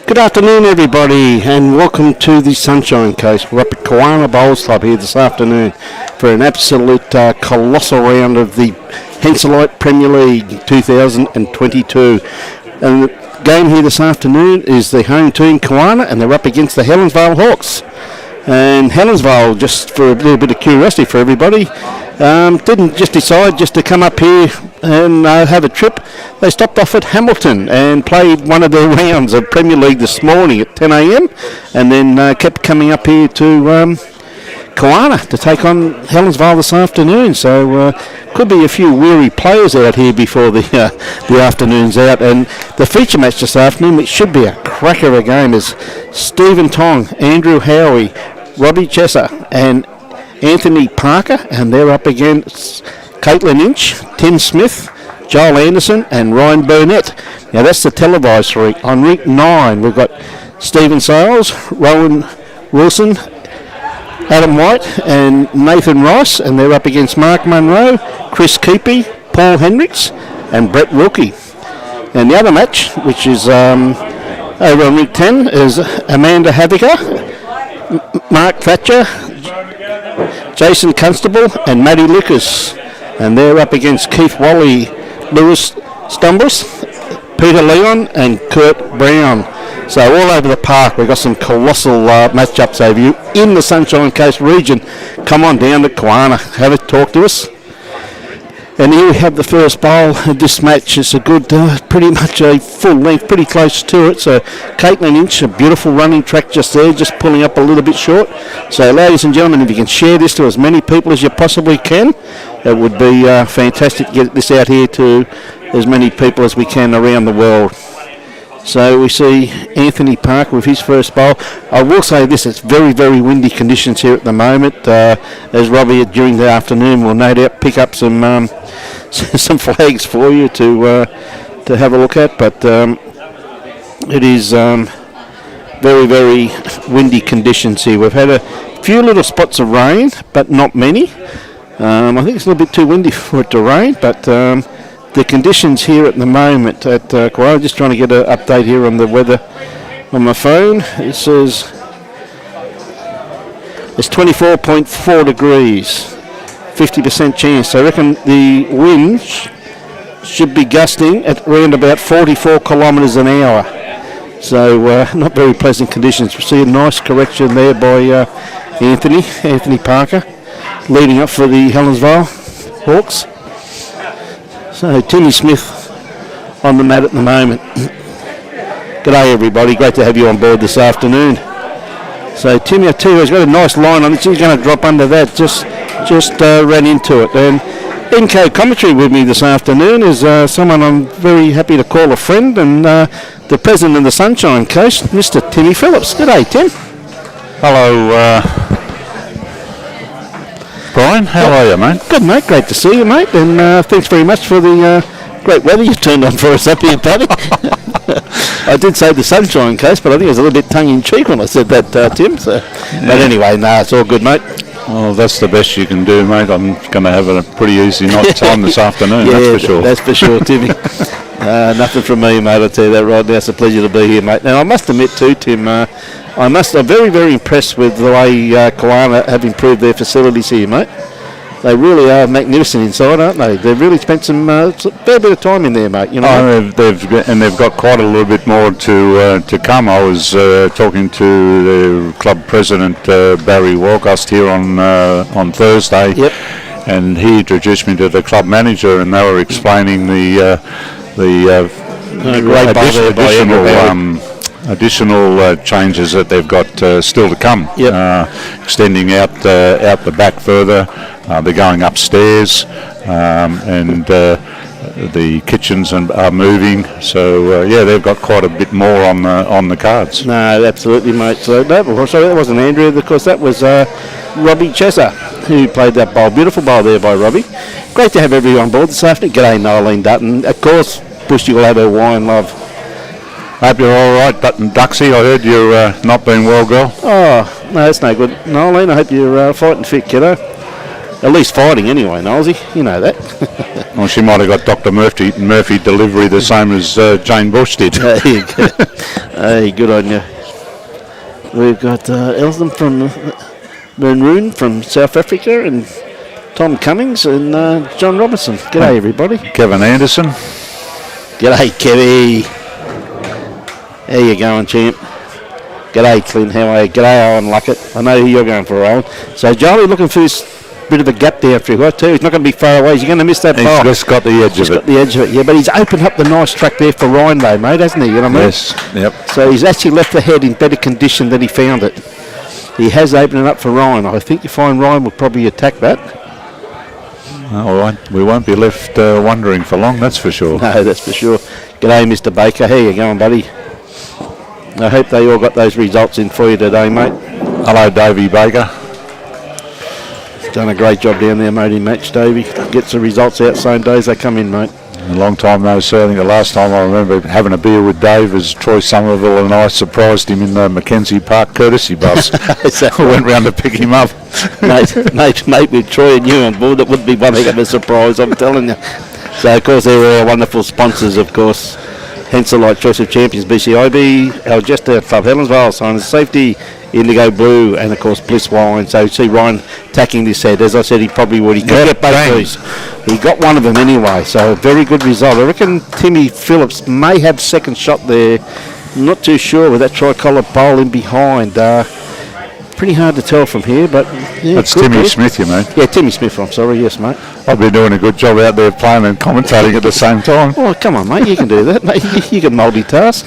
Good afternoon, everybody, and welcome to the Sunshine Coast. We're up at Kawana Bowls Club here this afternoon for an absolute colossal round of the Henselite Premier League 2022. And the game here this afternoon is the home team Kawana, and they're up against the Helensvale Hawks. And Helensvale, just for a little bit of curiosity for everybody, didn't just decide just to come up here and have a trip. They stopped off at Hamilton and played one of their rounds of Premier League this morning at 10 a.m. and then kept coming up here to Kawana to take on Helensvale this afternoon. So could be a few weary players out here before the afternoon's out. And the feature match this afternoon, which should be a cracker of a game, is Stephen Tong, Andrew Howie, Robbie Chesser and Anthony Parker, and they're up against Caitlin Inch, Tim Smith, Joel Anderson and Ryan Burnett. Now that's the televised rink. On rink 9 we've got Stephen Sales, Rowan Wilson, Adam White and Nathan Rice, and they're up against Mark Munro, Chris Keepy, Paul Hendricks and Brett Wilkie. And the other match, which is over on rink 10, is Amanda Haviker, Mark Thatcher, Jason Constable and Matty Lucas, and they're up against Keith Wally, Lewis Stumbers, Peter Leon and Kurt Brown. So all over the park we've got some colossal matchups over you in the Sunshine Coast region. Come on down to Kawana, have a talk to us. And here we have the first bowl of this match. It's a good, pretty much a full length, pretty close to it. So Caitlin Inch, a beautiful running track just there, just pulling up a little bit short. So ladies and gentlemen, if you can share this to as many people as you possibly can, it would be fantastic to get this out here to as many people as we can around the world. So we see Anthony Parker with his first bowl. I will say this, it's very, very windy conditions here at the moment. As Robbie during the afternoon will no doubt pick up some flags for you to have a look at. But it is very, very windy conditions here. We've had a few little spots of rain, but not many. I think it's a little bit too windy for it to rain, but the conditions here at the moment at Kawana, just trying to get an update here on the weather on my phone. It says it's 24.4 degrees, 50% chance. So I reckon the wind should be gusting at around about 44 kilometres an hour. So not very pleasant conditions. We see a nice correction there by Anthony Parker, leading up for the Helensvale Hawks. So Timmy Smith on the mat at the moment. G'day everybody, great to have you on board this afternoon. So Timmy, I tell you, he's got a nice line on it. He's going to drop under that, just ran into it. And in co-commentary with me this afternoon is someone I'm very happy to call a friend, and the president of the Sunshine Coast, Mr. Timmy Phillips. G'day, Tim. Hello, Brian, how are you, mate? Good, mate. Great to see you, mate. And thanks very much for the great weather you turned on for us up here, buddy. I did say the Sunshine Coast, but I think it was a little bit tongue-in-cheek when I said that, Tim. So, yeah. But anyway, it's all good, mate. Well, that's the best you can do, mate. I'm going to have a pretty easy night time this afternoon, yeah, that's for sure. That's for sure, Timmy. Nothing from me, mate. I'll tell you that right now. It's a pleasure to be here, mate. Now, I must admit too, Tim, I'm very, very impressed with the way Kawana have improved their facilities here, mate. They really are magnificent inside, aren't they? They've really spent some fair bit of time in there, mate. You know, they've got quite a little bit more to come. I was talking to the club president Barry Walgust here on Thursday, yep. And he introduced me to the club manager, and they were explaining the additional changes that they've got still to come. Yep. Extending out the back further. They're going upstairs, and the kitchens are moving. So they've got quite a bit more on the cards. No, absolutely, mate. So that wasn't Andrew. Of course, that was Robbie Chesser who played that bowl. Beautiful bowl there by Robbie. Great to have everyone on board this afternoon. G'day, Nolene Dutton. Of course, Bushy will have her wine, love. Hope you're all right, Dutton Duxie. I heard you're not been well, girl. Oh, no, that's no good. Nolene, I hope you're fighting fit, kiddo. At least fighting anyway, Nosey. You know that. Well, she might have got Dr. Murphy delivery the same as Jane Bush did. There you go. Hey, good on you. We've got Elsden from Maroon from South Africa and Tom Cummings and John Robertson. G'day, everybody. Kevin Anderson. G'day, Kevy. How you going, champ? G'day, Clint. How are you? G'day, Owen Luckett. I know who you're going for, Owen. So, Jolie looking for this bit of a gap there for you, too. He's not going to be far away. He's going to miss that ball. He's just got the edge of it. Got the edge of it, yeah. But he's opened up the nice track there for Ryan, though, mate, hasn't he? You know what I mean? Yes, yep. So he's actually left the head in better condition than he found it. He has opened it up for Ryan. I think you find Ryan will probably attack that. All right, we won't be left wondering for long, that's for sure. No, that's for sure. G'day, Mr. Baker. How you going, buddy? I hope they all got those results in for you today, mate. Hello, Davey Baker. Done a great job down there, mate, in match, Davey. Gets the results out same day as they come in, mate. A long time no see. I think the last time I remember having a beer with Dave was Troy Somerville and I surprised him in the Mackenzie Park courtesy bus. I went round to pick him up. mate, with Troy and you on board, it would be one heck of a surprise, I'm telling you. So, of course, they were our wonderful sponsors, of course. Henselite Choice of Champions, BCIB, Algesta Club Helensvale, Signs of Safety, Indigo Blue, and of course Bliss Wine. So you see Ryan tacking this head. As I said, he probably would. He could get both of these. He got one of them anyway, so a very good result. I reckon Timmy Phillips may have second shot there. I'm not too sure with that tricolour bowl in behind. Pretty hard to tell from here, but yeah, that's Timmy Smith, you mean? Yeah, Timmy Smith, I'm sorry, yes, mate. I've been doing a good job out there playing and commentating at the same time. Oh, come on, mate, you can do that, mate. You can multitask.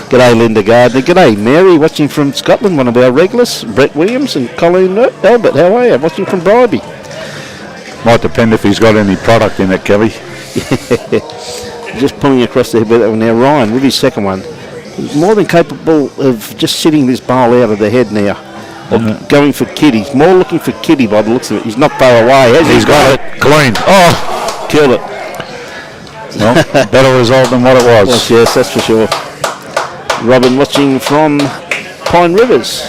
G'day, Linda Gardner. G'day, Mary, watching from Scotland, one of our regulars. Brett Williams and Colleen Albert, how are you? Watching from Bribey. Might depend if he's got any product in it, Kelly. Just pulling across there with that one now. Ryan, with his second one, he's more than capable of just sitting this bowl out of the head now. Or going for Kitty. He's more looking for Kitty by the looks of it. He's not far away, has he? He's got it. Clean. Oh! Killed it. Well, better result than what it was. Yes, that's for sure. Robin watching from Pine Rivers.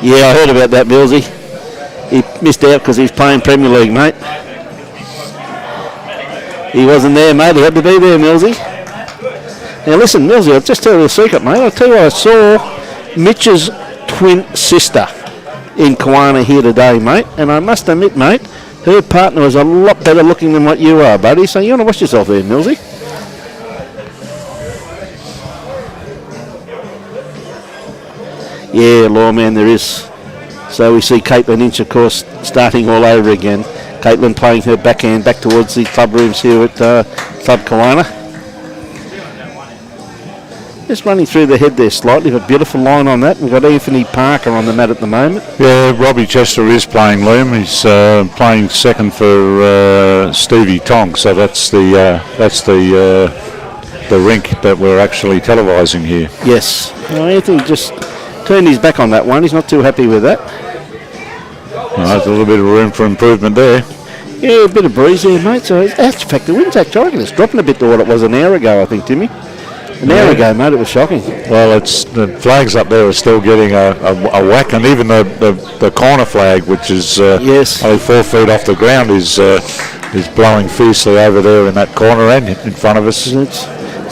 Yeah, I heard about that, Millsy. He missed out because he's playing Premier League, mate. He wasn't there, mate. He had to be there, Millsy. Now listen, Millsy, I'll just tell you a secret, mate. I'll tell you, I saw Mitch's twin sister in Kawana here today, mate. And I must admit, mate, her partner was a lot better looking than what you are, buddy. So you want to watch yourself there, Millsy. Yeah, lawman, there is. So we see Caitlin Inch, of course, starting all over again. Caitlin playing her backhand back towards the club rooms here at Club Kawana. Just running through the head there slightly, but beautiful line on that. We've got Anthony Parker on the mat at the moment. Yeah, Robbie Chester is playing Liam. He's playing second for Stevie Tong, so that's the rink that we're actually televising here. Yes, Anthony just turned his back on that one. He's not too happy with that. There's a little bit of room for improvement there. Yeah, a bit of breeze there, mate. So that's in fact the wind's actually, I reckon it's dropping a bit to what it was an hour ago, I think, Timmy. An hour ago, mate, it was shocking. Well, it's the flags up there are still getting a whack, and even the corner flag, which is only 4 feet off the ground, is blowing fiercely over there in that corner and in front of us.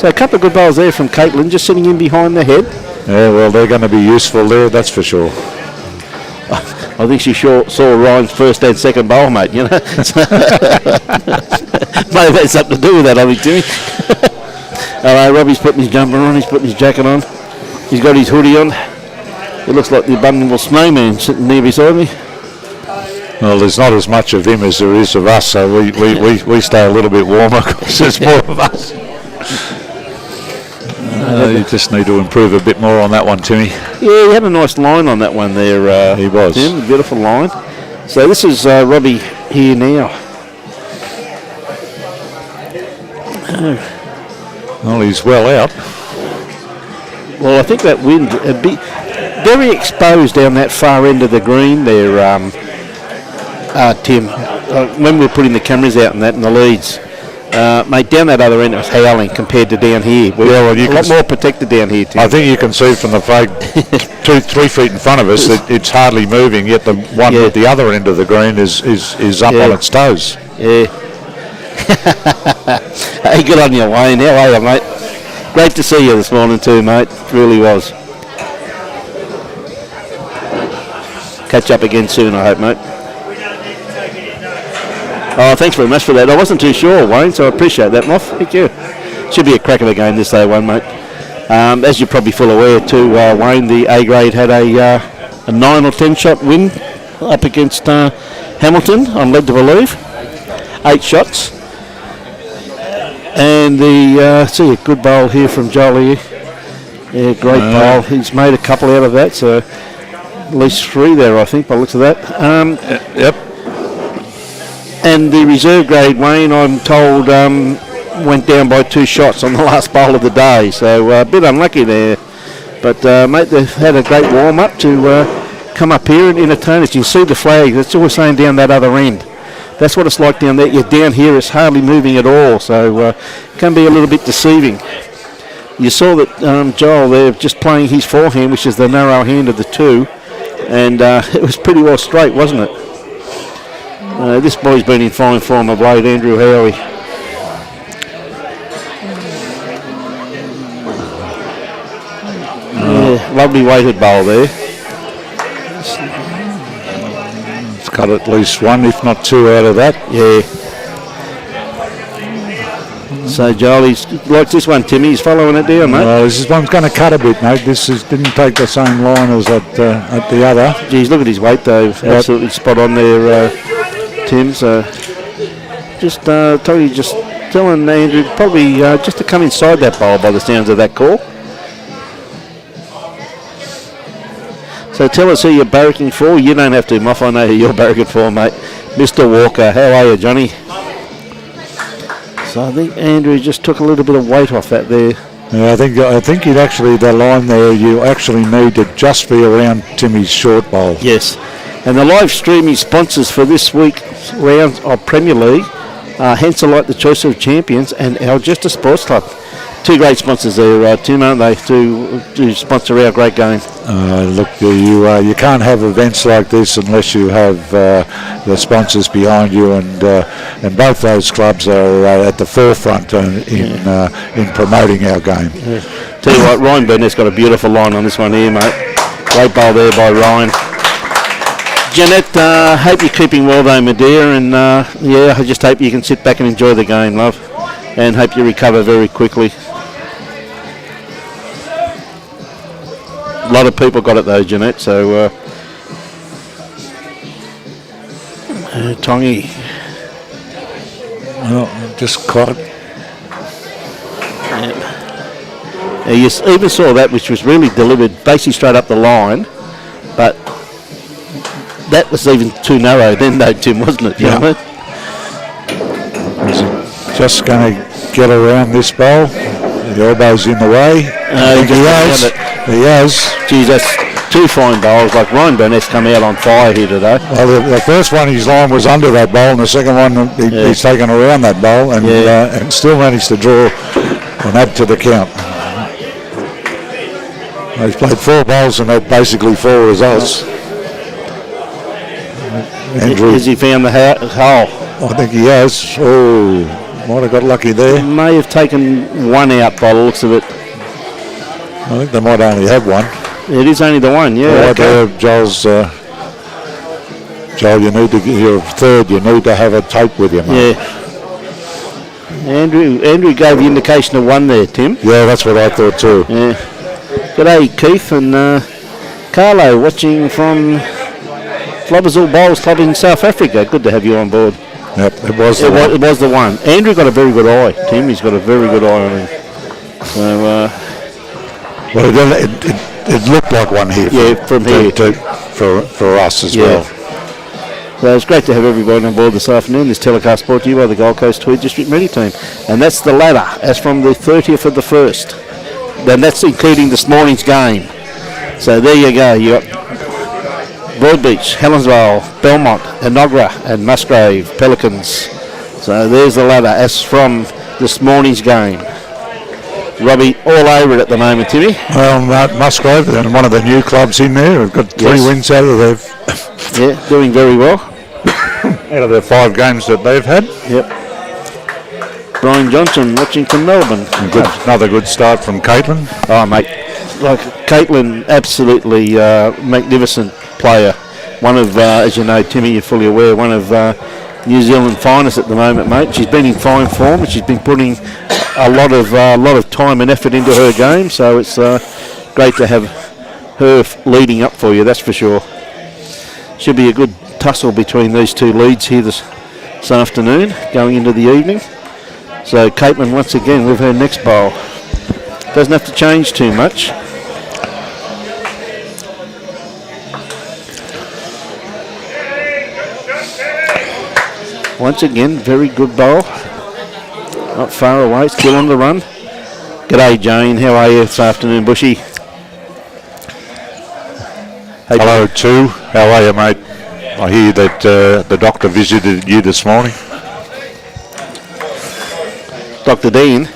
So a couple of good bowls there from Caitlin, just sitting in behind the head. Yeah, well, they're going to be useful there, that's for sure. I think she saw Ryan's first and second bowl, mate, you know. May have had something to do with that, I think, Timmy. Hello, Robbie's putting his jumper on, he's putting his jacket on, he's got his hoodie on. It looks like the abominable snowman sitting there beside me. Well, there's not as much of him as there is of us, so we stay a little bit warmer because there's more of us. You just need to improve a bit more on that one, Timmy. Yeah, he had a nice line on that one there. He was. Tim, a beautiful line. So this is Robbie here now. Well, he's well out. Well, I think that wind very exposed down that far end of the green there, Tim. When we were putting the cameras out and that and the leads, Mate, down that other end it was howling compared to down here. We're a lot more protected down here, Tim. I think you can see from the flag 2-3 feet in front of us that it's hardly moving, yet the one at the other end of the green is up on its toes. Yeah. Hey, good on you, Wayne. How are you, mate? Great to see you this morning too, mate. It really was. Catch up again soon, I hope, mate. Oh, thanks very much for that. I wasn't too sure, Wayne, so I appreciate that, Moff. Thank you. Should be a crack of a game this day, one, mate. As you're probably full aware too, Wayne, the A grade had a 9 or 10 shot win up against Hamilton, I'm led to believe. 8 shots. And see a good bowl here from Jolie. Yeah, great bowl. He's made a couple out of that, so at least 3 there, I think, by the looks of that. Yep. And the reserve grade, Wayne, I'm told, went down by 2 shots on the last bowl of the day, so a bit unlucky there. But, mate, they've had a great warm-up to come up here and entertain us. You can see the flag. It's always saying down that other end. That's what it's like down there. You're down here, it's hardly moving at all, so it can be a little bit deceiving. You saw that Joel there just playing his forehand, which is the narrow hand of the 2, and it was pretty well straight, wasn't it? This boy's been in fine form of late, Andrew Howie. Lovely weighted bowl there. It's got at least 1, if not 2 out of that. Yeah. So Joel, he likes this one, Timmy. He's following it down, mate. This one's going to cut a bit, mate. Didn't take the same line as at the other. Geez, look at his weight, though. Absolutely spot on there, Tim. So just telling Andrew probably just to come inside that bowl by the sounds of that call. So tell us who you're barracking for. You don't have to, Muff. I know who you're barracking for, mate. Mr. Walker. How are you, Johnny? So I think Andrew just took a little bit of weight off that there. Yeah, I think you'd actually, the line there, you actually need to just be around Timmy's short bowl. Yes. And the live streaming sponsors for this week's round of Premier League are Henselite, the Choice of Champions, and Algesta Sports Club. 2 great sponsors there, Tim, aren't they, to sponsor our great game? Look, you can't have events like this unless you have the sponsors behind you, and both those clubs are at the forefront in promoting our game. Yeah. Tell you what, Ryan Burnett's got a beautiful line on this one here, mate. Great bowl there by Ryan. Jeanette, hope you're keeping well though, my dear, and I just hope you can sit back and enjoy the game, love, and hope you recover very quickly. A lot of people got it though, Jeanette, so Tongy. Well, just caught it. Yeah. You even saw that, which was really delivered basically straight up the line, but that was even too narrow then though, Tim, wasn't it? Yeah. Is he just going to get around this bowl? The elbow's in the way. He has. Geez, that's 2 fine bowls. Like Ryan Burnett's come out on fire here today. Well, the first one, his line was under that bowl, and the second one, he's taken around that bowl, and still managed to draw and add to the count. He's played 4 bowls and had basically 4 results. Andrew, has he found the hole? I think he has. Oh, might have got lucky there. He may have taken 1 out by the looks of it. I think they might only have 1. It is only the 1, yeah. Right there, Joel's. Joel, you're 3rd. You need to have a tape with you, mate. Yeah. Andrew gave the indication of 1 there, Tim. Yeah, that's what I thought too. Yeah. G'day, Keith and Carlo, watching from Flobbersall Bowls Club in South Africa. Good to have you on board. Yep, it was the 1. Andrew got a very good eye, Tim. He's got a very good eye on him. So, well, it looked like 1 here. From here. For us as well. So it's great to have everybody on board this afternoon. This telecast brought to you by the Gold Coast-Tweed District Media Team. And that's the ladder as from the 30th of the 1st. Then that's including this morning's game. So there you go. You got Broadbeach, Helensvale, Belmont, Enoggera and Musgrave Pelicans So there's the ladder as from this morning's game. Robbie all over it at the moment, Timmy. Well, Musgrove, and one of the new clubs in there, have got 3 wins out of their... Yeah, doing very well. Out of their 5 games that they've had. Yep. Brian Johnson watching from Melbourne. Another good start from Caitlin. Oh, mate. Like, Caitlin, absolutely magnificent player. One of, as you know, Timmy, you're fully aware, one of New Zealand finest at the moment, mate. She's been in fine form and she's been putting a lot of time and effort into her game, so it's great to have her leading up for you, that's for sure. Should be a good tussle between these two leads here this afternoon, going into the evening. So Caitlin once again with her next bowl. Doesn't have to change too much. Once again, very good bowl. Not far away, still on the run. G'day Jane, how are you this afternoon, Bushy? Hey, hello, Chu. How are you, mate? I hear that the doctor visited you this morning. Dr. Dean.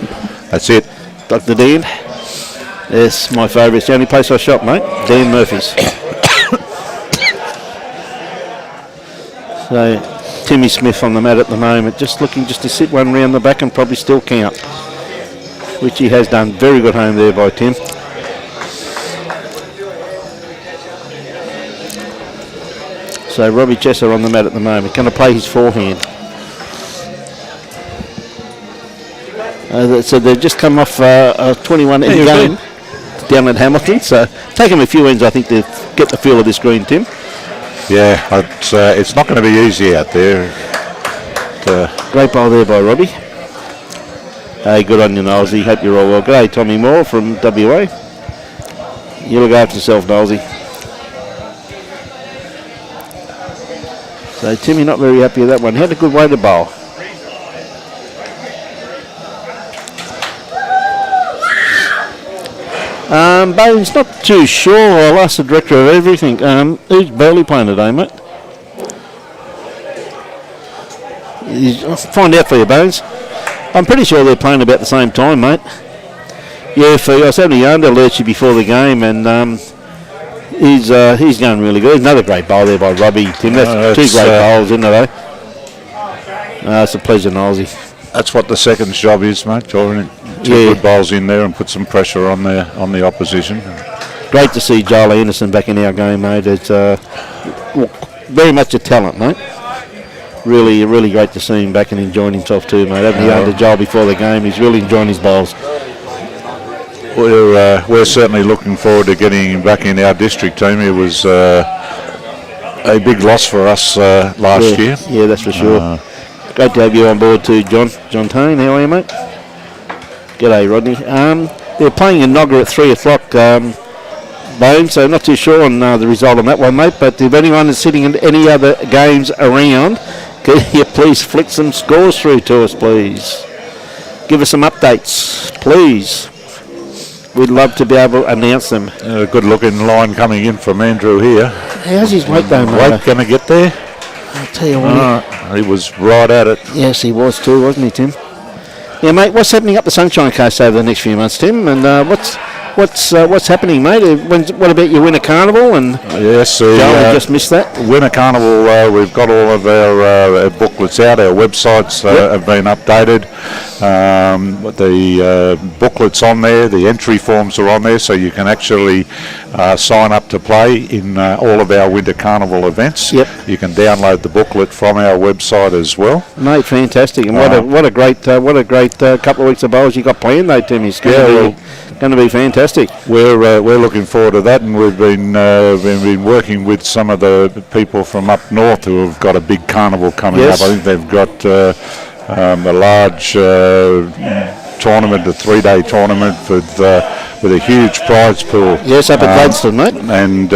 That's it. Dr. Dean. Yes, my favourite. It's the only place I shop, mate. Dean Murphy's. So, Timmy Smith on the mat at the moment, just looking just to sit one round the back and probably still count, which he has done. Very good home there by Tim. So Robbie Chesser on the mat at the moment, going to play his forehand. So they've just come off a 21 end game down at Hamilton, so take them a few ends, I think, to get the feel of this green, Tim. Yeah, it's not going to be easy out there. Great bowl there by Robbie. Hey, good on you, Nosey. Hope you're all well. G'day, Tommy Moore from WA. You look after yourself, Nosey. So Timmy not very happy with that one. Had a good way to bowl. Bones, not too sure. I'll ask the director of everything. Who's Burley playing today, mate? I'll find out for you, Bones. I'm pretty sure they're playing about the same time, mate. Yeah, I was having a yarn to alert you before the game, and he's going really good. Another great bowl there by Robbie. Tim, that's 2 great bowls, isn't it? It's a pleasure, Nosey. That's what the second job is, mate. Drawing 2 good bowls in there and put some pressure on the opposition. Great to see Joel Anderson back in our game, mate. It's very much a talent, mate. Really, really great to see him back and enjoying himself too, mate. Having the Joel before the game, he's really enjoying his bowls. We're certainly looking forward to getting him back in our district team. It was a big loss for us last year. Yeah, that's for sure. Great to have you on board too, John Tane. How are you, mate? G'day, Rodney. They're playing in Nogger at 3 o'clock, Bone, so not too sure on the result on that one, mate. But if anyone is sitting in any other games around, can you please flick some scores through to us, please? Give us some updates, please. We'd love to be able to announce them. A good looking line coming in from Andrew here. How's his weight though, mate? Weight going to get there? I'll tell you what. He was right at it. Yes, he was too, wasn't he, Tim? Yeah, mate, what's happening up the Sunshine Coast over the next few months, Tim? And what's happening, mate? What about your Winter Carnival? And yes, Joel, we just missed that. Winter Carnival, we've got all of our booklets out. Our websites have been updated. The booklets on there, the entry forms are on there, so you can actually sign up to play in all of our Winter Carnival events. Yep. You can download the booklet from our website as well. Mate, fantastic! And what a great couple of weeks of bowls you got planned, though, Tim. It's going to be fantastic. We're looking forward to that, and we've been working with some of the people from up north who have got a big carnival coming up. I think they've got a large tournament, a 3-day tournament with a huge prize pool. Yes, up at Gladstone, mate. And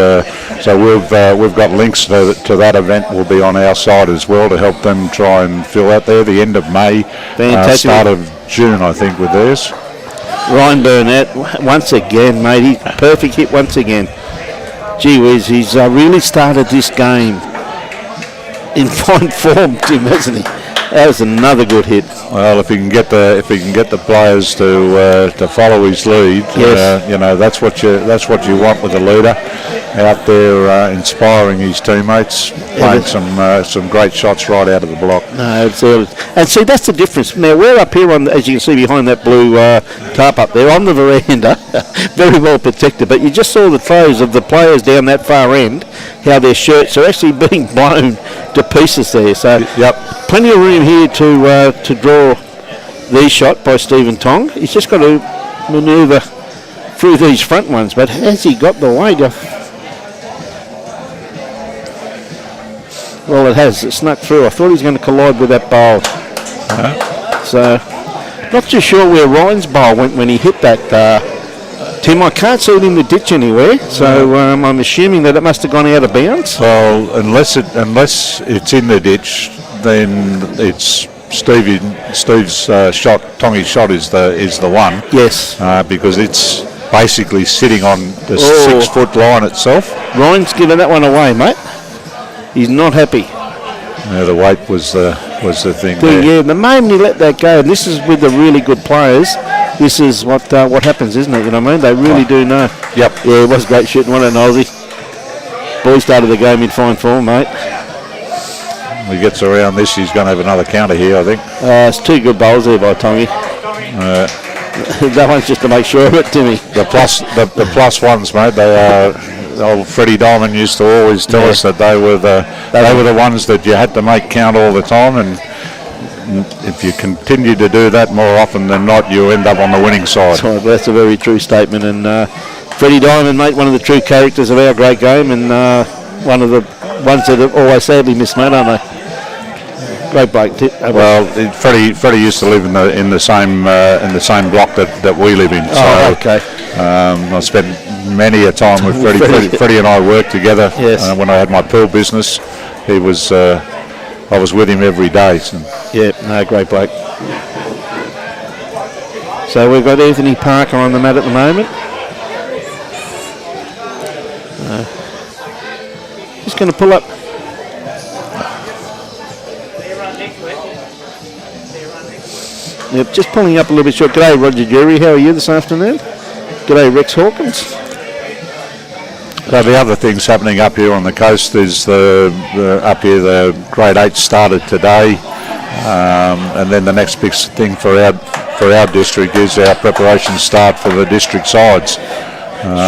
so we've got links to that event. Will be on our site as well to help them try and fill out there. The end of May, start of June, I think, with theirs. Ryan Burnett, once again, mate, he's perfect hit once again. Gee whiz, he's really started this game in fine form, Tim, hasn't he? That was another good hit. Well, if he can get the players to follow his lead, Yes. that's what you want with a leader out there, inspiring his teammates, playing some great shots right out of the block. No, and see, that's the difference. Now we're up here on, as you can see behind that blue tarp up there on the veranda, very well protected. But you just saw the clothes of the players down that far end, how their shirts are actually being blown to pieces there. So, Yep. Plenty of room here to draw the shot by Stephen Tong. He's just got to manoeuvre through these front ones, but has he got the weight? Well, it has. It snuck through. I thought he was going to collide with that bowl. So, not too sure where Ryan's bowl went when he hit that. Tim, I can't see it in the ditch anywhere, so I'm assuming that it must have gone out of bounds. Well, unless it's in the ditch, then it's Steve's shot. Tongy's shot is the one. Yes. Because it's basically sitting on the 6 foot line itself. Ryan's given that one away, mate. He's not happy. Yeah, the weight was the thing there. Yeah, the moment he let that go, and this is with the really good players, this is what happens, isn't it? You know what I mean? They really do know. Yep. Yeah, it was great shooting, wasn't it, Aussie? Boy started the game in fine form, mate. When he gets around this, he's going to have another counter here, I think. It's 2 good bowls there by Tongy. That one's just to make sure of it, Timmy. The plus ones, mate. They are. Old Freddie Diamond used to always tell us that they were the ones that you had to make count all the time, and if you continue to do that more often than not, you end up on the winning side. That's a very true statement, and Freddie Diamond, mate, one of the true characters of our great game, and one of the ones that are always sadly missed, mate, aren't they? Great bloke. Well, Freddie used to live in the same block that we live in. So, okay. I spent many a time with Freddie. Freddie and I worked together. Yes. When I had my pearl business, I was with him every day. So. Yeah, no, great bloke. So we've got Anthony Parker on the mat at the moment. Just going to pull up. Yep, just pulling up a little bit short. G'day, Roger Jury. How are you this afternoon? G'day, Rex Hawkins. So the other things happening up here on the coast is the grade 8 started today, and then the next big thing for our district is our preparation start for the district sides.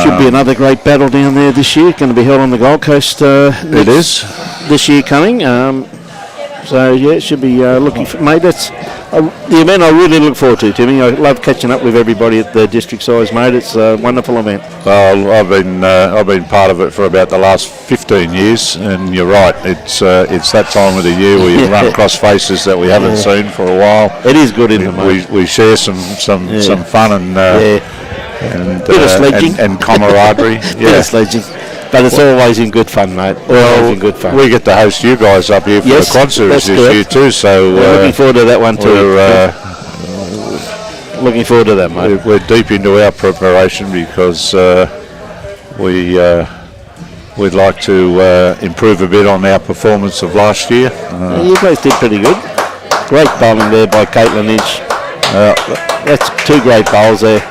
Should be another great battle down there this year. Going to be held on the Gold Coast. It is this year coming. So yeah, it should be looking for, mate. That's the event I really look forward to, Timmy. I love catching up with everybody at the district size, mate. It's a wonderful event. Well, I've been part of it for about the last 15 years, and you're right. It's that time of the year where you run across faces that we haven't seen for a while. It is good in the mate. We share some fun and bit of sledging and camaraderie. Bit of sledging. But it's always in good fun, mate. Well, in good fun. We get to host you guys up here for the quad series this year too. So looking forward to that one too. Looking forward to that, mate. We're deep into our preparation because we'd like to improve a bit on our performance of last year. You guys did pretty good. Great bowling there by Caitlin Inch. That's 2 great bowls there.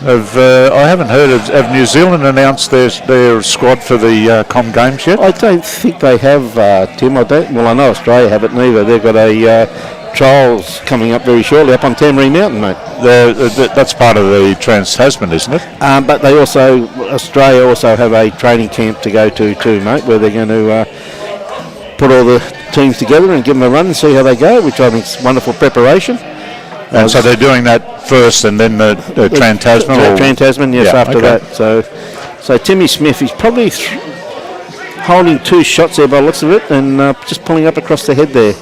I haven't heard of New Zealand announced their squad for the Com Games yet? I don't think they have, Tim. I know Australia have it neither. They've got a trials coming up very shortly up on Tamarine Mountain, mate. That's part of the Trans-Tasman, isn't it? But Australia also have a training camp to go to too, mate, where they're going to put all the teams together and give them a run and see how they go, which I think is wonderful preparation. And so they're doing that first, and then the Trans-Tasman. Trans-Tasman, yes, after that. So Timmy Smith, he's probably holding 2 shots there by the looks of it, and just pulling up across the head there.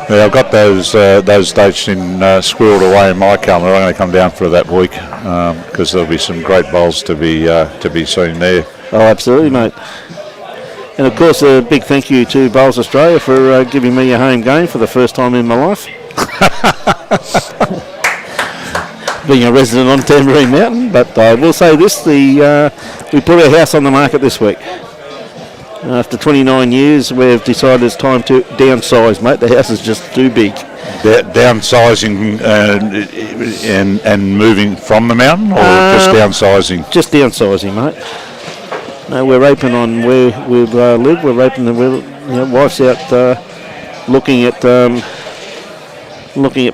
Yeah, I've got those dates squirreled away in my calendar. I'm going to come down for that week because there'll be some great bowls to be seen there. Oh, absolutely, mate. And of course, a big thank you to Bowls Australia for giving me a home game for the first time in my life. Being a resident on Tamarine Mountain, but I will say this: we put our house on the market this week. After 29 years, we've decided it's time to downsize, mate. The house is just too big. Downsizing and moving from the mountain, or just downsizing? Just downsizing, mate. No, we're open on where we live. We're open. Wife's out looking at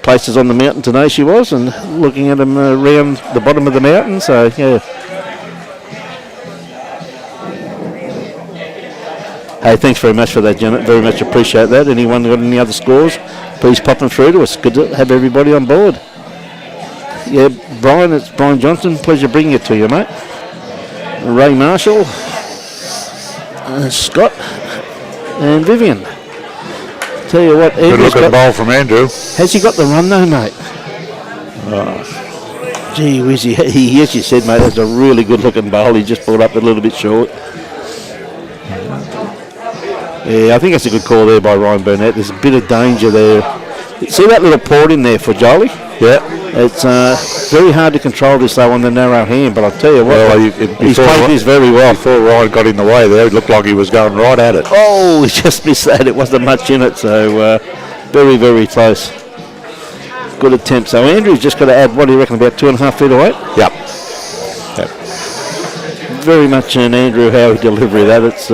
places on the mountain today. She was, and looking at them around the bottom of the mountain. So yeah. Hey, thanks very much for that, Janet. Very much appreciate that. Anyone got any other scores? Please pop them through to us. Good to have everybody on board. Yeah, Brian, it's Brian Johnson. Pleasure bringing it to you, mate. Ray Marshall, Scott, and Vivian. Tell you what, good looking bowl from Andrew. Has he got the run though, mate? Gee whiz, he as you said, mate, that's a really good looking bowl. He just pulled up a little bit short. Yeah, I think that's a good call there by Ryan Burnett. There's a bit of danger there. See that little port in there for Jolie? Yeah. It's very hard to control this though on the narrow hand, but I'll tell you what, he's played this very well. Before Ryan got in the way there, it looked like he was going right at it. Oh, he just missed that. It wasn't much in it, so very, very close. Good attempt. So Andrew's just got to add, what do you reckon, about 2.5 feet away? Yep. Very much an Andrew Howie delivery that. It's...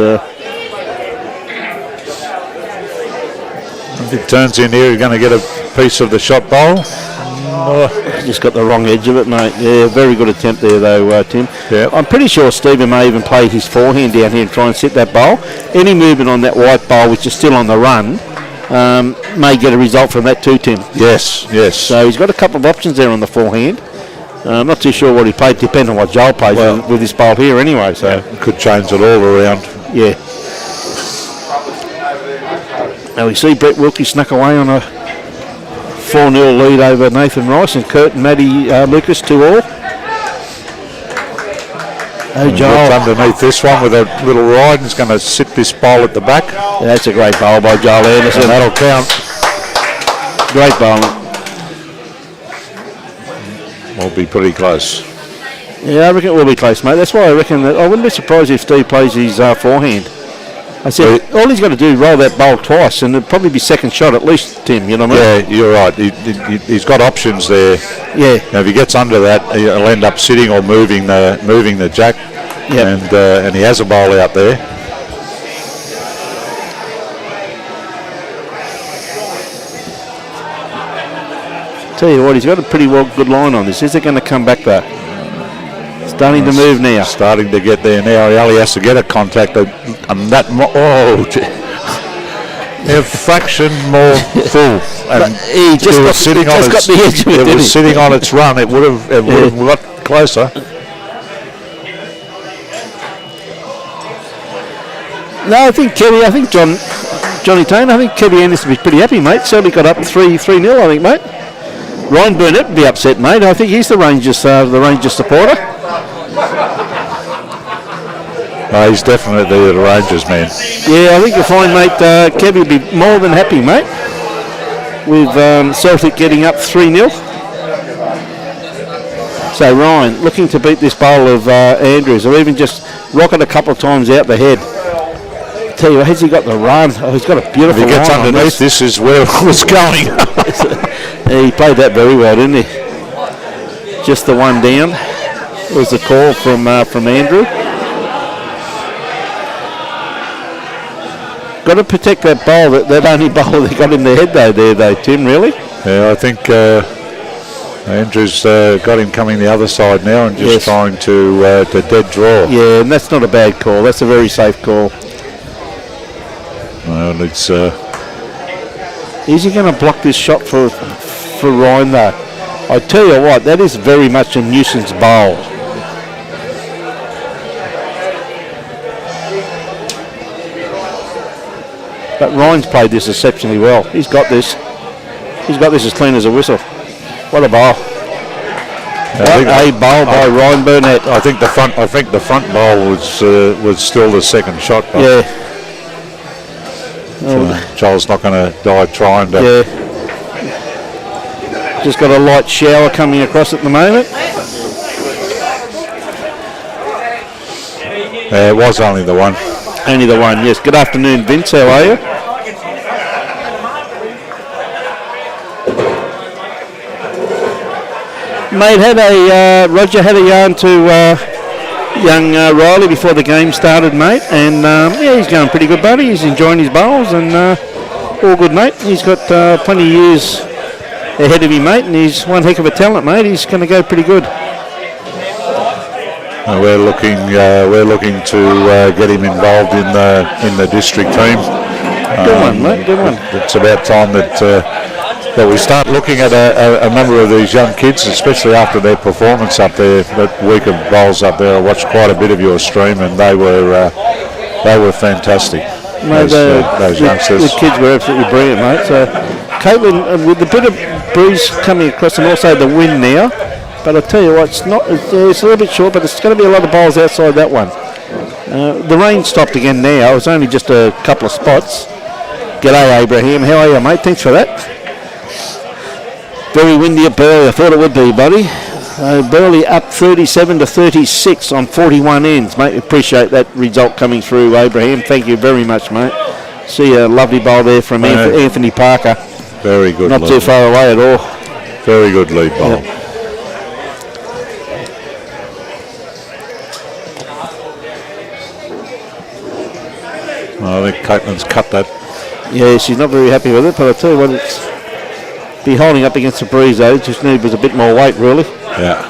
If it turns in here, you're going to get a piece of the shot bowl. Just got the wrong edge of it, mate. Yeah, very good attempt there, though, Tim. Yep. I'm pretty sure Stephen may even play his forehand down here and try and set that bowl. Any movement on that white bowl, which is still on the run, may get a result from that too, Tim. Yes. So he's got a couple of options there on the forehand. I'm not too sure what he played, depending on what Joel plays with this bowl here anyway. So could change it all around. Yeah. Now we see Brett Wilkie snuck away on a 4-0 lead over Nathan Rice, and Kurt and Maddie Lucas 2-all. Oh, Joel. Underneath this one with a little ride, and he's going to sit this bowl at the back. Yeah, that's a great bowl by Joel Anderson. And that'll count. Great bowling. Will be pretty close. Yeah, I reckon it will be close, mate. That's why I reckon that I wouldn't be surprised if Steve plays his forehand. I said, all he's got to do is roll that bowl twice, and it'll probably be second shot at least, Tim, you know what I mean? Yeah, you're right. He's got options there. Yeah. Now, if he gets under that, he'll end up sitting or moving the jack. Yep. And he has a bowl out there. Tell you what, he's got a pretty good line on this. Is it going to come back though? Starting to move now. Starting to get there now. He only has to get a contact. A fraction more full. And he just got sitting on its edge of it. It was sitting on its run. It would have got closer. No, I think Johnny Tane, I think Kevy Anderson would be pretty happy, mate. Certainly got up 3-0, I think, mate. Ryan Burnett would be upset, mate. I think he's the Rangers supporter. He's definitely the Rangers man. Yeah, I think you'll find, mate, Kevy would be more than happy, mate, with Celtic getting up 3-0. So Ryan, looking to beat this bowl of Andrews, or even just rock it a couple of times out the head. Tell you, has he got the run? Oh, he's got a beautiful run. If he gets run underneath, this is where it was going. He played that very well, didn't he? Just the one down was the call from Andrew. Got to protect that bowl, that only bowl they got in the head though, Tim, really? Yeah, I think Andrew's got him coming the other side now and just trying to dead draw. Yeah, and that's not a bad call. That's a very safe call. Well, it's... Is he going to block this shot for Ryan though? I tell you what, that is very much a nuisance bowl. But Ryan's played this exceptionally well. He's got this. He's got this as clean as a whistle. What a bowl! What a bowl by Ryan Burnett. I think the front bowl was still the second shot. Yeah. So Joel's not going to die trying to. Yeah. Just got a light shower coming across at the moment. It was only the one. Only the one, yes. Good afternoon, Vince. How are you? Mate, Roger had a yarn to young Riley before the game started, mate, and yeah, he's going pretty good, buddy. He's enjoying his bowls and all good, mate. He's got plenty of years ahead of him, mate, and he's one heck of a talent, mate. He's going to go pretty good. We're looking to get him involved in the district team. Good one, mate. Good one. It's about time that we start looking at a number of these young kids, especially after their performance up there, that week of bowls up there. I watched quite a bit of your stream, and they were fantastic. Mate, those youngsters. The kids were absolutely brilliant, mate. So, Caitlin, with a bit of breeze coming across, and also the wind now. But I'll tell you what, it's a little bit short, but it's going to be a lot of bowls outside that one. The rain stopped again now. It was only just a couple of spots. G'day, Abraham. How are you, mate? Thanks for that. Very windy at Burley. I thought it would be, buddy. Burley up 37 to 36 on 41 ends, mate. We appreciate that result coming through, Abraham. Thank you very much, mate. See a lovely bowl there from Anthony Parker. Very good. Not too far away at all. Very good lead bowl. Yep. I think Caitlin's cut that. Yeah, she's not very happy with it, but I'll tell you what, it's be holding up against the breeze, though. Just needs a bit more weight, really. Yeah.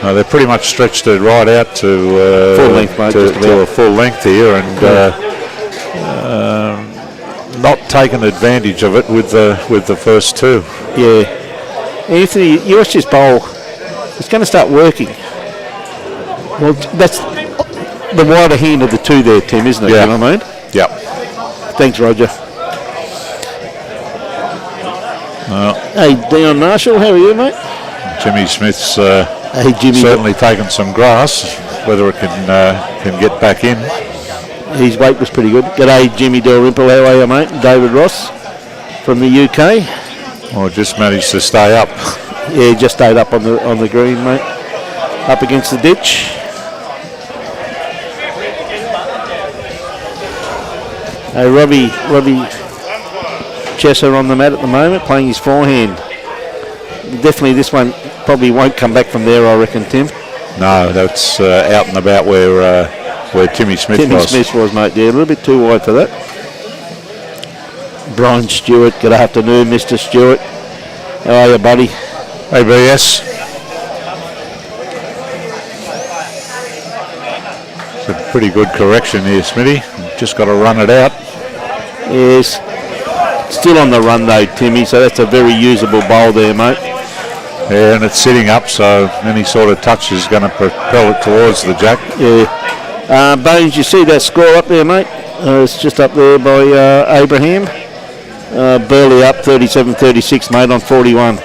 No, they're pretty much stretched it right out to full length, mate, to a full length here, and not taking advantage of it with the first two. Yeah. Anthony, you watch this bowl. It's going to start working. Well, that's the wider hand of the two there, Tim, isn't it? Yeah. You know what I mean? Yep. Thanks, Roger. Hey, Dion Marshall, how are you, mate? Jimmy Smith's Jimmy, certainly taken some grass. Whether it can get back in. His weight was pretty good. G'day, Jimmy Dalrymple. How are you, mate? David Ross from the UK. Well, just managed to stay up. Yeah, just stayed up on the green, mate. Up against the ditch. Hey, Robbie Chesser on the mat at the moment, playing his forehand. Definitely this one probably won't come back from there, I reckon, Tim. No, that's out and about where Timmy Smith was. Timmy Smith was, mate, yeah, a little bit too wide for that. Brian Stewart, good afternoon, Mr. Stewart. How are you, buddy? Hey, BS. It's a pretty good correction here, Smitty. Just got to run it out. Yes. Still on the run though, Timmy, so that's a very usable bowl there, mate. Yeah, and it's sitting up, so any sort of touch is going to propel it towards the jack. Yeah. Bones, you see that score up there, mate? It's just up there by Abraham. Burley up 37-36, mate, on 41.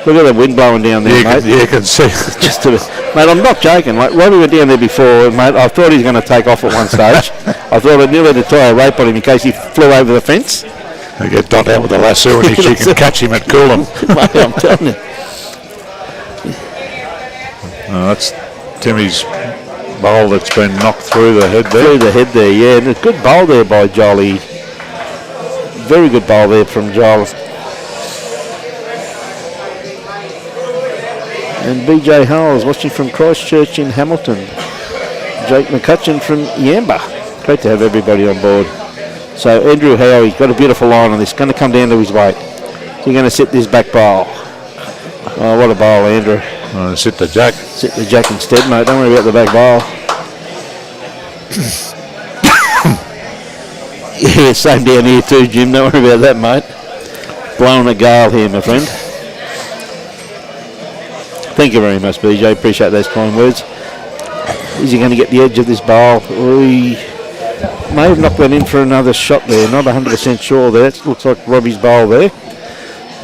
Look at the wind blowing down there, mate. You can see. Just a bit. Mate, I'm not joking. Like, Robbie went down there before, mate. I thought he was going to take off at one stage. I thought I nearly had to tie a rope on him in case he flew over the fence. They get Dot out with the lasso and she can catch him at Coolum. Mate, I'm telling you. That's Timmy's bowl that's been knocked through the head there. Through the head there, yeah. And a good bowl there by Jolly. Very good bowl there from Giles. And BJ Howells watching from Christchurch in Hamilton. Jake McCutcheon from Yamba. Great to have everybody on board. So Andrew Howe, he's got a beautiful line on this. Going to come down to his weight. So you're going to sit this back bowl. Oh, what a bowl, Andrew. Sit the jack. Sit the jack instead, mate. Don't worry about the back bowl. Yeah, same down here too, Jim. Don't worry about that, mate. Blowing a gale here, my friend. Thank you very much, BJ. Appreciate those kind words. Is he going to get the edge of this bowl? We may have knocked that in for another shot there. Not 100% sure there. It looks like Robbie's bowl there.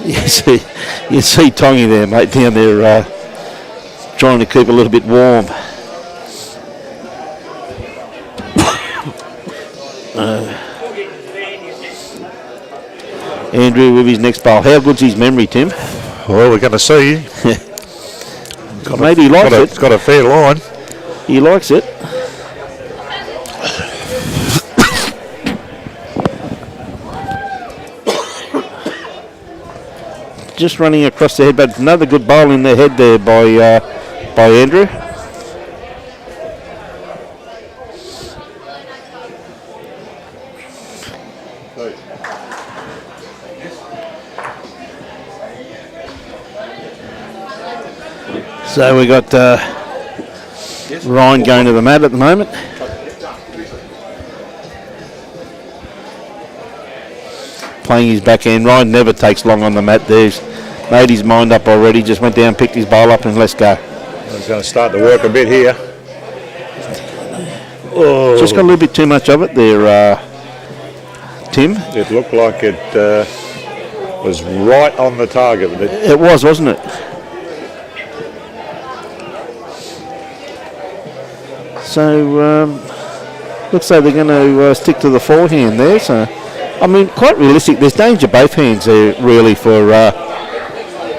You see Tongy there, mate, down there trying to keep a little bit warm. Andrew with his next bowl. How good's his memory, Tim? Well, we're going to see. Maybe he likes it. It's got a fair line. He likes it. Just running across the head, but another good bowl in the head there by Andrew. So we got Ryan going to the mat at the moment. Playing his backhand. Ryan never takes long on the mat there. He's made his mind up already, just went down, picked his bowl up and let's go. He's going to start to work a bit here. Oh. Just got a little bit too much of it there, Tim. It looked like it was right on the target. It was, wasn't it? So, looks like they're going to stick to the forehand there. So, I mean, quite realistic. There's danger both hands there, really, for...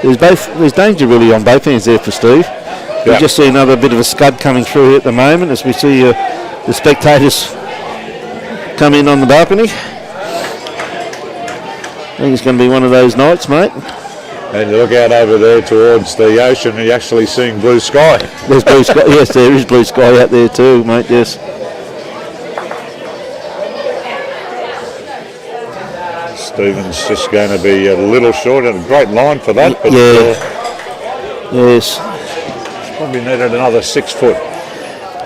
There's danger, really, on both hands there for Steve. Yep. We just see another bit of a scud coming through here at the moment as we see the spectators come in on the balcony. I think it's going to be one of those nights, mate. And you look out over there towards the ocean and you're actually seeing blue sky. There's blue sky. Yes, there is blue sky out there too, mate, yes. Stephen's just going to be a little short, and a great line for that. But yeah. Yes. Probably needed another 6 foot.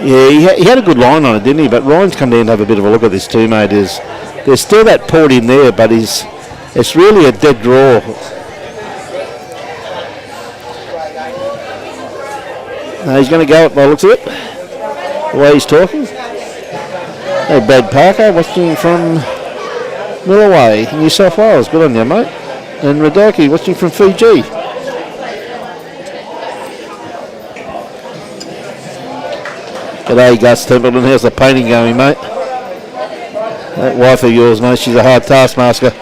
Yeah, he had a good line on it, didn't he? But Ryan's come down to have a bit of a look at this too, mate. There's still that port in there, but it's really a dead draw. No, he's going to go it by the looks of it, the way he's talking. Hey, Brad Parker, watching from Millaway, New South Wales. Good on you, mate. And Radaki, watching from Fiji. G'day, Gus Templeton. How's the painting going, mate? That wife of yours, mate, she's a hard taskmaster.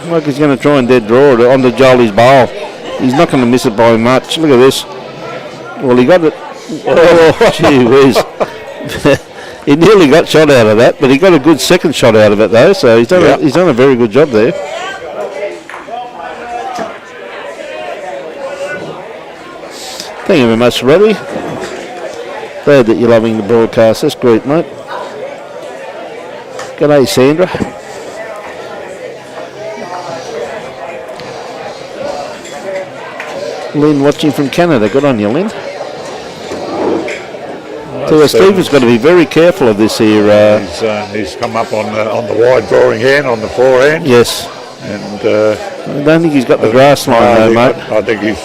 Like he's going to try and dead draw it onto Jolie's bowl. He's not going to miss it by much. Look at this. Well, he got it. Oh, gee whiz. He nearly got shot out of that, but he got a good second shot out of it, though. So he's done a very good job there. Thank you very much, Robbie. Glad that you're loving the broadcast. That's great, mate. G'day, Sandra. Lynn watching from Canada. Good on you, Lynn. So Stephen's got to be very careful of this here. He's come up on the wide drawing hand, on the forehand. Yes. And I don't think he's got the grass line though, mate. I think he's...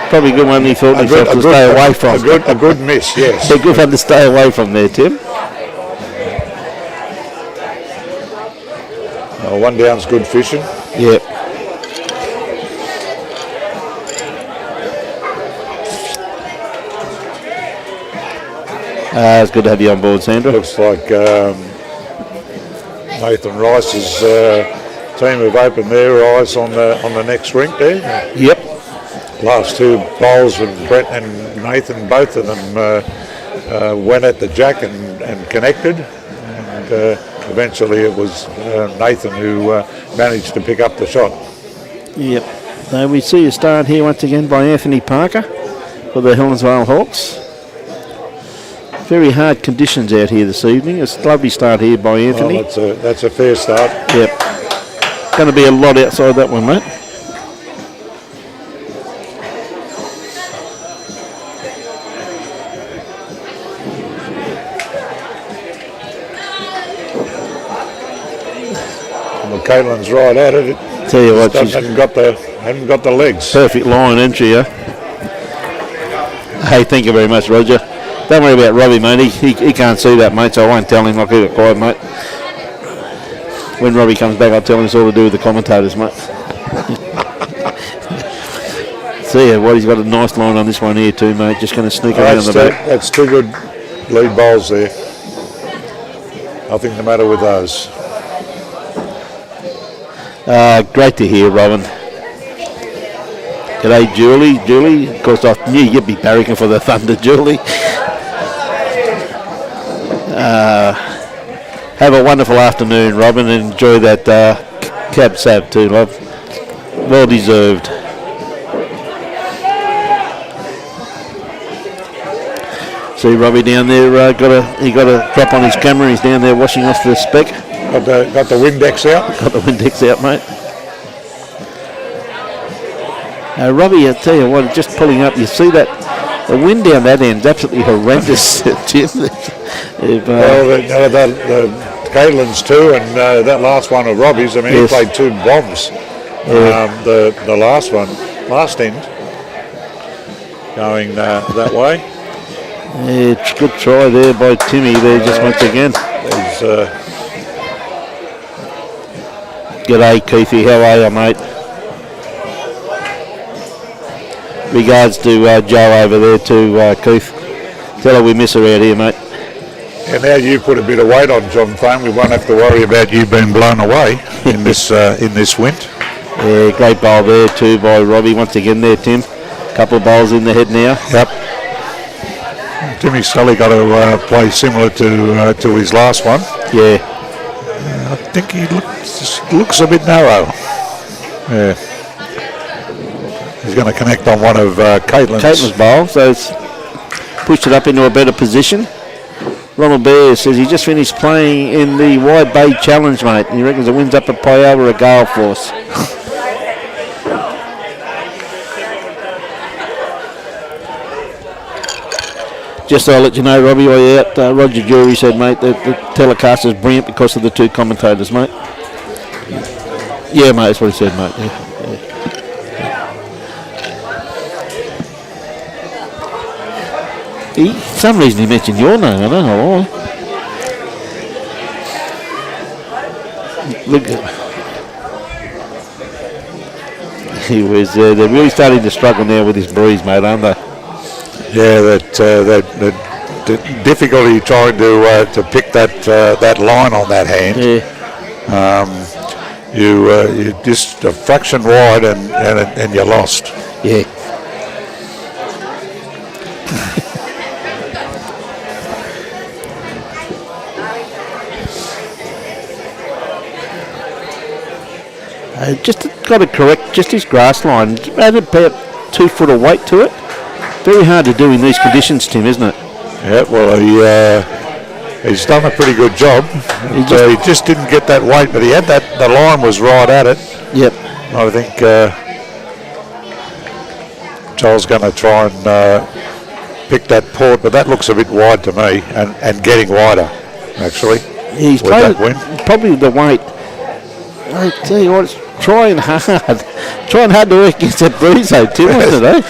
Probably a good one he thought himself to stay away from. A good miss, yes. A good one to stay away from there, Tim. One down's good fishing. Yep. It's good to have you on board, Sandra. Looks like Nathan Rice's team have opened their eyes on the next rink there. Yep. Last two bowls with Brett and Nathan, both of them went at the jack and connected. And eventually it was Nathan who managed to pick up the shot. Yep. So we see a start here once again by Anthony Parker for the Helensvale Hawks. Very hard conditions out here this evening. It's a lovely start here by Anthony. Well, that's a fair start. Yep. Going to be a lot outside that one, mate. Well, Caitlin's right at it. Tell you what, she hasn't got the legs. Perfect line, isn't she? Hey, thank you very much, Roger. Don't worry about Robbie, mate. He can't see that, mate, so I won't tell him. I'll keep it quiet, mate. When Robbie comes back, I'll tell him it's all to do with the commentators, mate. See ya, what he's got a nice line on this one here too, mate. Just going to sneak around the back. That's two good lead bowls there. Nothing the matter with those. Great to hear, Robin. G'day, Julie. Julie, of course, I knew you'd be barracking for the Thunder, Julie. Have a wonderful afternoon, Robin, and enjoy that cab sab too, love. Well deserved. See Robbie down there, he got a drop on his camera. He's down there washing off the speck. Got the Windex out. Got the Windex out, mate. Robbie, I tell you what, just pulling up, you see that the wind down that end is absolutely horrendous, Jim. Well, the Caitlin's too, and that last one of Robbie's. I mean, yes. He played two bombs. Yeah. The last one, last end, going that way. Yeah, it's a good try there by Timmy there just once again. G'day, Keithy. How are you, mate? Regards to Joe over there too, Keith. Tell her we miss her out here, mate. And now you put a bit of weight on John Thane. We won't have to worry about you being blown away in this wind. Yeah, great bowl there too by Robbie once again there, Tim. Couple of bowls in the head now. Yep. Timmy Scully got to play similar to his last one. Yeah. I think he looks a bit narrow. Yeah. He's going to connect on one of Caitlin's bowl, so it's pushed it up into a better position. Ronald Bear says he just finished playing in the Wide Bay Challenge, mate. He reckons the wind's up at Pyala a gale force. Just so I'll let you know, Robbie, while you're out, Roger Jury said, mate, that the telecast is brilliant because of the two commentators, mate. Yeah, mate, that's what he said, mate. Yeah. For some reason he mentioned your name, I don't know why. Look, he was. They're really starting to struggle now with his breeze, mate, aren't they? Yeah, that difficulty trying to pick that line on that hand. Yeah. You're just a fraction wide and you're lost. Yeah. Just got to correct just his grass line. Add about 2 foot of weight to it. Very hard to do in these conditions, Tim, isn't it? Yeah, well, he's done a pretty good job. He just didn't get that weight, but he had that. The line was right at it. Yep. I think Joel's going to try and pick that port, but that looks a bit wide to me, and getting wider, actually. He's played probably the weight. I tell you what, it's trying hard to work against that breeze, though, Tim, wasn't it?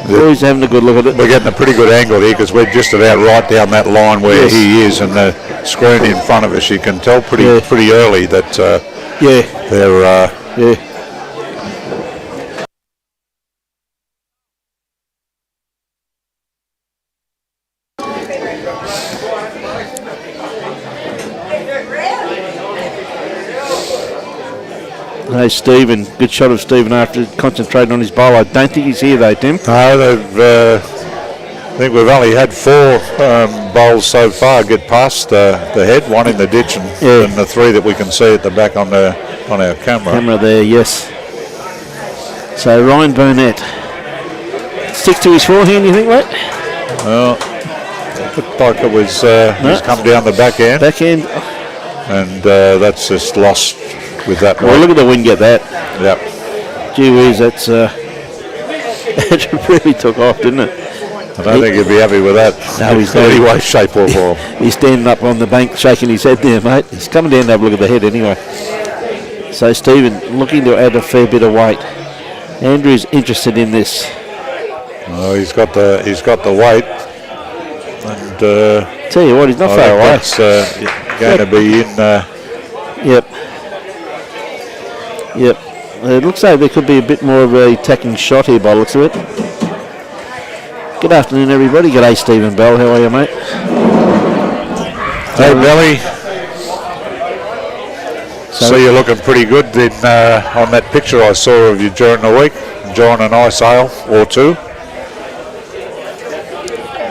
Breeze having a good look at it. We're getting a pretty good angle here because we're just about right down that line where he is, and the screen in front of us. You can tell pretty early that they're. Hey, Stephen, good shot of Stephen after concentrating on his bowl. I don't think he's here though, Tim. No, I think we've only had 4 bowls so far get past the head, one in the ditch and the 3 that we can see at the back on our camera. Camera there, yes. So Ryan Burnett. Stick to his forehand, you think, mate? Well, it looked like it was he's come down the back end. And that's just lost with that one. Well, look at the wind get that. Yep. Gee whiz, that's it really took off, didn't it? I don't think he'd be happy with that. No, he's in any way, shape or form. He's standing up on the bank shaking his head there, mate. He's coming down to have a look at the head anyway. So Stephen looking to add a fair bit of weight. Andrew's interested in this. Oh, he's got the weight. And tell you what, he's not far away. It's going to be in. Yep. Yep. It looks like there could be a bit more of a attacking shot here by the looks of it. Good afternoon, everybody. G'day, Stephen Bell. How are you, mate? Hey, Belly. So you're looking pretty good then on that picture I saw of you during the week, enjoying a nice ale or two.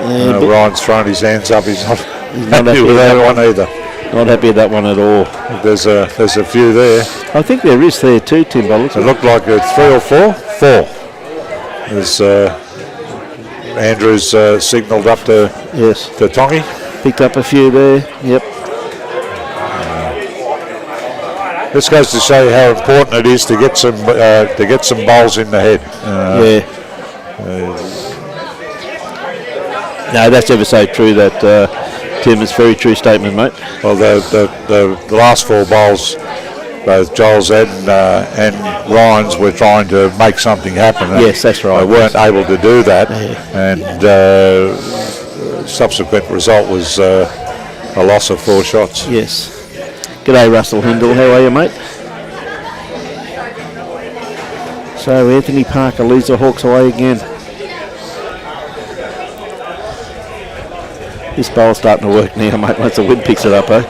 Ryan's thrown his hands up. He's not happy with that one either. Not happy with that one at all. There's a few there. I think there is there too, Tim Bollocks. It looked like it's 3 or 4. 4. There's Andrew's signalled up to Tongi. Picked up a few there. Yep. This goes to show you how important it is to get some bowls in the head. No, that's ever so true. That Tim, it's a very true statement, mate. Well, the last 4 bowls, both Joel's and Ryan's, were trying to make something happen. Yes, that's right. They weren't able to do that, and subsequent result was a loss of 4 shots. Yes. G'day, Russell Hindle. How are you, mate? So Anthony Parker leads the Hawks away again. This bowl's starting to work now, mate, once the wind picks it up, eh?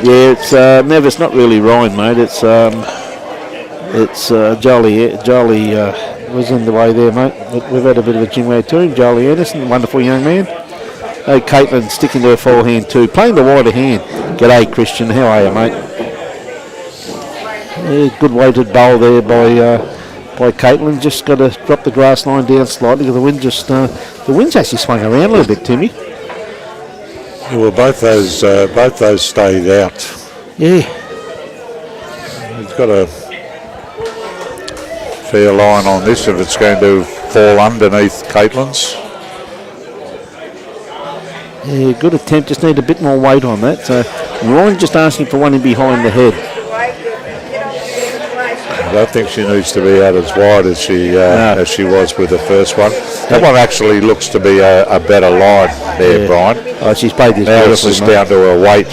Yeah, it's Nev, it's not really Ryan, mate. It's Jolly. Jolly was in the way there, mate. We've had a bit of a jingway to him. Jolly Anderson, wonderful young man. Oh, Caitlin sticking to her forehand too, playing the wider hand. G'day, Christian. How are you, mate? Yeah, good weighted bowl there by Caitlin. Just got to drop the grass line down slightly because the wind just the wind's actually swung around a little bit, Timmy. Well, both those stayed out. Yeah. He's got a fair line on this if it's going to fall underneath Caitlin's. Yeah, good attempt. Just need a bit more weight on that. So Ryan just asking for one in behind the head. I don't think she needs to be out as wide as she was with the first one. That one actually looks to be a better line there, Brian. Oh, she's played this now it's beautifully, just down to her weight.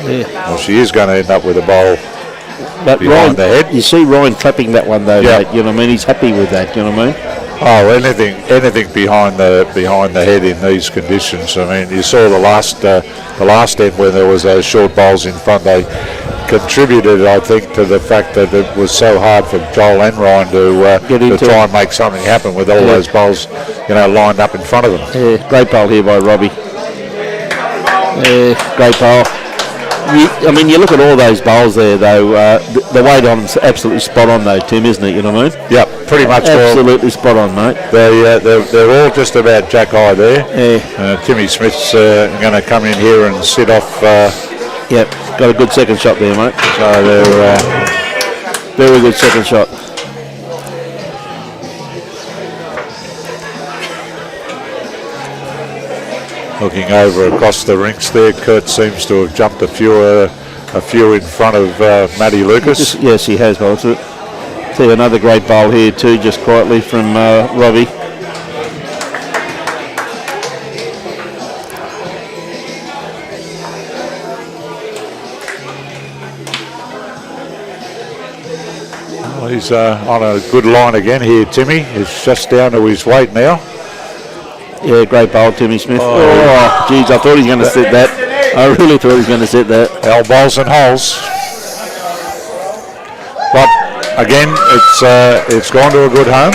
Yeah. Well, she is going to end up with a bowl behind Ryan, the head. You see Ryan clapping that one though, mate. You know what I mean? He's happy with that. You know what I mean? Oh, anything behind the head in these conditions. I mean, you saw the last end where there was those short bowls in front. They contributed, I think, to the fact that it was so hard for Joel and Ryan to try and make something happen with all those bowls, lined up in front of them. Yeah, great bowl here by Robbie. Yeah, great bowl. I mean, you look at all those bowls there, though. The weight on them's absolutely spot on, though, Tim, isn't it? You know what I mean? Yep, pretty much. Absolutely spot on, mate. They're all just about jack high there. Yeah. Timmy Smith's going to come in here and sit off. Yep, got a good second shot there, mate. So they're very good second shot. looking over across the rinks there. Kurt seems to have jumped a few in front of Matty Lucas. Yes, he has, Walter. See another great bowl here too, just quietly from Robbie. Well, he's on a good line again here, Timmy. He's just down to his weight now. Yeah, great bowl, Timmy Smith. Oh, geez, I thought he was going to sit that. I really thought he was going to sit that. Elbows and holes. But again, it's gone to a good home.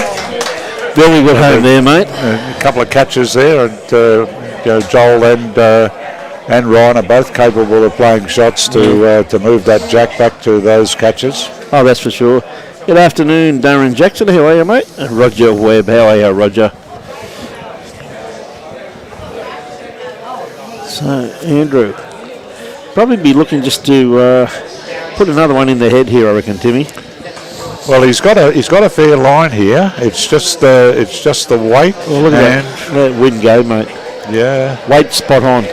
Very good home there, mate. A couple of catches there, and Joel and Ryan are both capable of playing shots to move that jack back to those catches. Oh, that's for sure. Good afternoon, Darren Jackson. How are you, mate? Roger Webb. How are you, Roger? So, Andrew, probably be looking just to put another one in the head here, I reckon, Timmy. Well, he's got a fair line here. It's just the weight. Well, look at that wind go, mate. Yeah, weight spot on.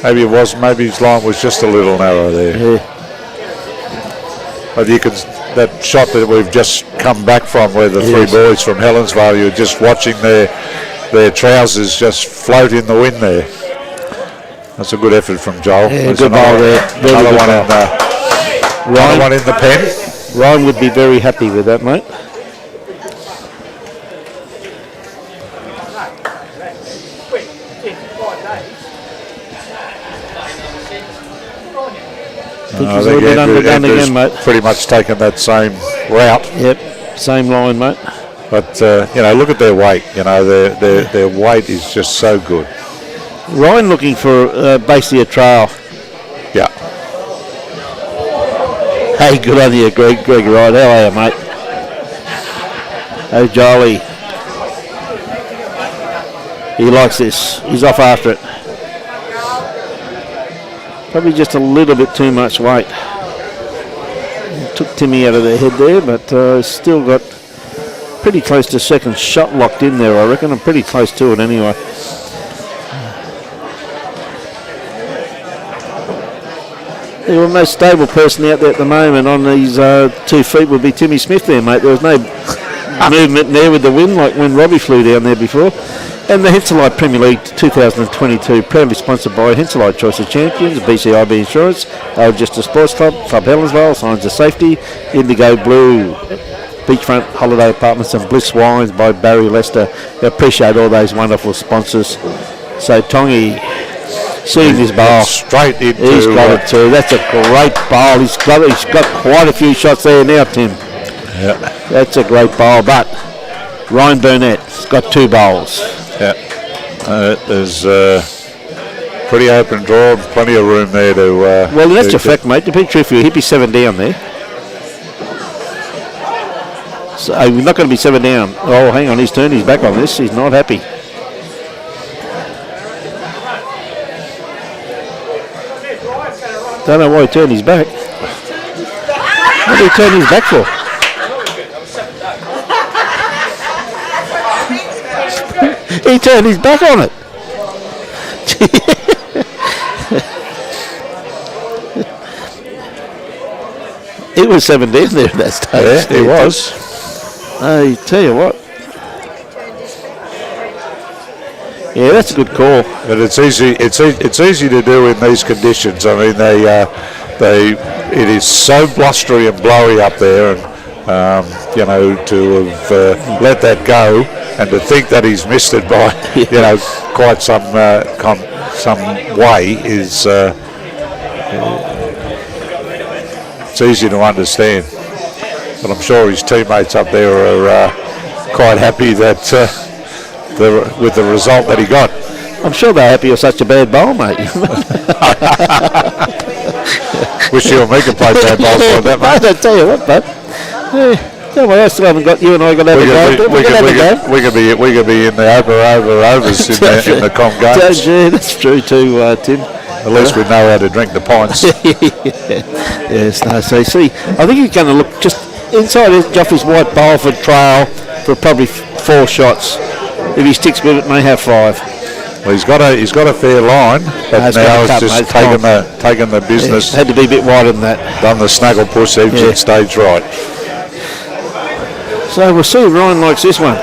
Maybe his line was just a little narrow there. Yeah. But you can, that shot that we've just come back from, where the three boys from Helensvale, you're just watching their trousers just float in the wind there. That's a good effort from Joel. Yeah, good ball there. Another one Another one in the pen. Ryan would be very happy with that, mate. I think he's a little bit underdone again, mate. Pretty much taken that same route. Yep, same line, mate. But look at their weight. Their weight is just so good. Ryan looking for basically a trail. Yeah. Hey, good on you, Greg Wright. How are you, mate? Oh, Jolly. He likes this. He's off after it. Probably just a little bit too much weight. Took Timmy out of the head there, but still got pretty close to second shot locked in there, I reckon. I'm pretty close to it anyway. The most stable person out there at the moment on these 2 feet would be Timmy Smith there, mate. There was no movement there with the wind like when Robbie flew down there before. And the Henselite Premier League 2022, proudly sponsored by Henselite Choice of Champions, BCIB Insurance, Algester Sports Club, Club Helensvale, Signs of Safety, Indigo Blue, Beachfront Holiday Apartments and Bliss Wines by Barry Lester. I appreciate all those wonderful sponsors. So Tongy, seeing this bowl, straight into. He's got it too. That's a great bowl. He's got quite a few shots there now, Tim. Yeah. That's a great bowl. But Ryan Burnett's got 2 bowls. Yeah. There's pretty open draw, plenty of room there to. Well, that's a fact, mate. To be true for you, he'd be 7 down there. So we're not going to be 7 down. Oh, hang on, he's turned his back on this. He's not happy. Don't know why he turned his back. What did he turn his back for? He turned his back on it. It was 7 down there at that stage. Yeah, it was. I tell you what. Yeah, that's a good call. But it's easy. It's easy to do in these conditions. I mean, it is so blustery and blowy up there, and to have let that go and to think that he's missed it by quite some way is it's easy to understand. But I'm sure his teammates up there are quite happy that. With the result that he got. I'm sure they're happy with such a bad bowl, mate. Wish you and me could play bad bowls like that, mate. I tell you what, bud. Don't worry, I still haven't got you and I got to have a go. We could be in the overs in the comp games. Yeah, that's true too, Tim. At least we know how to drink the pints. Yes, no, so see, I think he's going to look just inside Joffrey's white bowl for trail for probably 4 shots. If he sticks with it, may have 5. Well, he's got a fair line, but now it's just taken the business. Yeah, had to be a bit wider than that. Done the snuggle push, exit stage right. So we'll see if Ryan likes this one.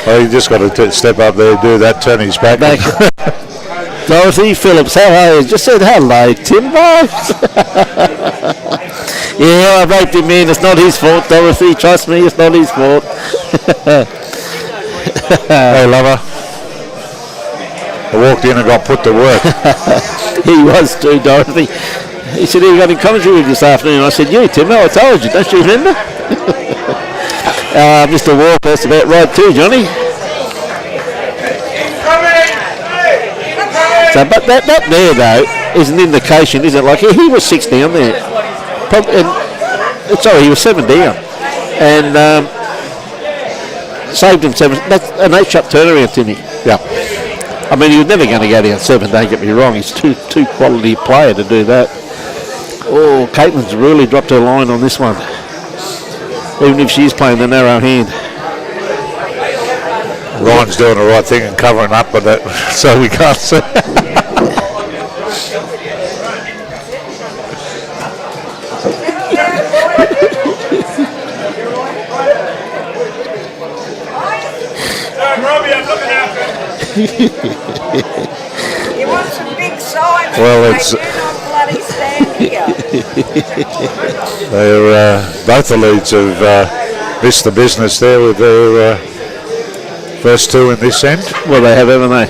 Well, you just got to step up there, do that, turn his back. Dorothy Phillips, how are you? Just said hello, Timbo. Yeah, I raped him in. It's not his fault, Dorothy. Trust me, it's not his fault. Hey, lover. I walked in and got put to work. He was too, Dorothy. He said he got in commentary with you this afternoon. I said, you, Timbo, I told you. Don't you remember? Mr. Walker's about right too, Johnny. So, but that there, though, is an indication, isn't it? Like, he was 6 down there. He was 7 down. And saved him 7. That's an 8-shot turnaround, Timmy. Yeah. I mean, he was never going to go down 7, don't get me wrong. He's too quality player to do that. Oh, Caitlin's really dropped her line on this one. Even if she's playing the narrow hand. Ryan's doing the right thing and covering up with that, so we can't see. You want some big signs? Well, mate, it's- do not bloody stand here. Both the leads have missed the business there with their first two in this end, Well, they have, haven't they?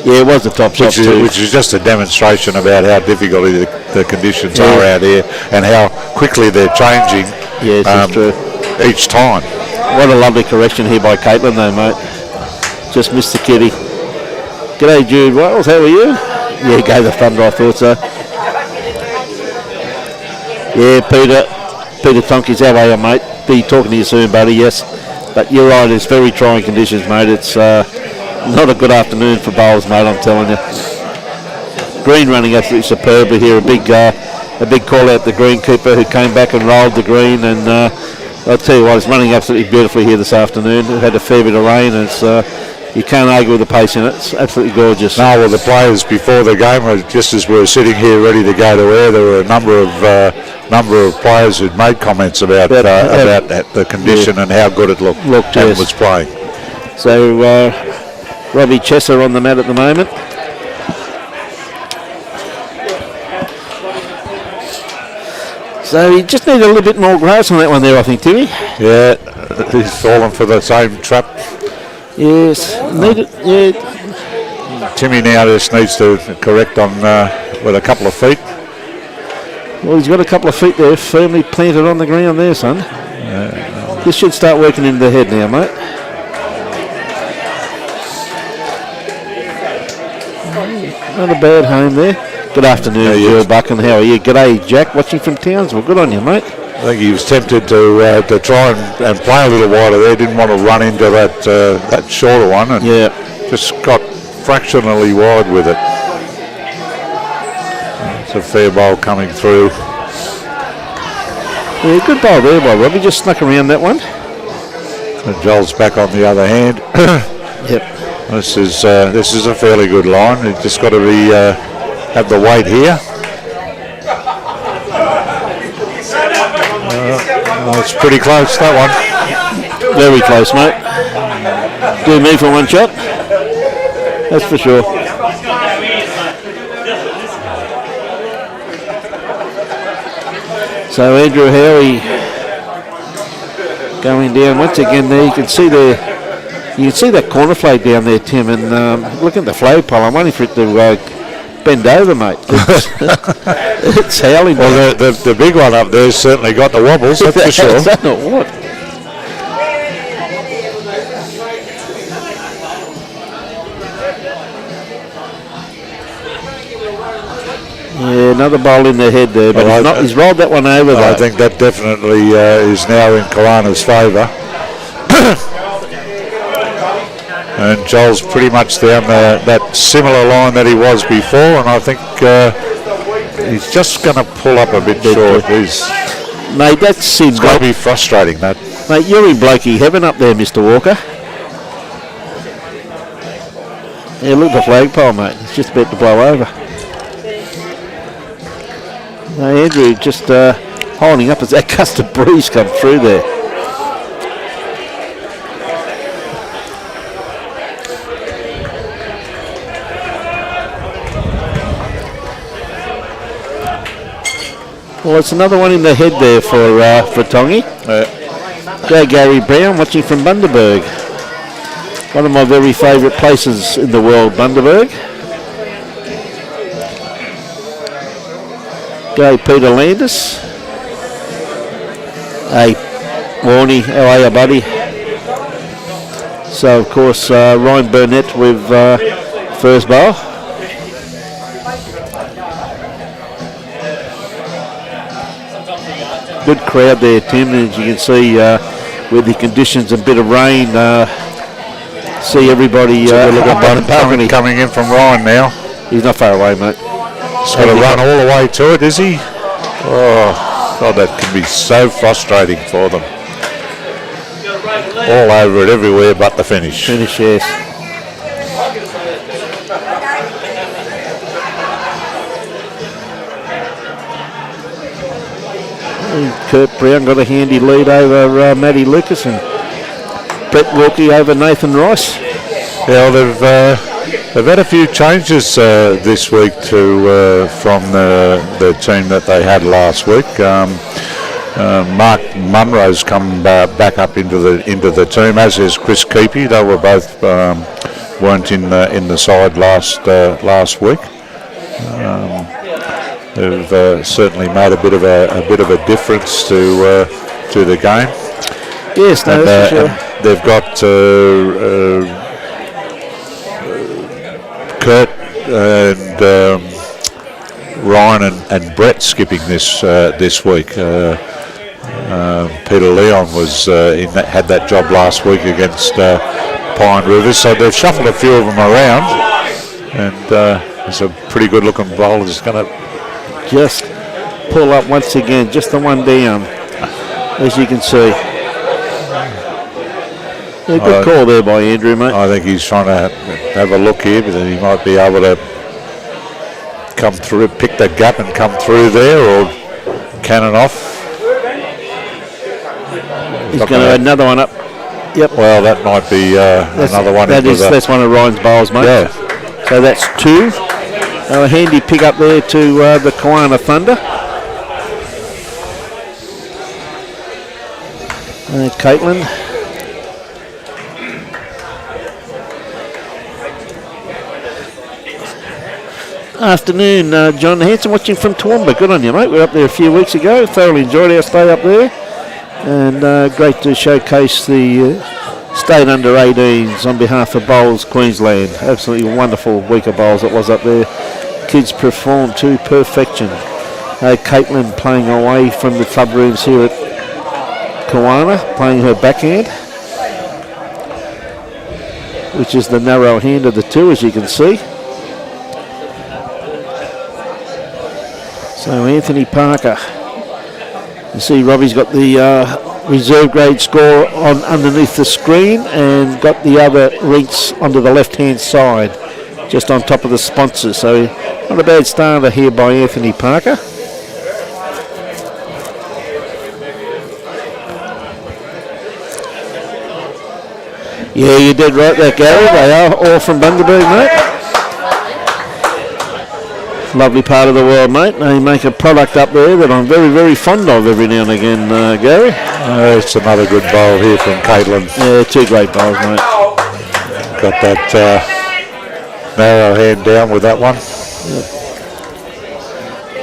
Yeah, it was the top shot too. which is just a demonstration about how difficult the conditions are out here and how quickly they're changing Yes, that's true. each time. What a lovely correction here by Caitlin though, mate. Just missed the kitty. G'day, Jude Wales, how are you? Yeah, gave the thunder, I thought so. Yeah, Peter Tonkies, how are you, mate? Be talking to you soon, buddy, yes. But you're right, it's very trying conditions, mate. It's not a good afternoon for bowls, mate, I'm telling you. Green running absolutely superbly here. A big call out the greenkeeper who came back and rolled the green, and I'll tell you what, it's running absolutely beautifully here this afternoon. We've had a fair bit of rain, and it's, you can't argue with the pace in it. It's absolutely gorgeous. No, well, the players before the game, just as we were sitting here ready to go to air, there were a number of players who'd made comments about the condition and how good it looked and yes. was playing. So Robbie Chesser on the mat at the moment. So you just need a little bit more grass on that one there, I think, Timmy. Yeah, he's fallen for the same trap. Yes, need it. Yeah, Timmy now just needs to correct on with a couple of feet. well, he's got a couple of feet there firmly planted on the ground there, son. This should start working in the head now, mate. Not a bad home there. Good afternoon, Joe Buck, and how are you? G'day, Jack, watching from Townsville. Good on you, mate. I think he was tempted to try and play a little wider there. Didn't want to run into that shorter one, and just got fractionally wide with it. It's a fair bowl coming through. Yeah, good bowl there by Robbie. Just snuck around that one. And Joel's back on the other hand. Yep. This is a fairly good line. You've just got to be have the weight here. It's pretty close, that one. Very close, mate. Do me for one shot. That's for sure. So Andrew Howie going down once again there. You can see that corner flag down there, Tim, and look at the flagpole. I'm waiting for it to bend over, mate. It's howling. Well, the big one up there's certainly got the wobbles, that's for sure. Is that not what? Yeah, another bowl in the head there, but he's rolled that one over. I think that definitely is now in Kawana's favour. And Joel's pretty much down that similar line that he was before, and I think he's just going to pull up a bit short. Mate, it's got to be frustrating, that. Mate, you're in blokey heaven up there, Mr. Walker. Yeah, look at the flagpole, mate. It's just about to blow over. No, Andrew just holding up as that gust of breeze come through there. Well, it's another one in the head there for Tongy. Go Gary Brown, watching from Bundaberg. One of my very favourite places in the world, Bundaberg. Go Peter Landis. Hey, Warnie, how are you, buddy? So, of course, Ryan Burnett with first bowl. Good crowd there, Tim, as you can see with the conditions, a bit of rain. See everybody coming in from Ryan now. He's not far away, mate. He's got to run all the way to it, is he? Oh, God, that can be so frustrating for them. All over it, everywhere but the finish. Finish, yes. Kurt Brown got a handy lead over Matty Lucas, and Brett Wilkie over Nathan Rice. Yeah, they've had a few changes this week from the team that they had last week. Mark Munro's come back up into the team, as is Chris Keepy. They were both weren't in the side last week. They've certainly made a bit of a difference to the game. Yes, no, that's for sure. And they've got Kurt and Ryan and Brett skipping this week. Peter Leon had that job last week against Pine Rivers, so they've shuffled a few of them around, and it's a pretty good looking bowler. Is going to just pull up once again, just the one down, as you can see. Yeah, good call there by Andrew, mate. I think he's trying to have a look here, but then he might be able to come through, pick that gap and come through there, or cannon off. He's going to add another one up. Yep. Well, that might be another one. That's one of Ryan's bowls, mate. Yeah. So that's two. A handy pick up there to the Kawana Thunder. Caitlin. Afternoon, John Hanson watching from Toowoomba. Good on you, mate. We were up there a few weeks ago. Thoroughly enjoyed our stay up there. And great to showcase the state under 18s on behalf of Bowls Queensland. Absolutely wonderful week of bowls it was up there. Kids performed to perfection. Caitlin playing away from the club rooms here at Kawana, playing her backhand, which is the narrow hand of the two, as you can see. So Anthony Parker. You see Robbie's got the reserve grade score on underneath the screen and got the other rinks onto the left hand side, just on top of the sponsors. So not a bad starter here by Anthony Parker. Yeah, you did right there, Gary. They are all from Bundaberg, mate. Lovely part of the world, mate. They make a product up there that I'm very, very fond of every now and again, Gary. It's another good bowl here from Caitlin. Yeah, two great bowls, mate. Got that narrow hand down with that one.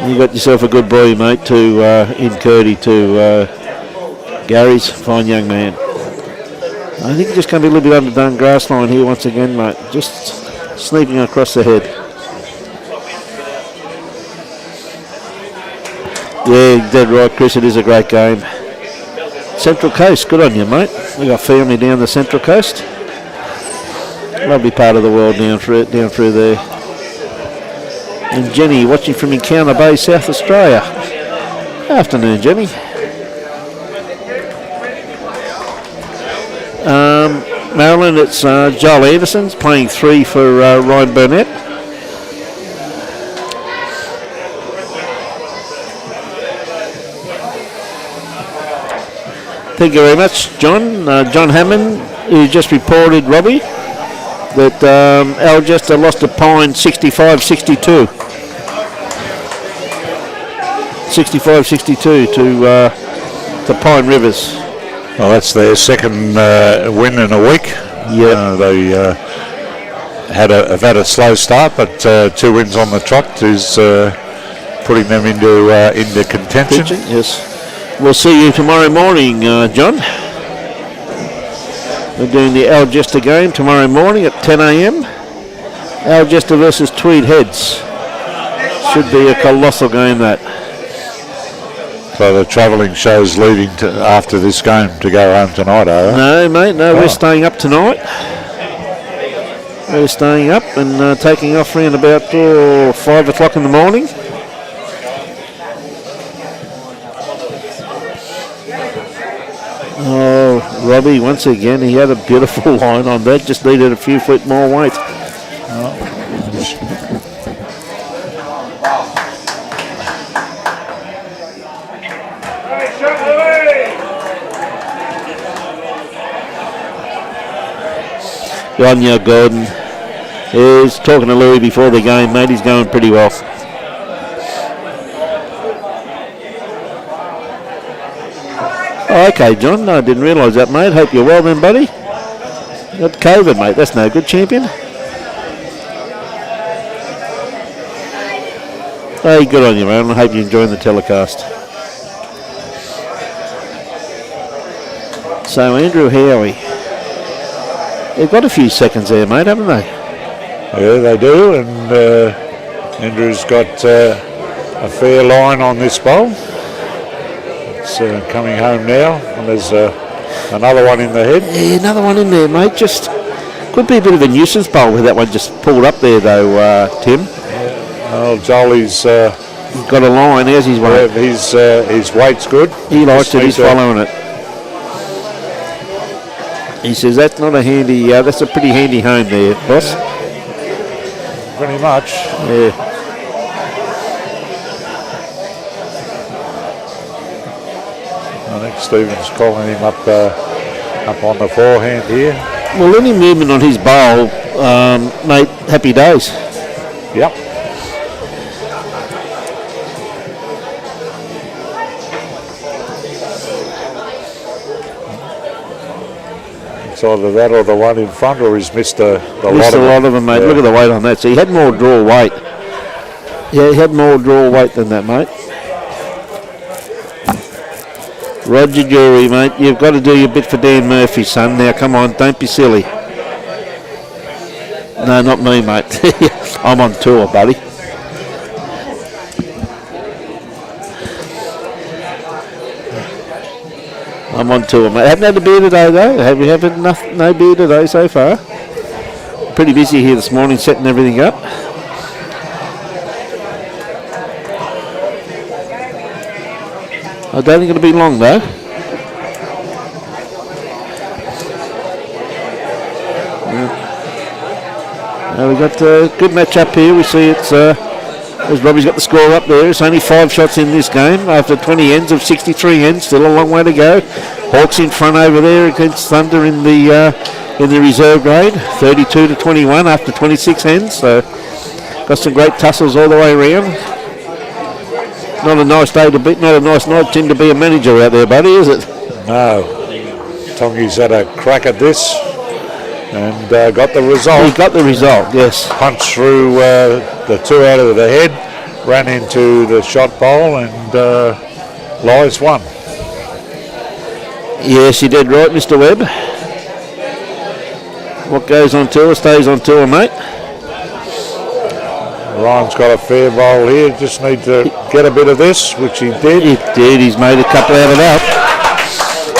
Yep. You got yourself a good boy, mate, to in Curdy to Gary's fine young man. I think he's just going to be a little bit underdone grass line here once again, mate. Just sneaking across the head. Yeah, dead right, Chris. It is a great game. Central Coast, good on you, mate. We got family down the Central Coast. Lovely part of the world down through there. And Jenny watching from Encounter Bay, South Australia. Afternoon, Jenny. Maryland, it's Joel Anderson's playing 3 for Ryan Burnett. Thank you very much, John. John Hammond, who just reported, Robbie, that Algester lost to Pine 65-62. 65-62 to Pine Rivers. Well, that's their second win in a week. Yeah, they have had a slow start, but 2 wins on the trot is putting them into contention. Yes. We'll see you tomorrow morning, John. We're doing the Algester game tomorrow morning at 10 a.m. Algester versus Tweed Heads. Should be a colossal game, that. So the travelling show's leaving after this game to go home tonight, are they? No, mate, no, we're staying up tonight. We're staying up and taking off around about 5 o'clock in the morning. Oh, Robbie, once again, he had a beautiful line on that. Just needed a few foot more weight. Go on, you Gordon. He's talking to Louis before the game, mate. He's going pretty well. Oh, okay, John. No, I didn't realise that, mate. Hope you're well then, buddy. Got COVID, mate. That's no good, champion. Hey, good on you, man. I hope you're enjoying the telecast. So, Andrew Howie. They've got a few seconds there, mate, haven't they? Yeah, they do, and Andrew's got a fair line on this bowl. It's coming home now, and there's another one in the head. Yeah, another one in there, mate. Just could be a bit of a nuisance bowl with that one just pulled up there, though, Tim. Well, Jolie's he's got a line. How's his weight? His weight's good. He likes it. He's following it. He says that's not a handy. That's a pretty handy home there, boss. Pretty much. Yeah. I think Stephen's calling him up on the forehand here. Well, any movement on his bowl, mate, happy days. Yep. It's either that or the one in front, or he's missed a lot of them, mate. Yeah. Look at the weight on that. So he had more draw weight. Yeah, he had more draw weight than that, mate. Roger Jury, mate. You've got to do your bit for Dan Murphy, son. Now, come on. Don't be silly. No, not me, mate. I'm on tour, buddy. I'm on tour, mate. Haven't had a beer today, though. Have you had no beer today so far? Pretty busy here this morning, setting everything up. I don't think it'll be long, though. We've got a good match up here. We see it's, as Robbie's got the score up there, it's only 5 shots in this game after 20 ends of 63 ends. Still a long way to go. Hawks in front over there against Thunder in the reserve grade, 32-21 after 26 ends. So got some great tussles all the way around. Not a nice day to be, not a nice night, Tim, to be a manager out there, buddy, is it? No. Tongi's had a crack at this and got the result. He got the result, yes. Punched through the 2 out of the head, ran into the shot bowl, and Lies won. Yes, you did right, Mr. Webb. What goes on tour stays on tour, mate. Ryan's got a fair bowl here, just need to get a bit of this, which he did. He did, he's made a couple out of that.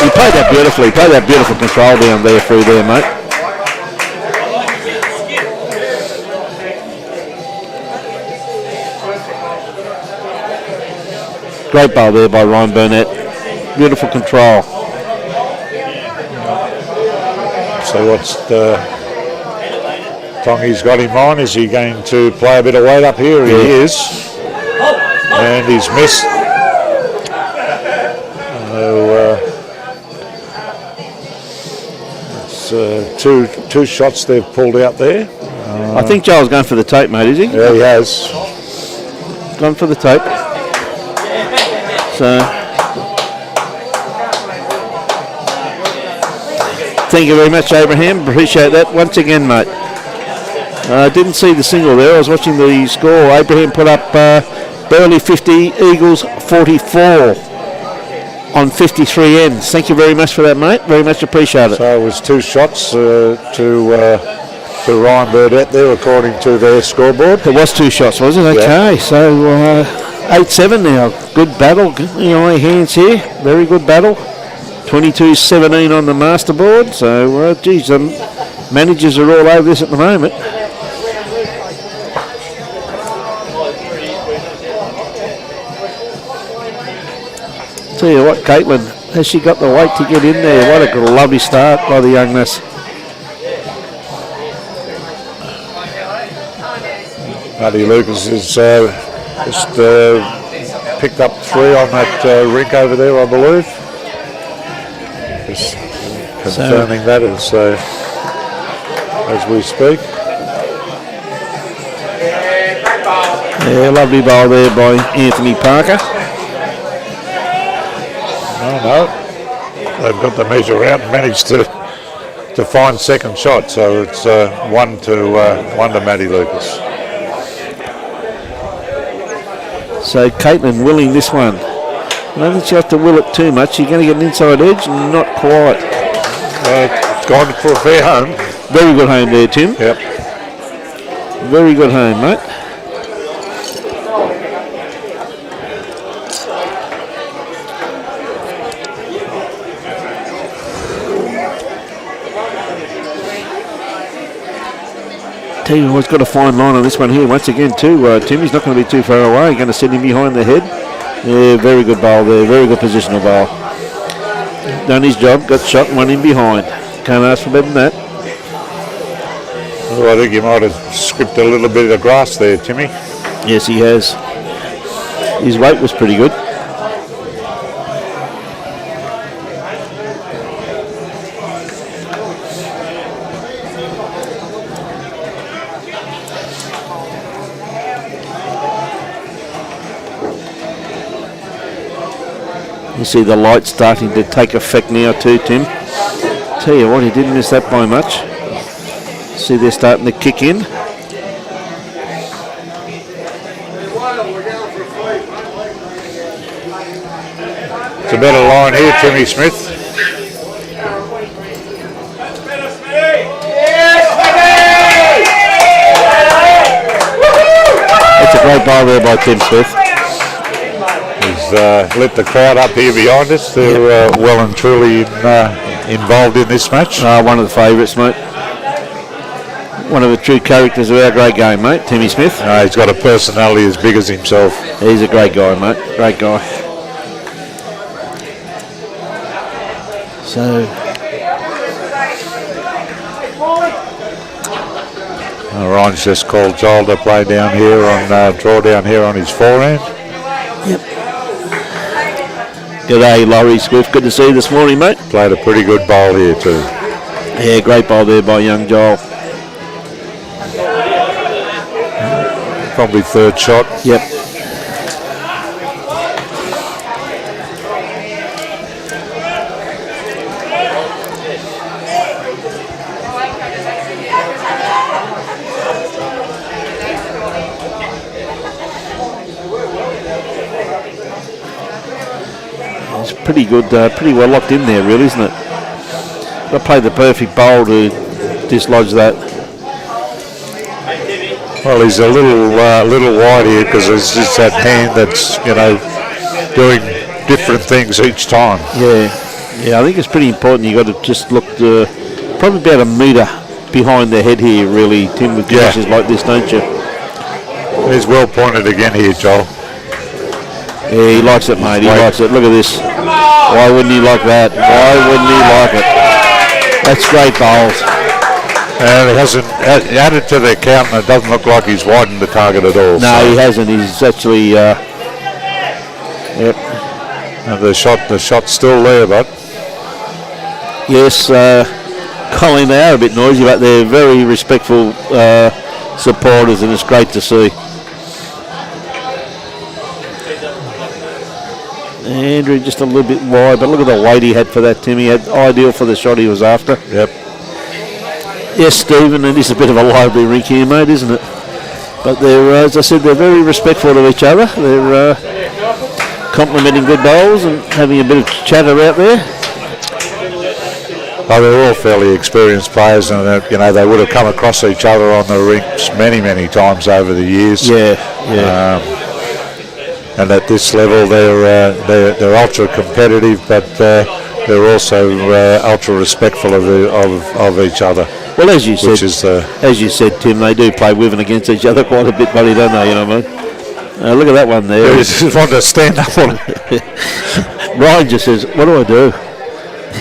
He played that beautifully, played that beautiful control down there through there, mate. Great bowl there by Ryan Burnett. Beautiful control. So what's Tongi's got him on? Is he going to play a bit of weight up here? Yeah. He is. And he's missed. So it's two shots they've pulled out there. I think Joel's going for the tape, mate, is he? Yeah, he has. Gone for the tape. So, thank you very much, Abraham. Appreciate that once again, mate. I didn't see the single there. I was watching the score. Abraham put up Burley 50, Eagles 44 on 53 ends. Thank you very much for that, mate. Very much appreciate it. So it was 2 shots to Ryan Burnett there, according to their scoreboard. It was 2 shots, was it? Okay, yeah. So 8-7 now. Good battle. Hands here. Very good battle. 22-17 on the master board. So, geez, the managers are all over this at the moment. Tell you what, Caitlin, has she got the weight to get in there? What a lovely start by the young miss. Matty Lucas has just picked up 3 on that rink over there, I believe. Just confirming that as as we speak. Yeah, lovely bowl there by Anthony Parker. No, they've got the measure out and managed to find second shot, so it's 1 to Matty Lucas. So Caitlin willing this one. I don't think you have to will it too much. You're going to get an inside edge, not quite. Gone for a fair home. Very good home there, Tim. Yep. Very good home, mate. Tell you what's got a fine line on this one here once again too. Timmy's not going to be too far away. Going to send him behind the head. Yeah, very good bowl there. Very good positional bowl. Done his job. Got shot. One in behind. Can't ask for better than that. Oh, I think you might have skipped a little bit of grass there, Timmy. Yes, he has. His weight was pretty good. You see the light starting to take effect now too, Tim. Tell you what, he didn't miss that by much. See they're starting to kick in. It's a better line here, Timmy Smith. That's a great bowl there by Tim Smith. Let the crowd up here behind us. They're well and truly involved in this match. One of the favourites, mate. One of the true characters of our great game, mate, Timmy Smith. He's got a personality as big as himself. He's a great guy, mate. Great guy. So, Ryan's just called Joel to play down here on draw down here on his forehand. yep. G'day, Laurie Swift. Good to see you this morning, mate. Played a pretty good bowl here too. Yeah, great bowl there by young Joel. Probably third shot. Yep. It's pretty good, pretty well locked in there, really, isn't it? Got to play the perfect bowl to dislodge that. Well, he's a little wide here because it's just that hand that's doing different things each time. Yeah, I think it's pretty important. You got to just look probably about a metre behind the head here, really, Tim, with conditions like this, don't you? He's well pointed again here, Joel. Yeah, he likes it, mate. He likes it. Look at this. Why wouldn't he like that? Why wouldn't he like it? That's great bowls. And he hasn't added to the count, and it doesn't look like he's widened the target at all. No, he hasn't. He's actually. Yep. And the shot's still there, but Yes, Colin, they are a bit noisy, but they're very respectful supporters, and it's great to see. Andrew just a little bit wide, but look at the weight he had for that, Tim. He had ideal for the shot he was after. Yep. Yes, Stephen, it is a bit of a lively rink here, mate, isn't it? But they're, as I said, they're very respectful of each other. They're complimenting good bowls and having a bit of chatter out there. Well, they're all fairly experienced players, and they would have come across each other on the rinks many times over the years. Yeah. And at this level, they're ultra competitive, but they're also ultra respectful of each other. Well, as you said, Tim, they do play with and against each other quite a bit, buddy, don't they? You know what I mean? Look at that one there. They just want to stand up on it. Ryan just says, "What do I do?"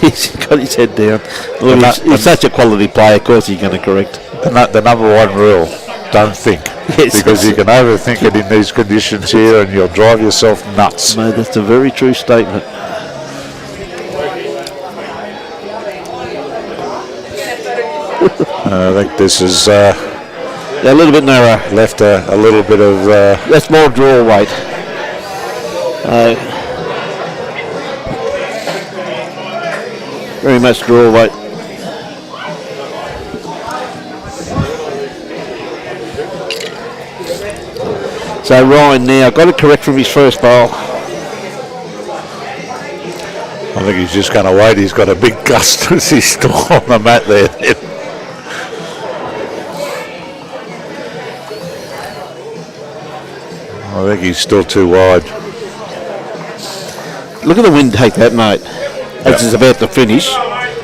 He's got his head down. Look, he's such a quality player. Of course, he's going to correct. The number one rule: don't think. Yes, because you can overthink it in these conditions here, and you'll drive yourself nuts. Mate, that's a very true statement. I think this is A little bit narrow. left a little bit of... That's more draw weight. Very much draw weight. So Ryan now got it correct from his first bowl. I think he's just going to wait. He's got a big gust as he's still on the mat there. I think he's still too wide. Look at the wind take that, mate. As it's about to finish.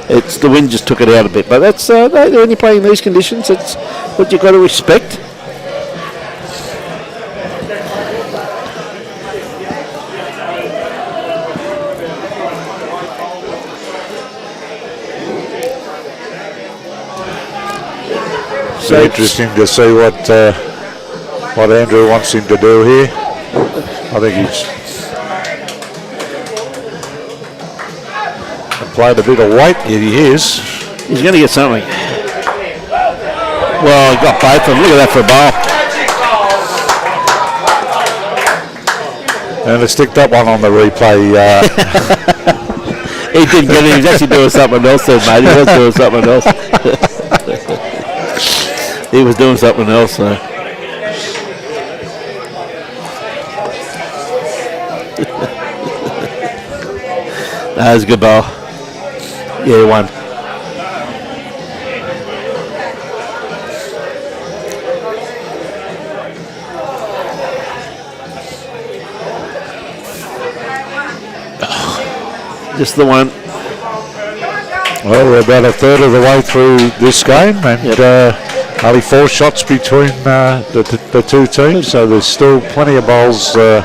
It's the wind just took it out a bit, but that's when you play in these conditions, it's what you've got to respect. So interesting to see what Andrew wants him to do here. I think he's applied a bit of weight. He is. He's going to get something. Well, he got both of them. Look at that for a bowl. And let's stick that one on the replay. He didn't get it. He was actually doing something else there, mate. He was doing something else. He was doing something else, though. That was a good ball. Yeah, one. Just the one. Well, we're about a third of the way through this game, and only 4 shots between the two teams, so there's still plenty of bowls to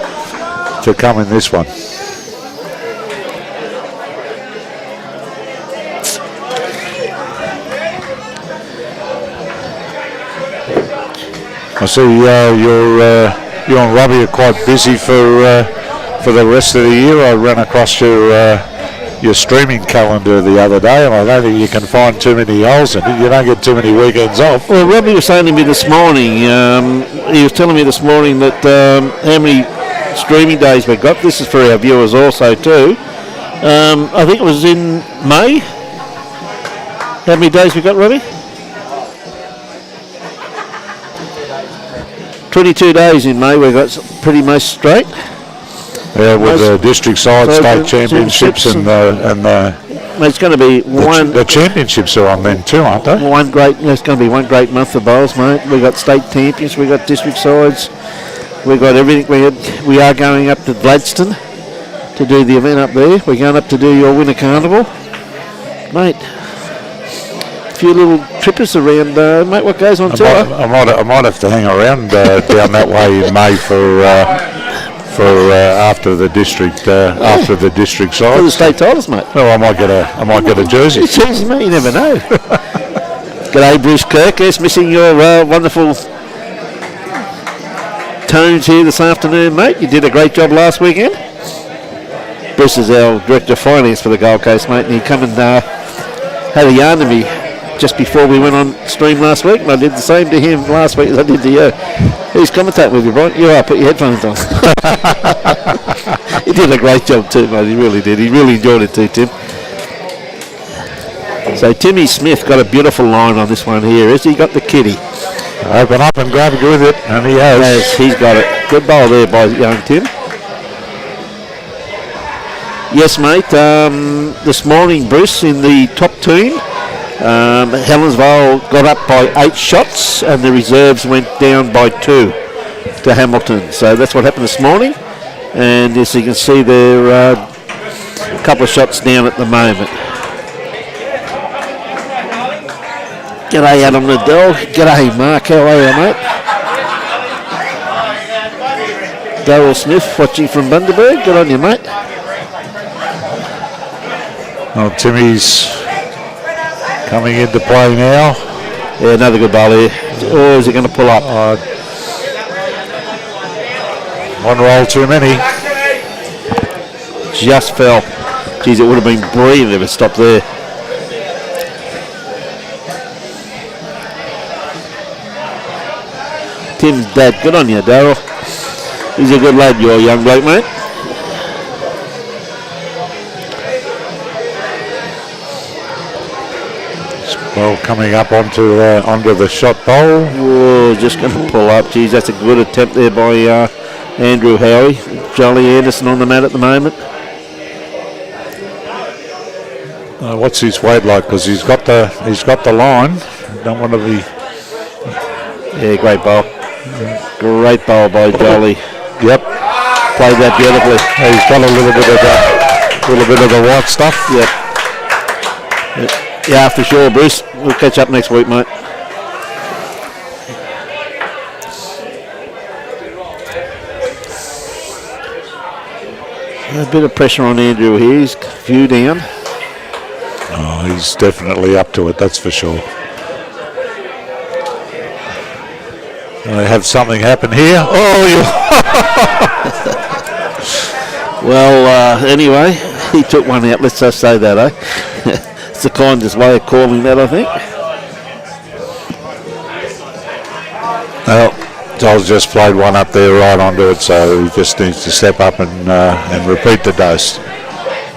come in this one. I see you and Robbie are quite busy for the rest of the year. I ran across your streaming calendar the other day, and I don't think you can find too many holes in it. You don't get too many weekends off. Well, Robbie was saying to me this morning, he was telling me this morning that how many streaming days we got. This is for our viewers also too. I think it was in May. How many days we got, Robbie? 22 days in May we got pretty much straight. Yeah, with the district side state championships and it's going to be the championships are on then too, aren't they? It's going to be one great month of bowls, mate. We got state champions, we got district sides, we got everything. We are going up to Gladstone to do the event up there. We're going up to do your winter carnival, mate. A few little trippers around, mate. What goes on tour? I might have to hang around down that way in May for after the district side. For the state titles, mate. Well, I might get a jersey. Jersey, mate. You never know. G'day, Bruce Kirk. Yes, missing your wonderful tones here this afternoon, mate. You did a great job last weekend. Bruce is our director of finance for the Gold Coast, mate, and he come and had a yarn to me just before we went on stream last week, and I did the same to him last week as I did to you. Who's commentating with you, Brian? You are. Put your headphones on. He did a great job too, mate. He really did. He really enjoyed it too, Tim. So Timmy Smith got a beautiful line on this one here. Has he got the kitty? Open up and grab it with it, and he has. Yes, he's got it. Good bowl there by young Tim. Yes, mate. This morning, Bruce, in the top team, Helensvale got up by 8 shots and the reserves went down by 2 to Hamilton. So that's what happened this morning. And as you can see, they're a couple of shots down at the moment. G'day, Adam Liddell. G'day, Mark. How are you, mate? Darryl Smith watching from Bundaberg. Good on you, mate. Well, Timmy's coming into play now. Yeah, another good ball here. Or is he going to pull up? One roll too many. Just fell. Geez, it would have been brilliant if it stopped there. Tim's dad. Good on you, Darryl. He's a good lad, your young bloke, mate. Well, coming up onto the shot bowl. Whoa, just going to pull up. Geez, that's a good attempt there by Andrew Howie. Jolly Anderson on the mat at the moment. What's his weight like? Because he's got the line. Don't want to be. Yeah, great bowl. Great bowl by Jolly. Yep. Played that beautifully. He's got a little bit of the white stuff. Yep. Yeah, for sure, Bruce. We'll catch up next week, mate. A bit of pressure on Andrew here. He's a few down. Oh, he's definitely up to it, that's for sure. I have something happen here. Well, anyway, he took one out. Let's just say that, eh? It's the kindest way of calling that, I think. Well, Joel's just played one up there right onto it, so he just needs to step up and repeat the dose.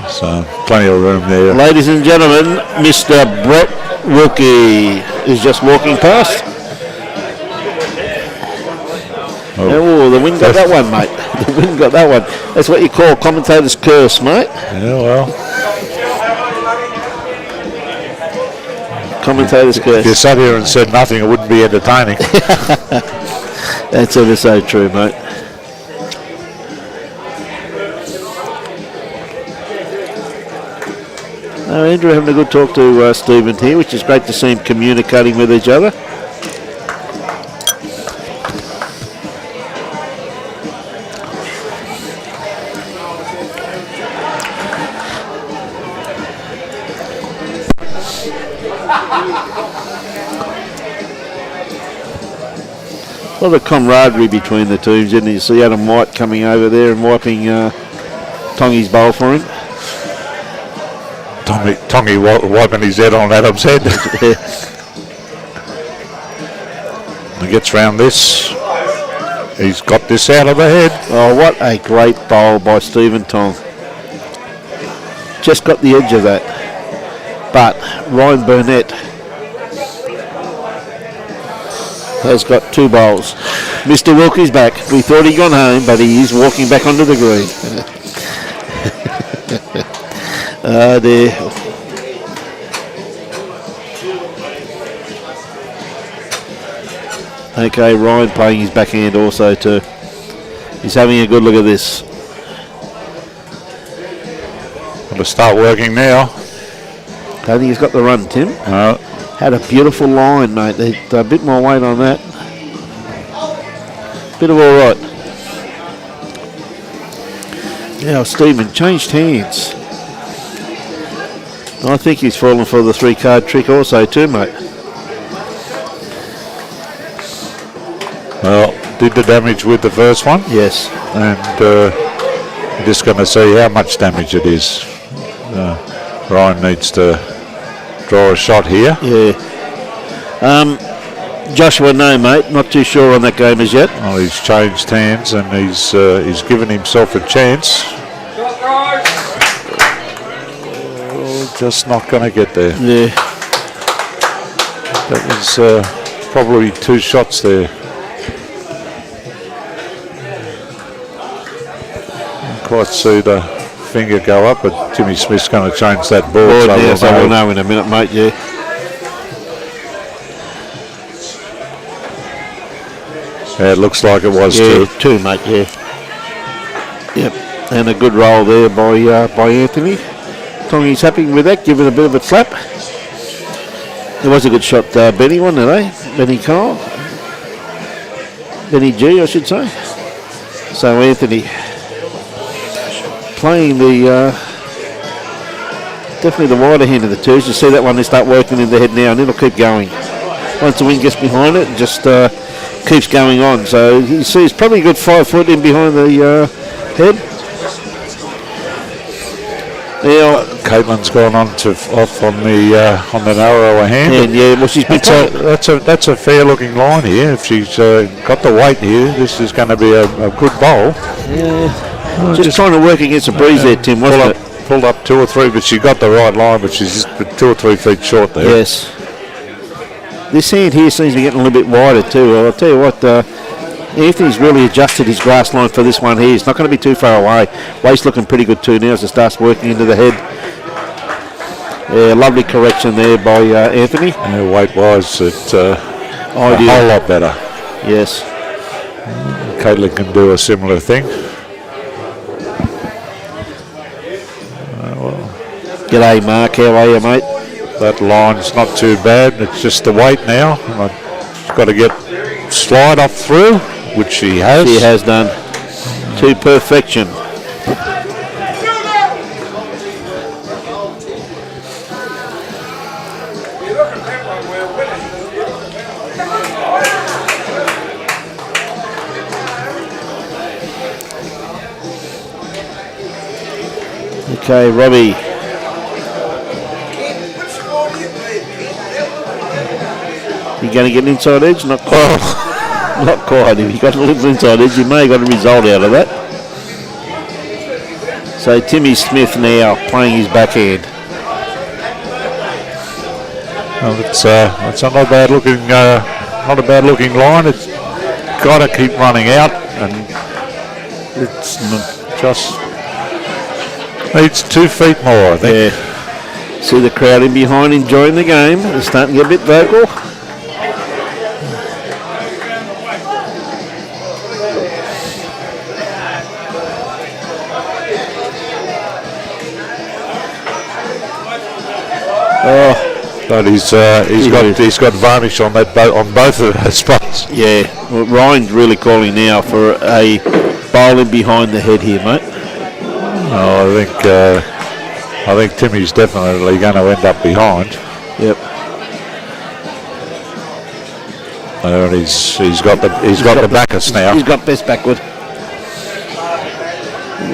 So plenty of room there. Ladies and gentlemen, Mr. Brett Wilkie is just walking past. Oh, the wind got that one, mate. The wind got that one. That's what you call commentator's curse, mate. Yeah, well. Commentator's curse. If you sat here and said nothing, it wouldn't be entertaining. That's ever so true, mate. Andrew having a good talk to Stephen here, which is great to see him communicating with each other. A lot of camaraderie between the teams, isn't it? You see Adam White coming over there and wiping Tongy's bowl for him. Tongy wiping his head on Adam's head. He gets round this. He's got this out of the head. Oh, what a great bowl by Stephen Tong. Just got the edge of that. But Ryan Burnett has got two bowls. Mr. Wilkie's back. We thought he'd gone home, but he is walking back onto the green. There. Okay, Ryan playing his backhand also too. He's having a good look at this. Got to start working now. Don't think he's got the run, Tim. No. Had a beautiful line, mate. A bit more weight on that. Bit of all right. Now, Stephen changed hands. I think he's fallen for the 3-card trick also too, mate. Well, did the damage with the first one. Yes. And we're just going to see how much damage it is. Ryan needs to draw a shot here. Yeah. Joshua, no, mate. Not too sure on that game as yet. Well, he's changed hands and he's given himself a chance. Just not going to get there. Yeah. That was probably 2 shots there. Can't quite see the finger go up, but Jimmy Smith's going to change that ball. Oh, yes, I will know in a minute, mate, yeah. Yeah, it looks like it was two, mate, yeah. Yep, and a good roll there by Anthony. Tongy's happy with that, giving a bit of a flap. It was a good shot, Benny, wasn't it, eh? Benny Cole. Benny G, I should say. So Anthony playing the definitely the wider hand of the twos. You see that one, they start working in the head now, and it'll keep going. Once the wind gets behind it, it just keeps going on. So you see, it's probably a good 5 foot in behind the head. Now, Caitlin's gone off on the narrower hand. and yeah, well, she's been That's a fair looking line here. If she's got the weight here, this is going to be a good bowl. just trying to work against a breeze there, Tim, wasn't it? Pulled up 2 or 3, but she got the right line, but she's just 2 or 3 feet short there. Yes. This hand here seems to be getting a little bit wider too. Well, I'll tell you what, Anthony's really adjusted his grass line for this one here. It's not going to be too far away. Weight's looking pretty good too now as it starts working into the head. Yeah, lovely correction there by Anthony. Weight-wise, it's a whole lot better. Yes. Caitlin can do a similar thing. G'day, Mark. How are you, mate? That line's not too bad. It's just the weight now. She's got to get slide off through, which she has. She has done to perfection. Okay, Robbie. You going to get an inside edge? Not quite. Not quite. If you got a little inside edge, you may have got a result out of that. So Timmy Smith now playing his backhand. Well, it's not a bad looking line. It's got to keep running out, and it's just needs 2 feet more, I think. Yeah. See the crowd in behind enjoying the game. They're starting to get a bit vocal. Oh, but he's got varnish on that on both of those spots. yeah. Well, Ryan's really calling now for a bowling behind the head here, mate. Oh, I think Timmy's definitely going to end up behind. Yep. And he's got the backers now. He's got best backward.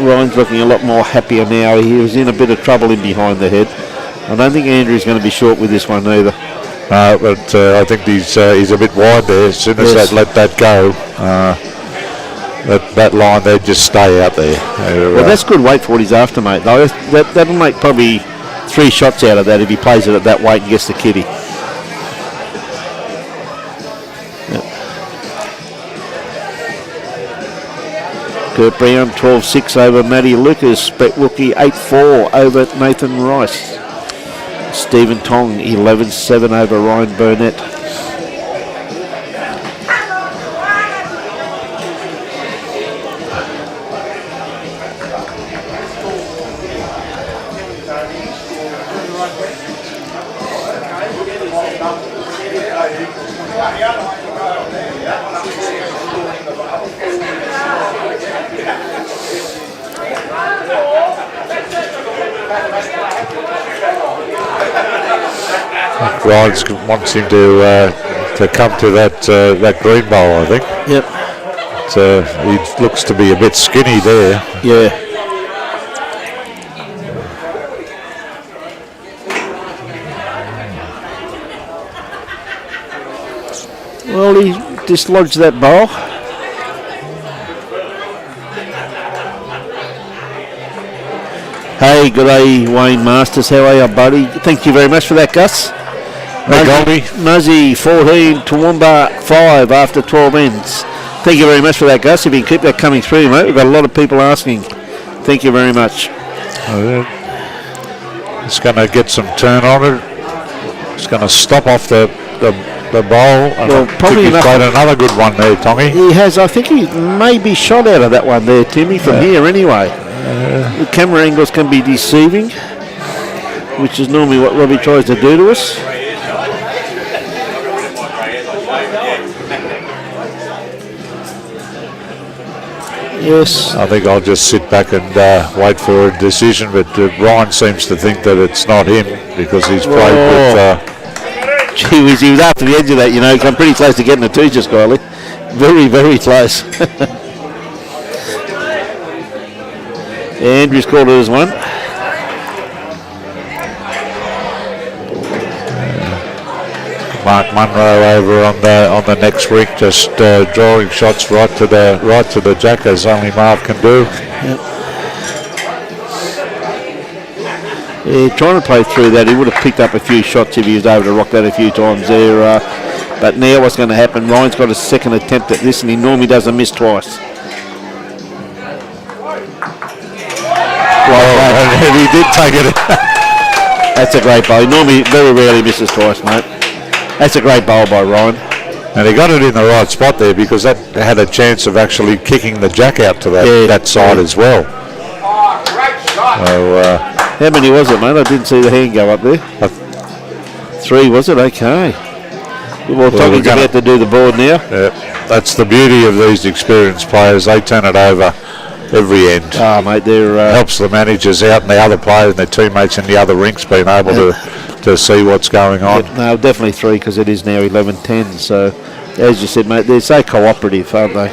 Ryan's looking a lot more happier now. He was in a bit of trouble in behind the head. I don't think Andrew's going to be short with this one either. But I think he's a bit wide there. As soon as they let that go, that line, they just stay out there. Well, that's good weight for what he's after, mate, though. That'll make probably 3 shots out of that if he plays it at that weight and gets the kitty. Yep. Kurt Brown, 12-6 over Matty Lucas. Brett Wilkie, 8-4 over Nathan Rice. Stephen Tong, 11-7 over Ryan Burnett. Ryan wants him to come to that green bowl, I think. Yep. He looks to be a bit skinny there. Yeah. Well, he dislodged that bowl. Hey, good day, Wayne Masters. How are you, buddy? Thank you very much for that, Gus. Muzzy 14, Toowoomba 5 after 12 ends. Thank you very much for that, Gus. If you can keep that coming through, mate. We've got a lot of people asking. Thank you very much. It's going to get some turn on it. It's going to stop off the bowl. Well, probably he's played another good one there, Tommy. He has. I think he may be shot out of that one there, Timmy, from here anyway. The camera angles can be deceiving, which is normally what Robbie tries to do to us. Yes. I think I'll just sit back and wait for a decision, but Ryan seems to think that it's not him because he's played with... Gee whiz, he was after the edge of that, you know. I'm pretty close to getting a 2 just, Kylie. Very, very close. Andrew's called it as 1. Mark Munro over on the next rink, just drawing shots right to the jack, as only Marv can do. Yeah, trying to play through that, he would have picked up a few shots if he was able to rock that a few times there. But now what's going to happen, Ryan's got a second attempt at this, and he normally doesn't miss twice. And he did take it. That's a great bowl. He normally very rarely misses twice, mate. That's a great bowl by Ryan. And he got it in the right spot there, because that had a chance of actually kicking the jack out to that side as well. So, how many was it, mate? I didn't see the hand go up there. 3, was it? Okay. Well, Tong's about to do the board now. That's the beauty of these experienced players. They turn it over every end. Ah, mate, they're... helps the managers out and the other players and their teammates in the other rinks being able to see what's going on. No, definitely 3, because it is now 11-10. So, as you said, mate, they're so cooperative, aren't they?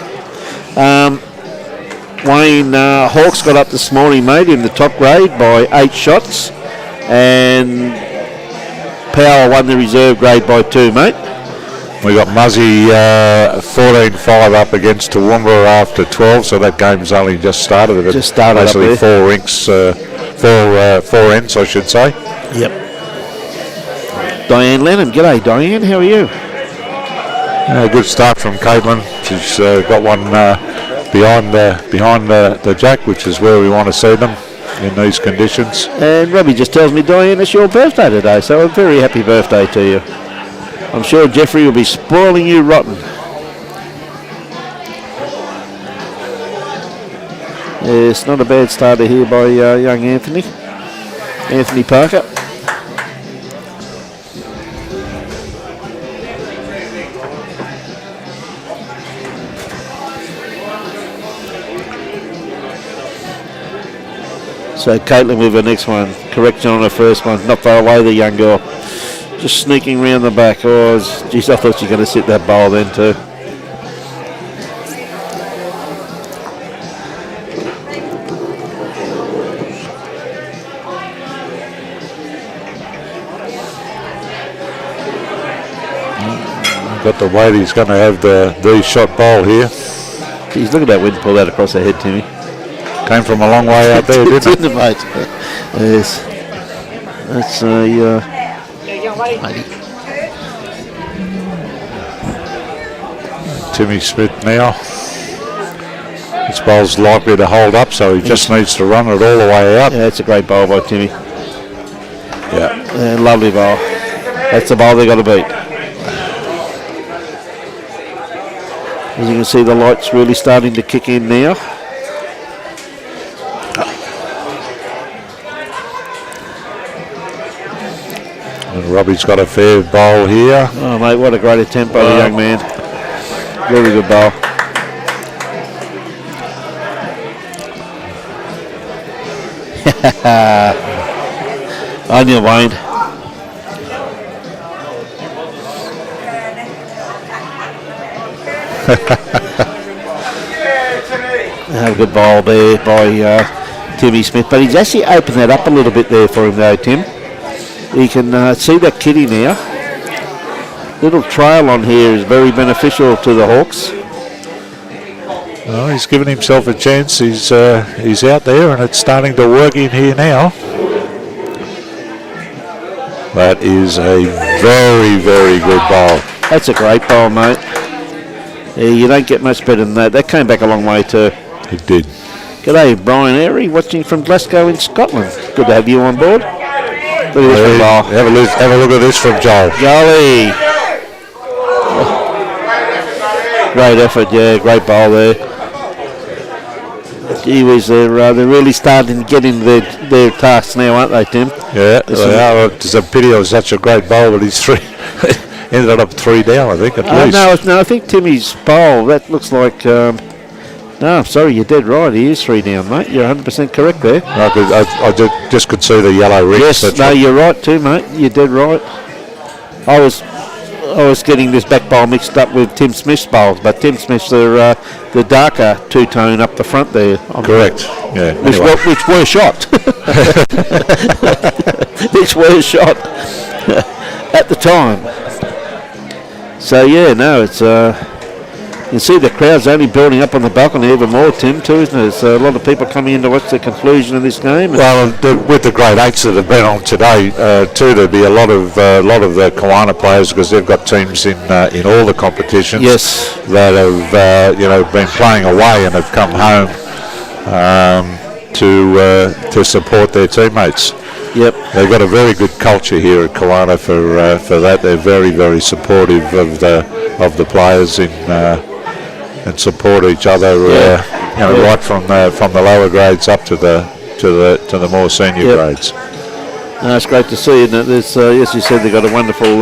Wayne Hawks got up this morning, mate, in the top grade by 8 shots. And Power won the reserve grade by 2, mate. We got Muzzy 14-5 up against Toowoomba after 12, so that game's only just started. Just started basically up there. 4 rinks, 4 ends, I should say. Yep. Diane Lenham, g'day Diane, how are you? Good start from Caitlin. She's got one behind the jack, which is where we want to see them in these conditions. And Robbie just tells me, Diane, it's your birthday today, so a very happy birthday to you. I'm sure Jeffrey will be spoiling you rotten. Yeah, it's not a bad starter here by young Anthony Parker. So Caitlin with her next one. Correction on her first one. Not far away, the young girl. Just sneaking round the back. Oh, geez, I thought she was going to sit that bowl then too. Got the weight he's going to have the shot bowl here. Geez, look at that wind pull that across her head, Timmy. Came from a long way out there, didn't it? Mate. Yes. That's a... Timmy Smith now. This bowl's likely to hold up, so he just needs to run it all the way out. Yeah, it's a great bowl by Timmy. Yeah. Lovely bowl. That's the bowl they've got to beat. As you can see, the light's really starting to kick in now. And Robbie's got a fair bowl here. Oh, mate, what a great attempt by the young man. Very good bowl. On you, Wayne. Have a good bowl there by Timmy Smith, but he's actually opened that up a little bit there for him though, Tim. You can see that kitty now. Little trail on here is very beneficial to the Hawks. Well, he's given himself a chance. He's out there and it's starting to work in here now. That is a very, very good bowl. That's a great bowl, mate. Yeah, you don't get much better than that. That came back a long way too. It did. G'day, Brian Airy, watching from Glasgow in Scotland. Good to have you on board. Look at this bowl. Have a look at this from Joel. Golly. Great effort, yeah, great bowl there. Gee whiz, they're really starting to get into their tasks now, aren't they, Tim? Yeah, they are. It's a pity it was such a great bowl, but he's ended up 3 down, I think, at least. No, I think Timmy's bowl, that looks like... no, I'm sorry, you're dead right. He is 3 down, mate. You're 100% correct there. I just could see the yellow ring. Yes, no, you're right too, mate. You're dead right. I was getting this back bowl mixed up with Tim Smith's bowls, but Tim Smith's are the darker two-tone up the front there. Correct. Yeah. Anyway. Which were shot. Which were shot at the time. So yeah, no, it's you can see the crowd's only building up on the balcony even more, Tim, too, isn't it? There's a lot of people coming in to watch the conclusion of this game. Well, with the grade 8s that have been on today, too, there'll be a lot of the Kawana players, because they've got teams in all the competitions. Yes. That have been playing away and have come home to support their teammates. Yep. They've got a very good culture here at Kawana for that. They're very, very supportive of the players and support each other. Right from the lower grades up to the more senior grades. No, it's great to see, isn't it? There's, as you said, they've got a wonderful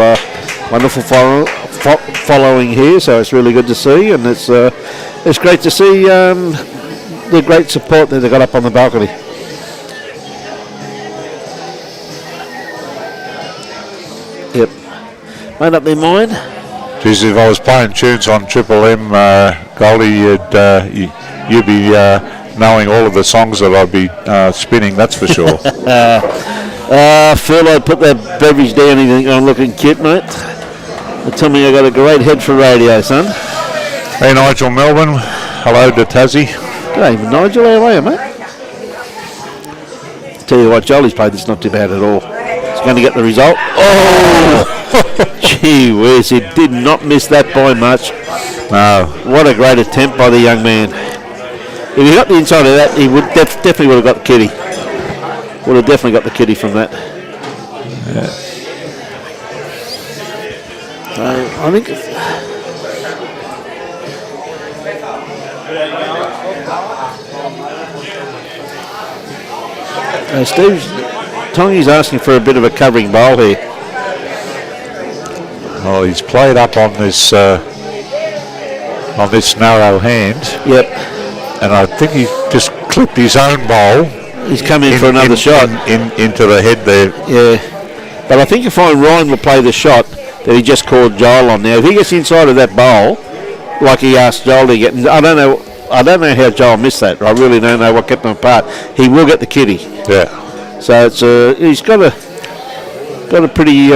following here, so it's really good to see, and it's great to see the great support that they've got up on the balcony. Yep. Made up their mind. Geez, if I was playing tunes on Triple M, Goldie, you'd be knowing all of the songs that I'd be spinning, that's for sure. Phil, I'd put that beverage down. You think I'm looking cute, mate? They tell me I got a great head for radio, son. Hey, Nigel Melbourne. Hello to Tassie. G'day, Nigel. How are you, mate? Tell you what, Jolly's played this not too bad at all. He's going to get the result. Oh! Gee whiz, he did not miss that by much. No. What a great attempt by the young man. If he got the inside of that, he would definitely would have got the kitty. Would have definitely got the kitty from that. Yeah. So I think Tongy's asking for a bit of a covering bowl here. Well, he's played up on this narrow hand. Yep. And I think he just clipped his own bowl. He's come in for another shot. Into the head there. Yeah. But I think if Ryan will play the shot that he just called Joel on now, if he gets inside of that bowl, like he asked Joel to get, I don't know how Joel missed that. I really don't know what kept them apart. He will get the kitty. Yeah. So it's he's got a pretty.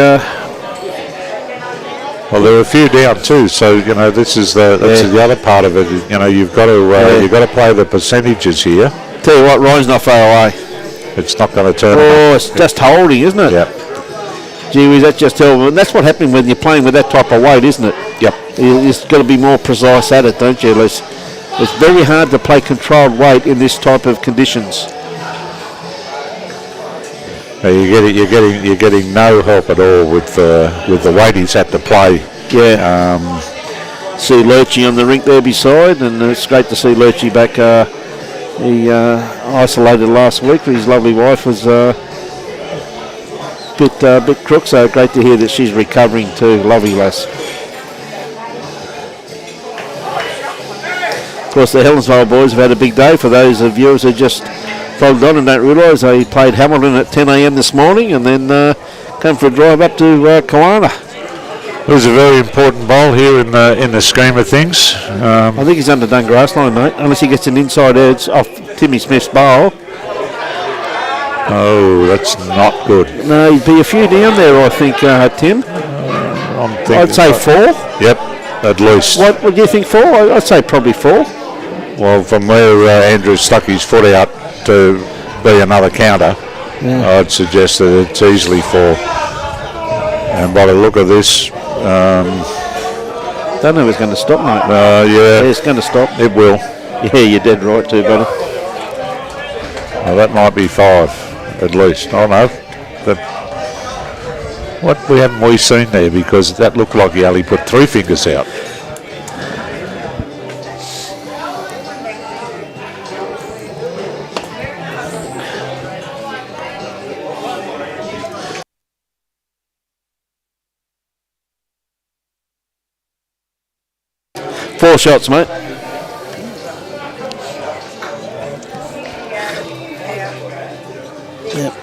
Well, there are a few down too, so this is the other part of it. You've got to play the percentages here. Tell you what, Ryan's not far away. It's not going to turn. Oh, it's just holding, isn't it? Yeah. Gee whiz, that's just terrible. And that's what happens when you're playing with that type of weight, isn't it? Yep. You've got to be more precise at it, don't you? It's very hard to play controlled weight in this type of conditions. You're getting no help at all with the weight he's had to play. Yeah. See Lurchy on the rink there beside, and it's great to see Lurchy back. He isolated last week, but his lovely wife was a bit crook, so great to hear that she's recovering too. Lovely lass. Of course, the Helensvale boys have had a big day. For those of viewers who just followed on and don't realise, they played Hamilton at 10 a.m. this morning and then came for a drive up to Kawana. It was a very important bowl here in the scheme of things. I think he's underdone grass line, mate, unless he gets an inside edge off Timmy Smith's bowl. Oh, that's not good. No, he'd be a few down there, I think, Tim. I'd say 4. Yep, at least. What would you think, 4? I'd say probably 4. Well, from where Andrew stuck his foot out to be another counter, I'd suggest that it's easily 4. And by the look of this, don't know if it's going to stop, mate. Yeah, it's going to stop. It will. Yeah, you're dead right too, buddy. Well, that might be 5 at least. I don't know. But what haven't we seen there? Because that looked like he only put 3 fingers out. Four shots, mate. Yep.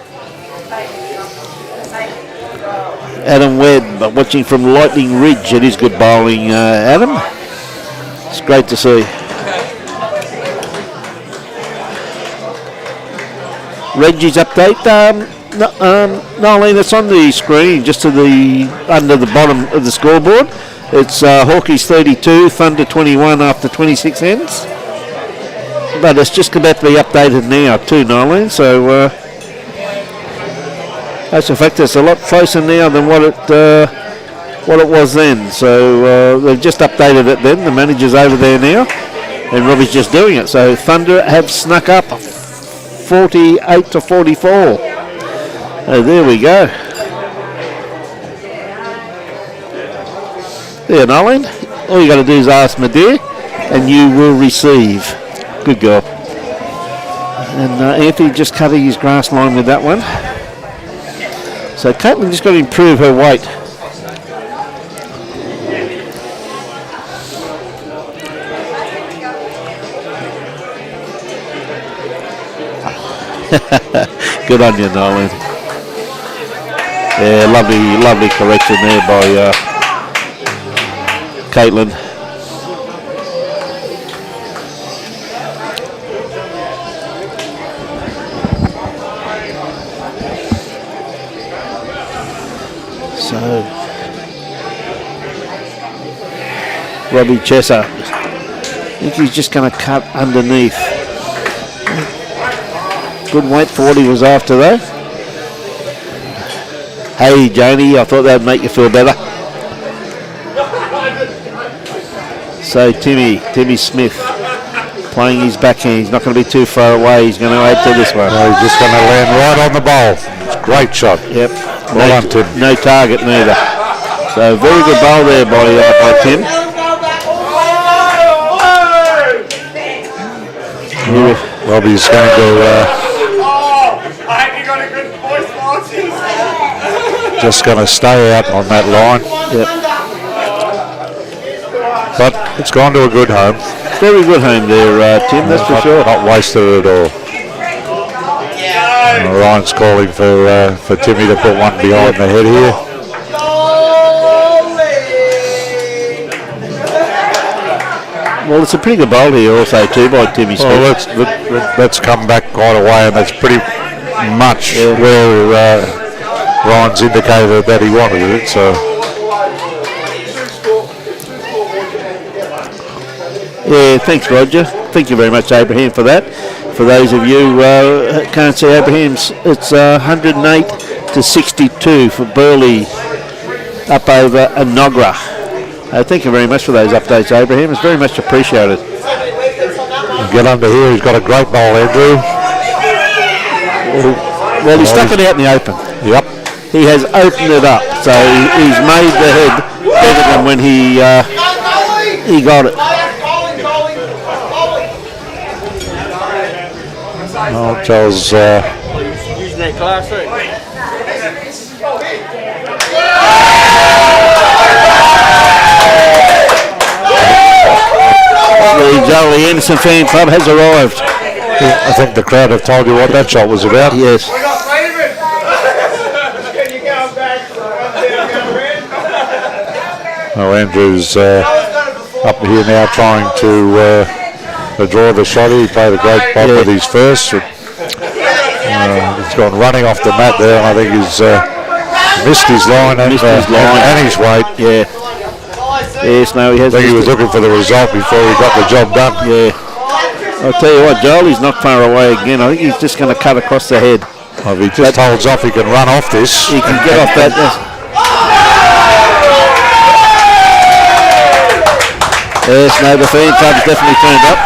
Adam Webb watching from Lightning Ridge. It is good bowling, Adam. It's great to see. Reggie's update. Nolene, it's on the screen, just to the under the bottom of the scoreboard. It's Hawkeye's 32, Thunder 21 after 26 ends. But it's just about to be updated now too, Nylene. So that's in fact it's a lot closer now than what it was then. So they've just updated it then. The manager's over there now, and Robbie's just doing it. So Thunder have snuck up 48 to 44. Oh, there we go. There, Nolan. All you got to do is ask my dear, and you will receive. Good girl. And Anthony just cutting his grass line with that one. So Caitlin just got to improve her weight. Good on you, Nolan. Yeah, lovely correction there by Caitlin. So Robbie Chesser, I think he's just going to cut underneath. Good weight for what he was after though. Hey Janie, I thought that'd make you feel better. So Timmy Smith playing his backhand. He's not going to be too far away. He's going to add to this one. No, he's just going to land right on the bowl. It's a great shot. Yep. Well done, Tim. No target neither. So very good bowl there by Tim. Robbie's going to just going to stay out on that line. Yep. But it's gone to a good home. Very good home there, Tim, that's for sure. Not wasted at all. Ryan's calling for Timmy to put one behind the head here. Well, it's a pretty good bowl here also too by Timmy Smith. Well, that's come back quite a way, and that's pretty much where Ryan's indicated that he wanted it. So. Yeah, thanks, Roger. Thank you very much, Abraham, for that. For those of you who can't see Abraham's, it's 108 to 62 for Burley up over Enoggera. Thank you very much for those updates, Abraham. It's very much appreciated. Get under here. He's got a great bowl, Andrew. Well, he stuck it out in the open. Yep. He has opened it up, so he's made the head better than when he got it. Oh, Charles. Using that class too. The Jolie Anderson fan club has arrived. I think the crowd have told you what that shot was about. Yes. Oh, Andrew's up here now trying to draw the shot. He played a great pop with his first. He's gone running off the mat there, and I think he's missed his line and his weight. Yeah. Yes, no, he has. I think he was looking for the result before he got the job done. Yeah. I'll tell you what, Jolie's not far away again. I think he's just going to cut across the head. Well, if he just holds off, he can run off this. He can get off that. Yes, no, the fan club's definitely turned up.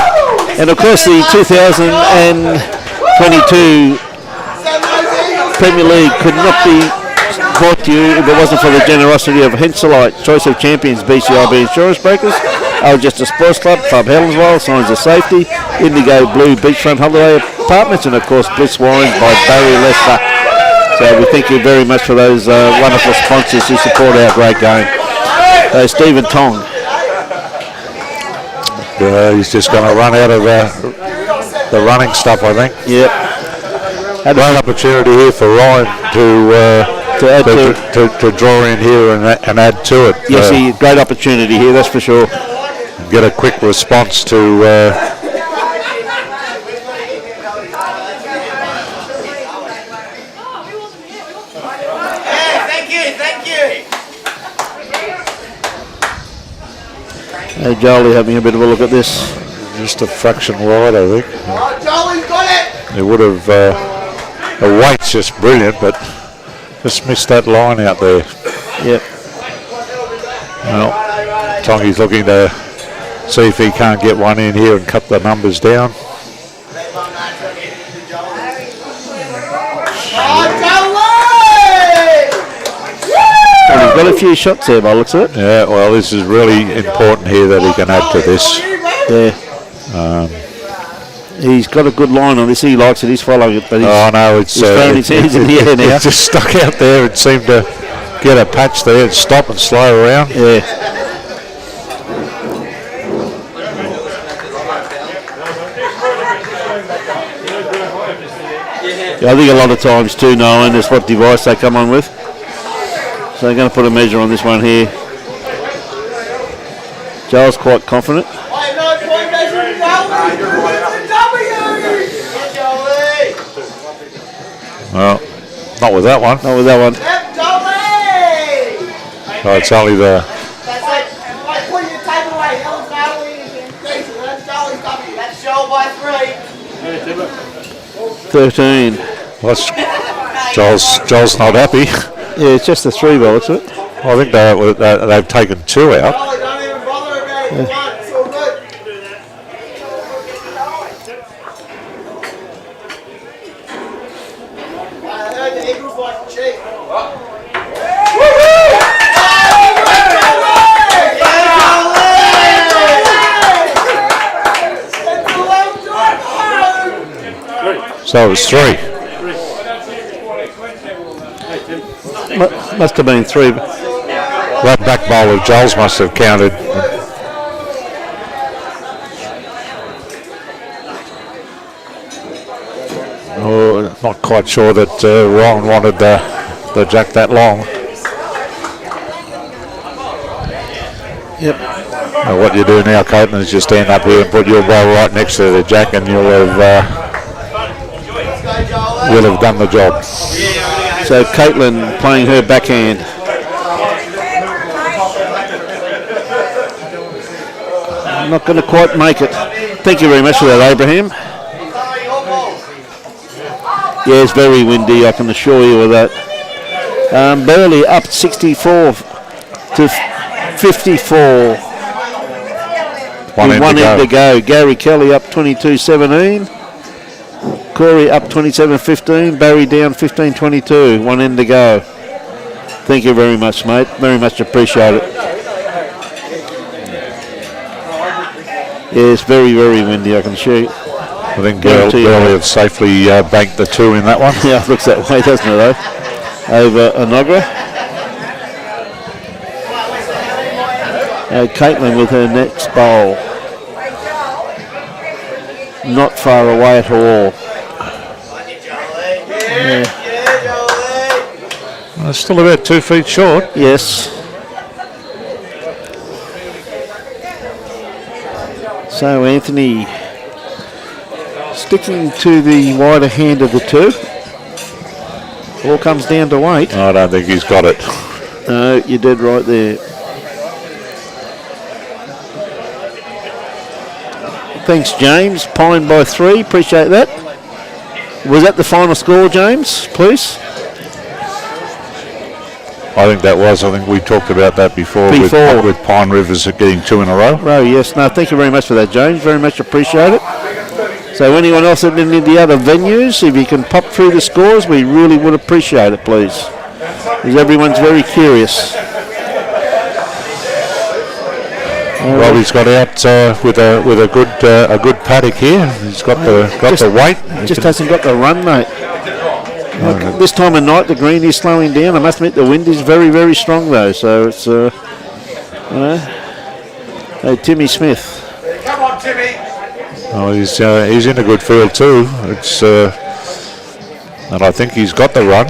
And of course the 2022 Premier League could not be brought to you if it wasn't for the generosity of Henselite, Choice of Champions, BCIB Insurance Brokers, Algesta Sports Club, Club Helensvale, Signs of Safety, Indigo Blue Beachfront Holiday Apartments, and of course Bliss Wines by Barry Lester. So we thank you very much for those wonderful sponsors who support our great game. Stephen Tong. He's just going to run out of the running stuff, I think. Yep. Great opportunity here for Ryan to draw in here and add to it. Yes, great opportunity here, that's for sure. Get a quick response to Thank you. Hey, Jolie having a bit of a look at this. Just a fraction wide, I think. Oh, Jolie's got it! It would have, the weight's just brilliant, but just missed that line out there. Yep. Well, Tongy's looking to see if he can't get one in here and cut the numbers down. Well, he's got a few shots there by the looks of it. Yeah, well, this is really important here that he can add to this. Yeah. He's got a good line on this. He likes it. He's following it, but he's, It's he's throwing his hands in the air now. It's just stuck out there and seemed to get a patch there and stop and slow around. Yeah. Yeah, I think a lot of times too, knowing that's what device they come on with. So they're going to put a measure on this one here. Joel's quite confident. Well, not with that one. Not with that one. Oh, it's only the... That's like put your type away. Helensvale and Jason. That's Jolie's W. That's show by 3. 13. Well, Joel's not happy. Yeah, it's just a 3 ball, isn't it? I think they've taken 2 out. Jollie, don't even bother about it. Come on, it's all good. I heard the Eagles like cheap. So it was 3. Must have been 3. That back bowl of Joel's must have counted. Oh, not quite sure that Ron wanted the jack that long. Yep. What you do now, Caitlin, is just stand up here and put your bowl right next to the jack, and you'll have done the job. So Caitlin playing her backhand. Not going to quite make it. Thank you very much for that, Abraham. Yeah, it's very windy, I can assure you of that. Burley up 64 to 54. One end to go. Gary Kelly up 22-17. Corey up 27-15. Barry down 15-22. 1 end to go. Thank you very much, mate. Very much appreciate it. Yeah, it's very, very windy, I can assure you. I think Burley have safely banked the 2 in that one. Yeah, it looks that way, doesn't it, though? Over Enogra. Caitlin with her next bowl. Not far away at all. Yeah. Well, still about 2 feet short. Yes. So Anthony sticking to the wider hand of the 2. All comes down to weight. I don't think he's got it. No, you did right there. Thanks, James. Pine by 3. Appreciate that. Was that the final score, James, please? I think that was. I think we talked about that before. With Pine Rivers getting 2 in a row. Yes. No, thank you very much for that, James. Very much appreciate it. So anyone else in any of the other venues, if you can pop through the scores, we really would appreciate it, please. Because everyone's very curious. Robbie's got out with a good paddock here. He's got the weight. Just hasn't got the run, mate. Like this time of night, the green is slowing down. I must admit, the wind is very, very strong, though. So it's, hey, Timmy Smith. Come on, Timmy. Oh, he's in a good field too. It's and I think he's got the run.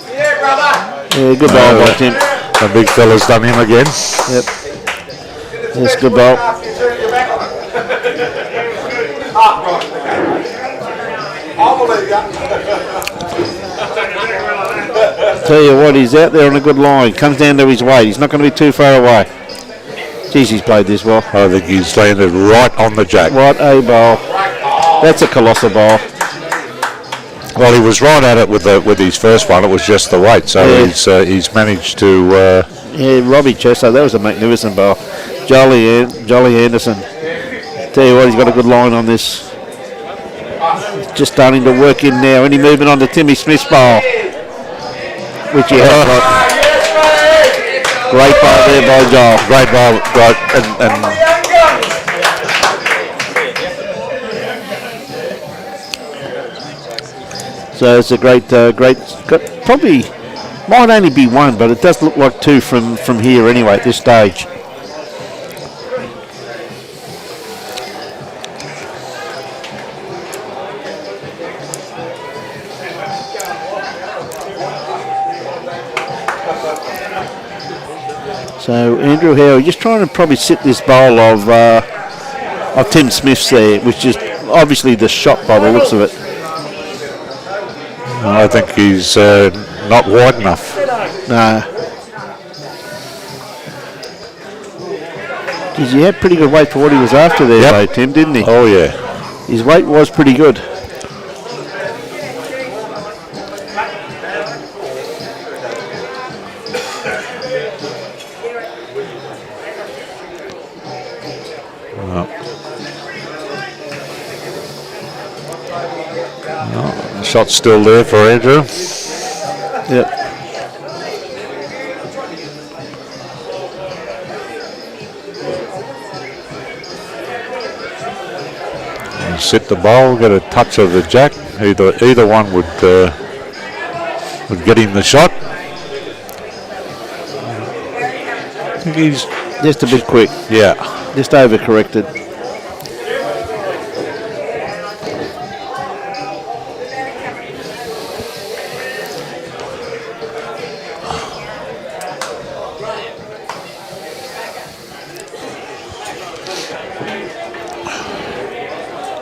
Yeah, brother. Yeah, good ball by Tim. The big fella's done him again. Yep. Yes, good ball. Tell you what, he's out there on a good line. Comes down to his weight. He's not going to be too far away. Geez, he's played this well. I think he's landed right on the jack. What a bowl. That's a colossal bowl. Well, he was right at it with his first one. It was just the weight, so he's managed to. Yeah, Robbie Chester, that was a magnificent bowl. Jolly Anderson. Tell you what, he's got a good line on this. Just starting to work in now. Any movement on the Timmy Smith's bowl, which he has got. Great bowl there by Joel. Great bowl, and so it's a great, probably might only be one, but it does look like two from here anyway at this stage. So Andrew Howe just trying to probably sit this bowl of Tim Smith's there, which is obviously the shot by the looks of it. I think he's not wide enough. No. Geez, he had pretty good weight for what he was after there, though, Tim, didn't he? Oh yeah. His weight was pretty good. Shot's still there for Andrew. Yep. And sit the bowl, get a touch of the jack. Either one would get him the shot. I think he's just a bit quick. Yeah. Just overcorrected.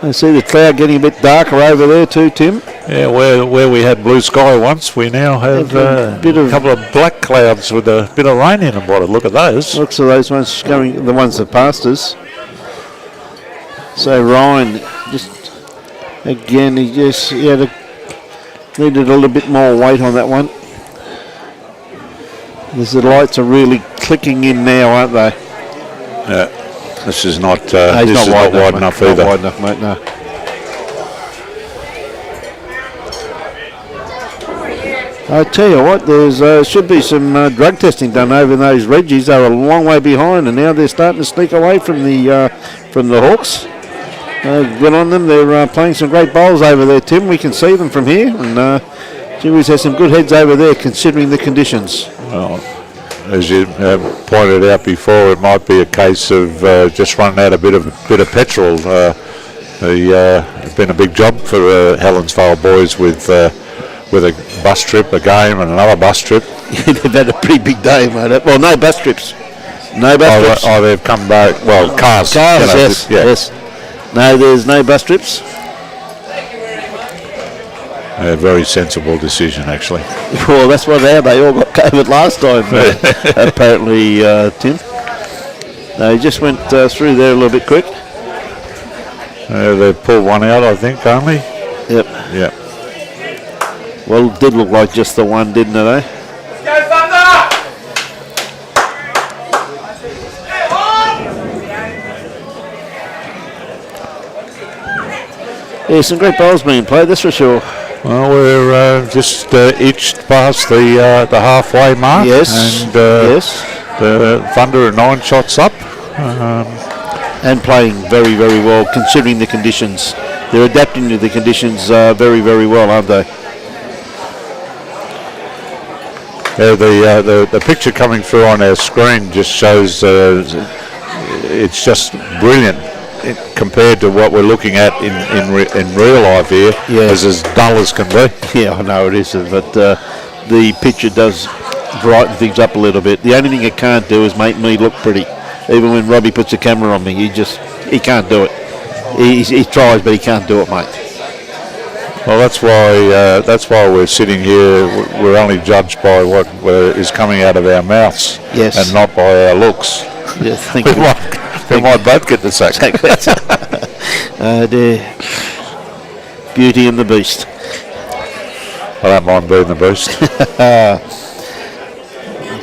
I see the cloud getting a bit darker over there too, Tim. Yeah, where we had blue sky once, we now have a couple of black clouds with a bit of rain in them. What a look at those! Looks of those ones going, the ones that passed us. So Ryan, just again, he needed a little bit more weight on that one. The lights are really clicking in now, aren't they? Yeah. This is not he's this not is not wide enough either. Not wide enough, mate, no. I tell you what, there's should be some drug testing done over those Reggies. They were a long way behind, and now they're starting to sneak away from the Hawks. Good on them. They're playing some great bowls over there, Tim. We can see them from here, and Jimmy's has some good heads over there considering the conditions. Well, as you pointed out before, it might be a case of just running out a bit of petrol. It's been a big job for Helensvale boys with a bus trip, a game, and another bus trip. They've had a pretty big day, mate. Well, no bus trips. No bus trips. Oh, they've come back. Well, cars. Cars, yes. No, there's no bus trips. A very sensible decision, actually. Well, that's what they all got COVID last time, apparently, Tim. They just went through there a little bit quick. They pulled one out, I think, only. Yep. Yep. Well, it did look like just the one, didn't it, eh? Yeah, some great bowls being played, that's for sure. Well, we're just edged past the halfway mark. Yes. And yes. The Thunder are 9 shots up. And playing very, very well considering the conditions. They're adapting to the conditions very, very well, aren't they? The picture coming through on our screen just shows it's just brilliant compared to what we're looking at in real life here. Yeah. It's as dull as can be. Yeah, I know it isn't, but the picture does brighten things up a little bit. The only thing it can't do is make me look pretty. Even when Robbie puts a camera on me, he can't do it. He tries, but he can't do it, mate. Well, that's why we're sitting here. We're only judged by what is coming out of our mouths, yes, and not by our looks. Yes, thank we you. might both get the sack. Dear. Beauty and the Beast. I don't mind being the Beast. I'll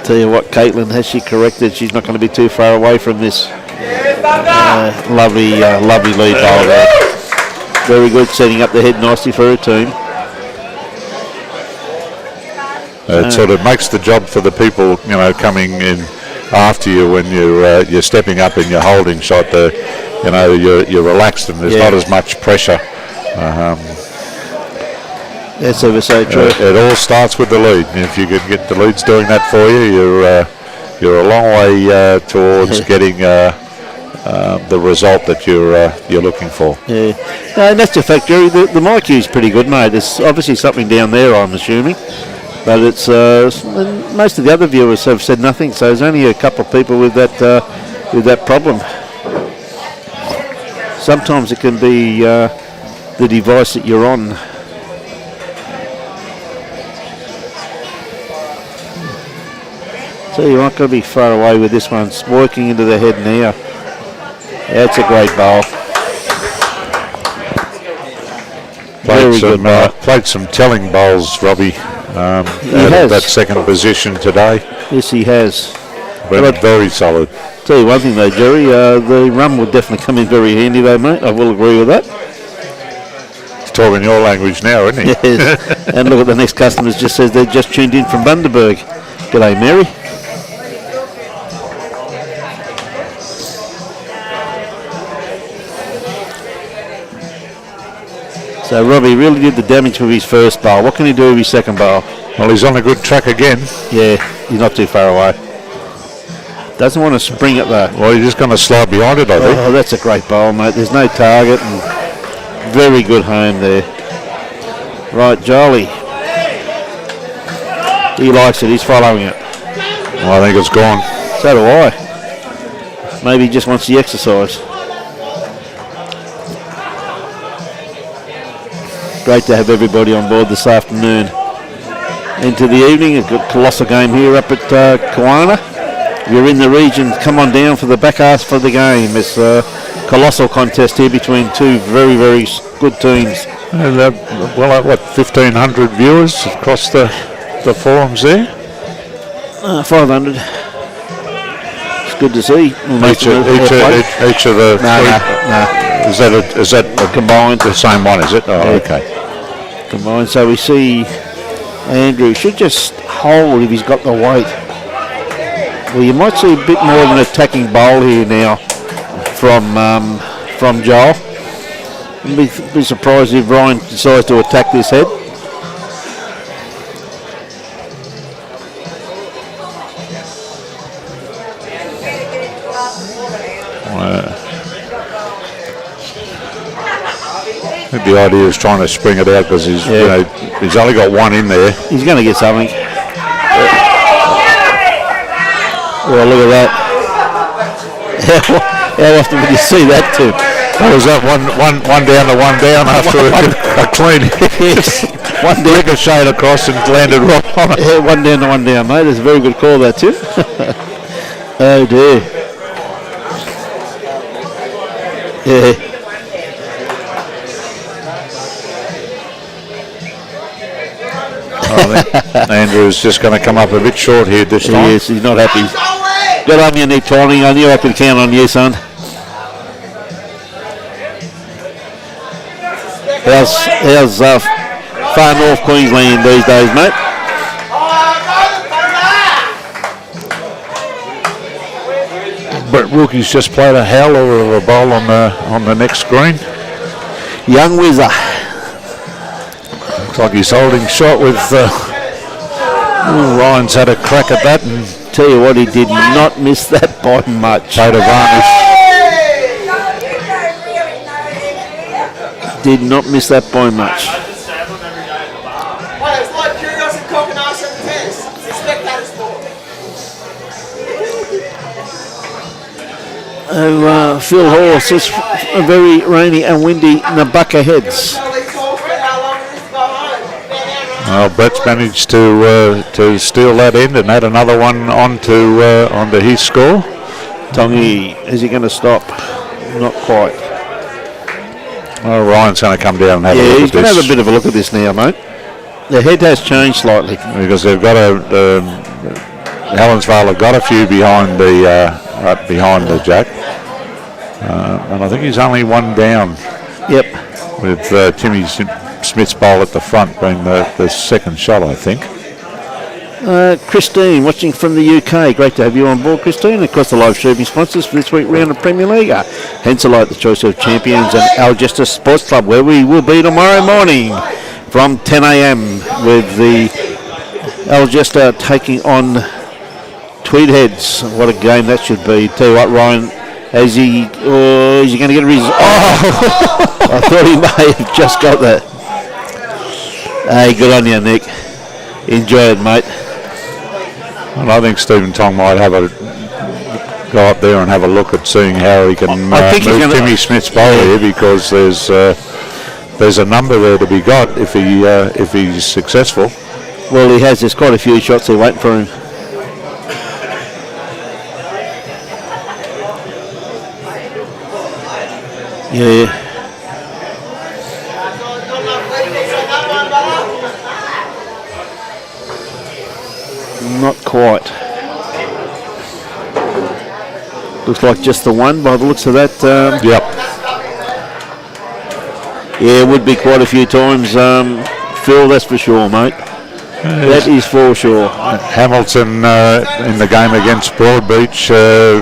tell you what, Caitlin, has she corrected? She's not going to be too far away from this. Lovely lead bowl there. Very good, setting up the head nicely for her team. It sort of makes the job for the people, coming in after you when you're stepping up in your holding shot. You're relaxed and there's not as much pressure. That's ever so true. It all starts with the lead. If you can get the leads doing that for you, you're a long way towards getting the result that you're looking for. Yeah, no, and that's the fact, Jerry. The mic is pretty good, mate. There's obviously something down there, I'm assuming, but it's most of the other viewers have said nothing. So there's only a couple of people with that problem. Sometimes it can be the device that you're on. So you're not going to be far away with this one. It's working into the head now. That's a great bowl. Played some telling bowls, Robbie. That second position today. Yes, he has. Been very solid. Tell you one thing though, Jerry, the rum would definitely come in very handy though, mate. I will agree with that. He's talking your language now, isn't he? Yes. And look at the next customers, just says they've just tuned in from Bundaberg. G'day, Mary. So Robbie really did the damage with his first bowl. What can he do with his second bowl? Well, he's on a good track again. Yeah, he's not too far away. Doesn't want to spring it though. Well, he's just going to slide behind it, I think. Oh, that's a great bowl, mate. There's no target and very good home there. Right, Jolie. He likes it. He's following it. Well, I think it's gone. So do I. Maybe he just wants the exercise. Great to have everybody on board this afternoon. Into the evening, a good colossal game here up at Kawana. If you're in the region, come on down for the back ass for the game. It's a colossal contest here between two very, very good teams. Well, 1,500 viewers across the forums there? 500. It's good to see. Each of the No. Is that combined? The same one, is it? Oh, yeah. Okay. Combined. So we see Andrew should just hold if he's got the weight. Well, you might see a bit more of an attacking bowl here now from Joel. Be surprised if Ryan decides to attack this head. The idea is trying to spring it out because he's only got one in there. He's going to get something. Well, look at that. How often did you see that too? What was that? One down to one down after a clean Yes. One down. ricocheted across and landed right on it. Yeah, one down, mate. That's a very good call, that too. Oh dear. Yeah. I think Andrew's just going to come up a bit short here this time. Yes, he's not happy. Good on you, Nick Tong. I knew I could count on you, son. How's far north Queensland these days, mate? But Wilkie's just played a howler of a bowl on the next screen. Young Whizzer. Looks like he's holding shot with Ryan's had a crack at that and Tell you what, he did not miss that by much. played a varnish. Did not miss that by much. Well, it's like curiosity cooking ice at the tennis. It's a spectator sport. Oh, Phil Horse, it's very rainy and windy Nabucca Heads. Well, Brett's managed to steal that end and add another one onto his score. Tongi, is he going to stop? Not quite. Well, Ryan's going to come down and have a look Yeah, at he's going to this. have a bit of a look at this now, mate. The head has changed slightly. Because they've got Helensvale have got a few behind the jack. And I think he's only one down. Yep. With Timmy Smith's bowl at the front being the second shot, I think. Christine, watching from the UK. Great to have you on board, Christine. Of course, the live streaming sponsors for this week's round of Premier League are Henselite, the choice of champions, and Algesta Sports Club, where we will be tomorrow morning from 10 a.m. with the Algesta taking on Tweed Heads. What a game that should be. Tell you what, Ryan, is he going to get a result? Oh, I thought he may have just got that. Hey, good on you, Nick. Enjoy it, mate. And I think Stephen Tong might go up there and have a look at seeing how he can move Timmy Smith's bowl here, because there's a number there to be got if he's successful. Well, he has. There's quite a few shots there waiting for him. Yeah. Not quite. Looks like just the one by the looks of that. Yep. Yeah, it would be quite a few times, Phil, that's for sure, mate. That is for sure. Hamilton in the game against Broadbeach.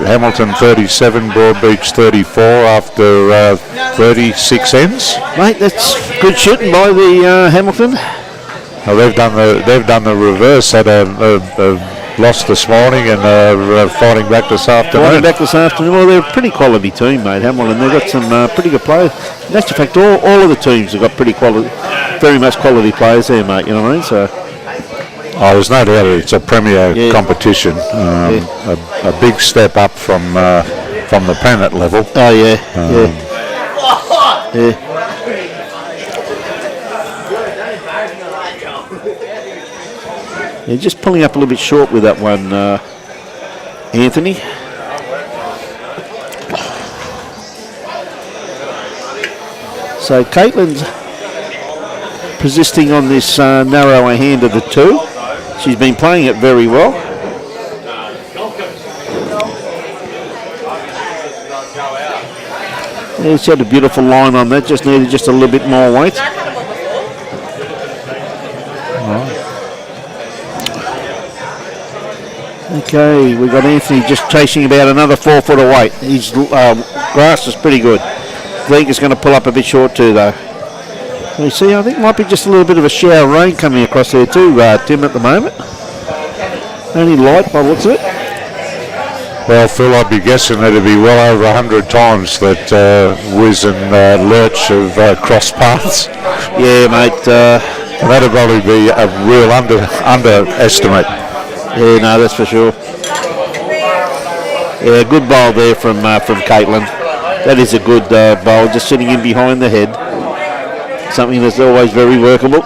Hamilton 37, Broadbeach 34 after 36 ends. Mate, that's good shooting by the Hamilton. Well, they've done the reverse. Had a loss this morning and fighting back this afternoon. Well, they're a pretty quality team, mate, Hamilton. They've got some pretty good players. In actual fact, all of the teams have got pretty quality, very much quality players there, mate. You know what I mean? So. Oh, there's no doubt it's a premier competition. A big step up from the planet level. Oh yeah. Yeah. Yeah, just pulling up a little bit short with that one, Anthony. So Caitlin's persisting on this narrower hand of the two. She's been playing it very well. Yeah, she had a beautiful line on that, just needed just a little bit more weight. Okay, we've got Anthony just chasing about another 4 foot of weight. His grass is pretty good. I think it's going to pull up a bit short too, though. You see, I think it might be just a little bit of a shower of rain coming across there too, Tim, at the moment. Only light by the looks of it. Well, Phil, I'd be guessing that it'd be well over 100 times that Wiz and Lurch have crossed paths. Yeah, mate. That'd probably be a real underestimate. Yeah, no, that's for sure. Yeah, good bowl there from Caitlin. That is a good bowl, just sitting in behind the head. Something that's always very workable.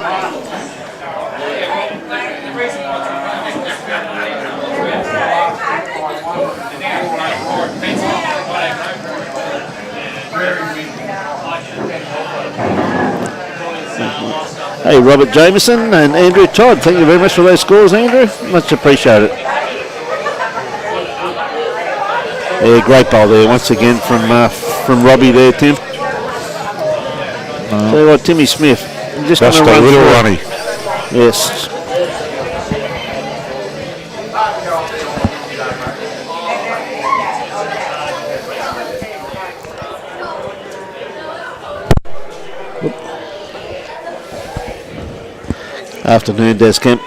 Hey, Robert Jameson and Andrew Todd, thank you very much for those scores, Andrew. Much appreciated. Yeah, great bowl there once again from Robbie there, Tim. Tell you what, Timmy Smith. Just a little runny. Yes. Afternoon, Descamp.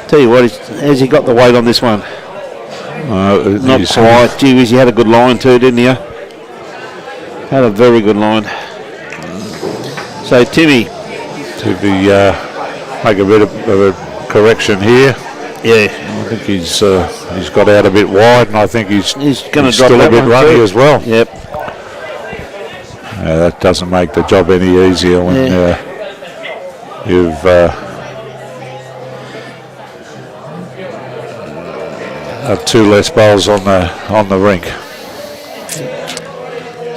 Tell you what, has he got the weight on this one? Not quite. Gee whiz, he had a good line too, didn't he? Had a very good line. So Timmy. To be make a bit of a correction here. Yeah. I think he's got out a bit wide, and I think he's going to drop still a bit runny too. as well. Yep. That doesn't make the job any easier when you've 2 less bowls on the rink.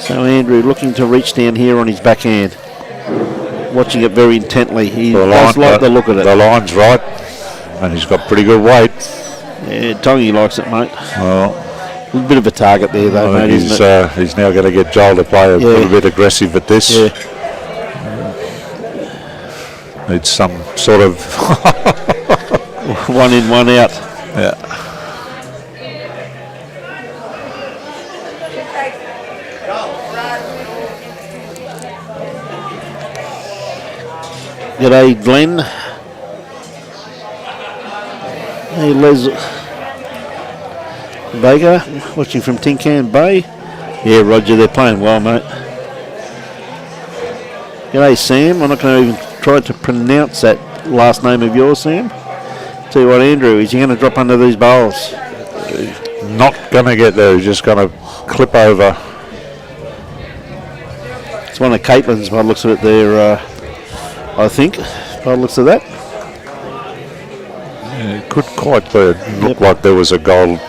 So Andrew looking to reach down here on his backhand, watching it very intently. He does like the look of it. The line's right, and he's got pretty good weight. Yeah, Tongy likes it, mate. Well, A bit of a target there, though, mate, he's isn't it? he's now going to get Joel to play a little bit aggressive at this. Yeah. Needs some sort of 1 in, 1 out. yeah. G'day, Glenn. Hey, Les Baker, watching from Tincan Bay. Yeah, Roger, they're playing well, mate. G'day, Sam. I'm not going to even try to pronounce that last name of yours, Sam. Tell you what, Andrew, is he going to drop under these bowls? Not going to get there. He's just going to clip over. It's one of Caitlin's, by the looks of it there, I think, by the looks of that. Yeah, it could quite look like there was a gold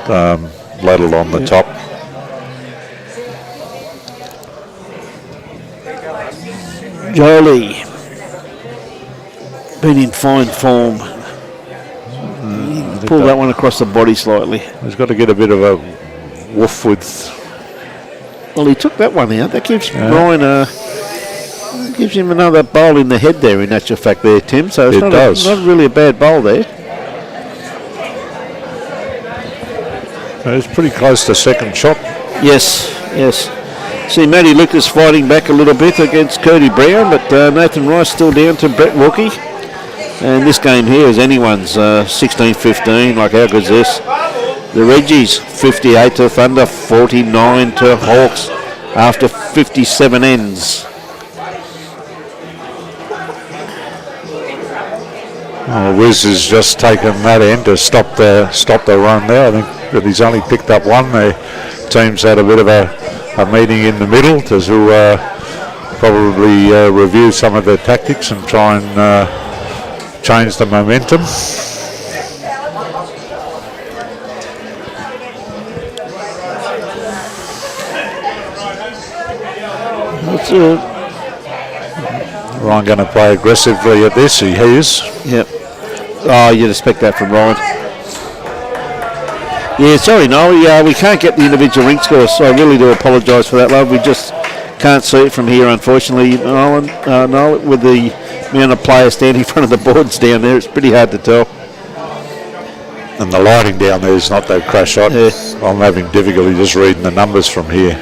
ladle on the top. Jolie, been in fine form. Pull that one across the body slightly. He's got to get a bit of a woof with. Well, he took that one out. That gives Ryan gives him another bowl in the head there, in actual fact, there, Tim. So it's not really a bad bowl there. It's pretty close to second shot. Yes, yes. See, Matty Lucas fighting back a little bit against Cody Brown, but Nathan Rice still down to Brett Wilkie. And this game here is anyone's 16-15. Like, how good's this? The Reggies, 58 to Thunder, 49 to Hawks after 57 ends. Oh, Wiz has just taken that end to stop the run there. I think that he's only picked up one. The team's had a bit of a meeting in the middle to probably review some of their tactics and try and change the momentum. Ryan going to play aggressively at this. He is. Yep. Oh, you'd expect that from Ryan. Yeah, sorry, Noel. We can't get the individual rink scores, so I really do apologise for that, love. We just can't see it from here, unfortunately, Noel, with the amount of players standing in front of the boards down there. It's pretty hard to tell. And the lighting down there is not that crash on. Yeah. I'm having difficulty just reading the numbers from here.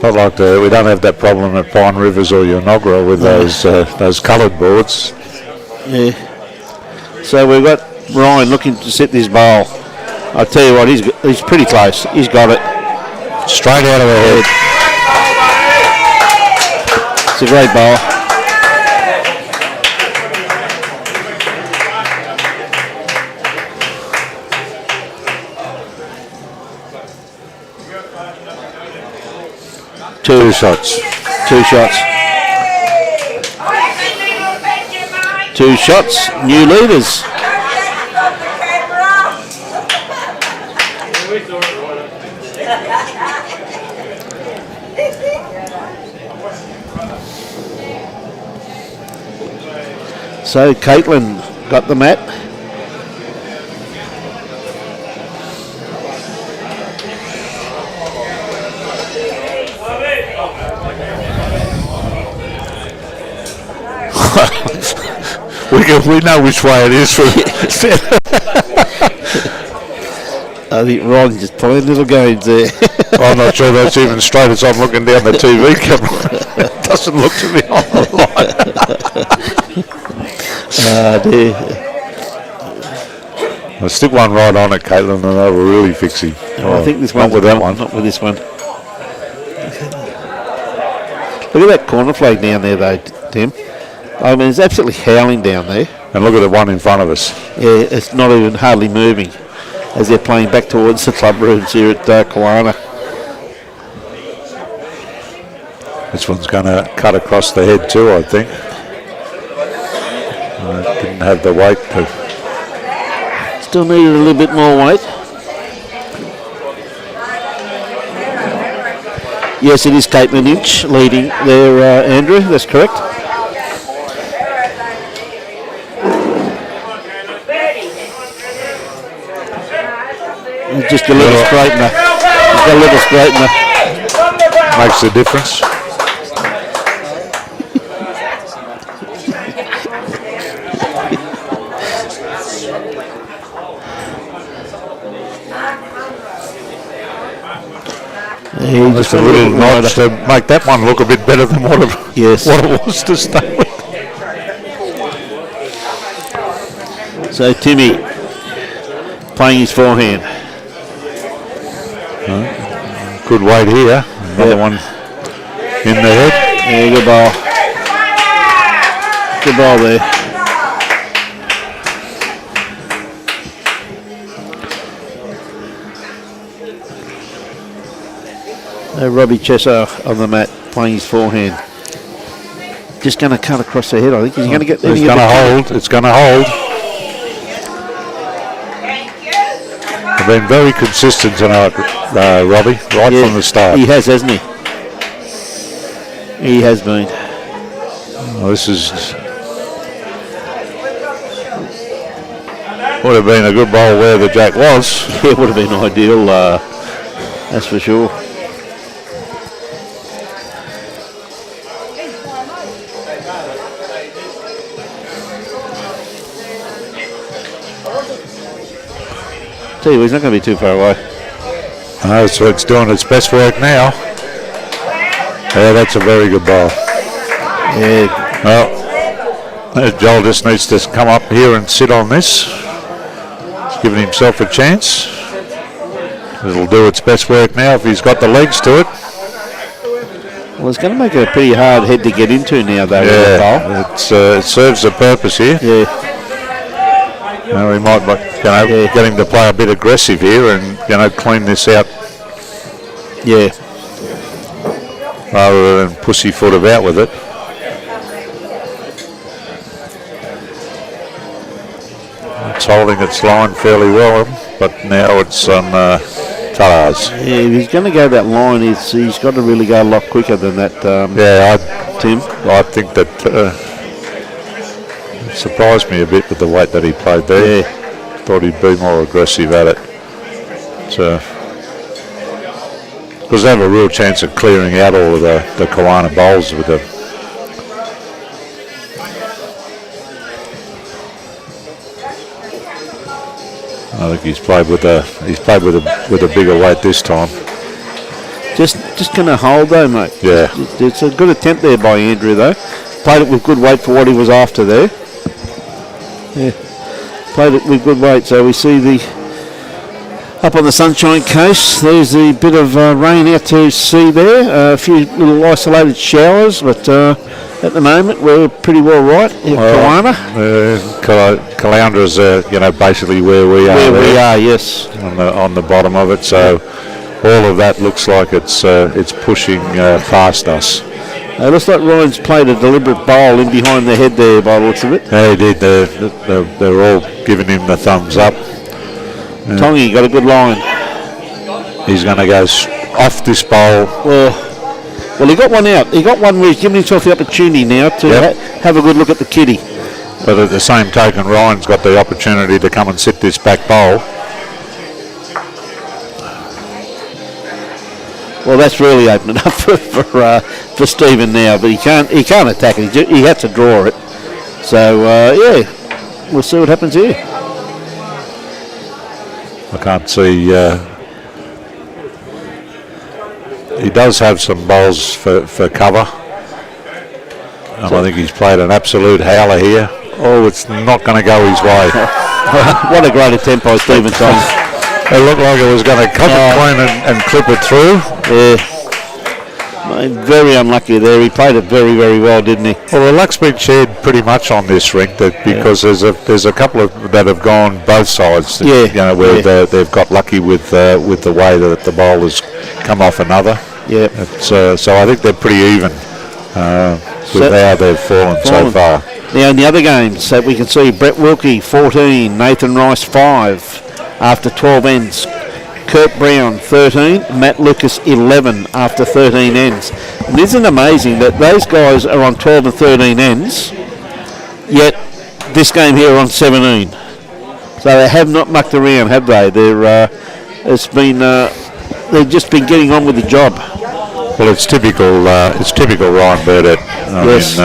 Not like we don't have that problem at Pine Rivers or Yanagra with those coloured boards. Yeah. So we've got Ryan looking to set this bowl. I'll tell you what, he's pretty close. He's got it. Straight out of the head. It's a great bowl. Two shots. Two shots, new leaders. So Caitlin got the mat. We know which way it is. I think Ron's just playing little games there. I'm not sure that's even straight as I'm looking down the TV camera. It doesn't look to me on the line. Dear. I'll stick one right on it, Caitlin, and that'll really fix him. I think this not one's with that one. Not with this one. Look at that corner flag down there, though, Tim. I mean, it's absolutely howling down there. And look at the one in front of us. Yeah, it's not even hardly moving as they're playing back towards the club rooms here at Kawana. This one's going to cut across the head too, I think. didn't have the weight to. Still needed a little bit more weight. Yes, it is Caitlin Inch leading there, Andrew. That's correct. Just a little straightener. Just a little straightener. Makes a difference. Just a little nudge to make that one look a bit better than what it, what it was to start with. So Timmy playing his forehand. Good weight here. Another one in the head. Yeah, good ball. Good ball there. Robbie Chesser on the mat playing his forehand. Just going to cut across the head, I think. He's going to get there. It's going to hold. It's going to hold. They've been very consistent tonight, Robbie, right from the start. He has, hasn't he? He has been. Well, this is would have been a good bowl where the jack was. Yeah, it would have been ideal, that's for sure. Tell you, he's not going to be too far away. No, so it's doing its best work now. Yeah, that's a very good ball. Yeah. Well, Joel just needs to come up here and sit on this. He's giving himself a chance. It'll do its best work now if he's got the legs to it. Well, it's going to make it a pretty hard head to get into now, though. Yeah, it serves a purpose here. Yeah. Now we might get him to play a bit aggressive here and clean this out. Yeah. Rather than pussyfoot about with it. It's holding its line fairly well, but now it's on Tars. Yeah, if he's going to go that line, he's got to really go a lot quicker than that, Tim. I think that it surprised me a bit with the weight that he played there. Yeah. Thought he'd be more aggressive at it. So, because they have a real chance of clearing out all of the Kawana bowls with the. I think he's played with a bigger weight this time. Just going to hold though, mate. Yeah. It's a good attempt there by Andrew though. Played it with good weight for what he was after there. Yeah. Played it with good weight, so we see the up on the Sunshine Coast. There's a bit of rain out to sea there. A few little isolated showers, but at the moment we're pretty well right. Kawana. Caloundra's basically where we are. Where we are, yes. On the bottom of it, so all of that looks like it's pushing past us. It looks like Ryan's played a deliberate bowl in behind the head there by the looks of it. Yeah, he did. They're all giving him the thumbs up. Tongy got a good line. He's going to go off this bowl. Well, he got one out. He got one where he's giving himself the opportunity now to have a good look at the kitty. But at the same token, Ryan's got the opportunity to come and sit this back bowl. Well, that's really opening up for Stephen now, but he can't attack it. He has to draw it. So we'll see what happens here. I can't see. He does have some bowls for cover. And I think he's played an absolute howler here. Oh, it's not going to go his way. What a great attempt by Stephen Tong. It looked like it was going to cut it clean and clip it through. Yeah. Very unlucky there. He played it very, very well, didn't he? Well, the luck's been shared pretty much on this rink because there's a couple of that have gone both sides. Where they've got lucky with the way that the bowl has come off another. Yeah. So I think they're pretty even with how they've fallen so far. Now in the other games that we can see, Brett Wilkie 14, Nathan Rice 5 after 12 ends. Kurt Brown 13, Matt Lucas 11 after 13 ends. And isn't it amazing that those guys are on 12 and 13 ends, yet this game here on 17. So they have not mucked around, have they? They've just been getting on with the job. Well, it's typical Ryan Burnett. Yes.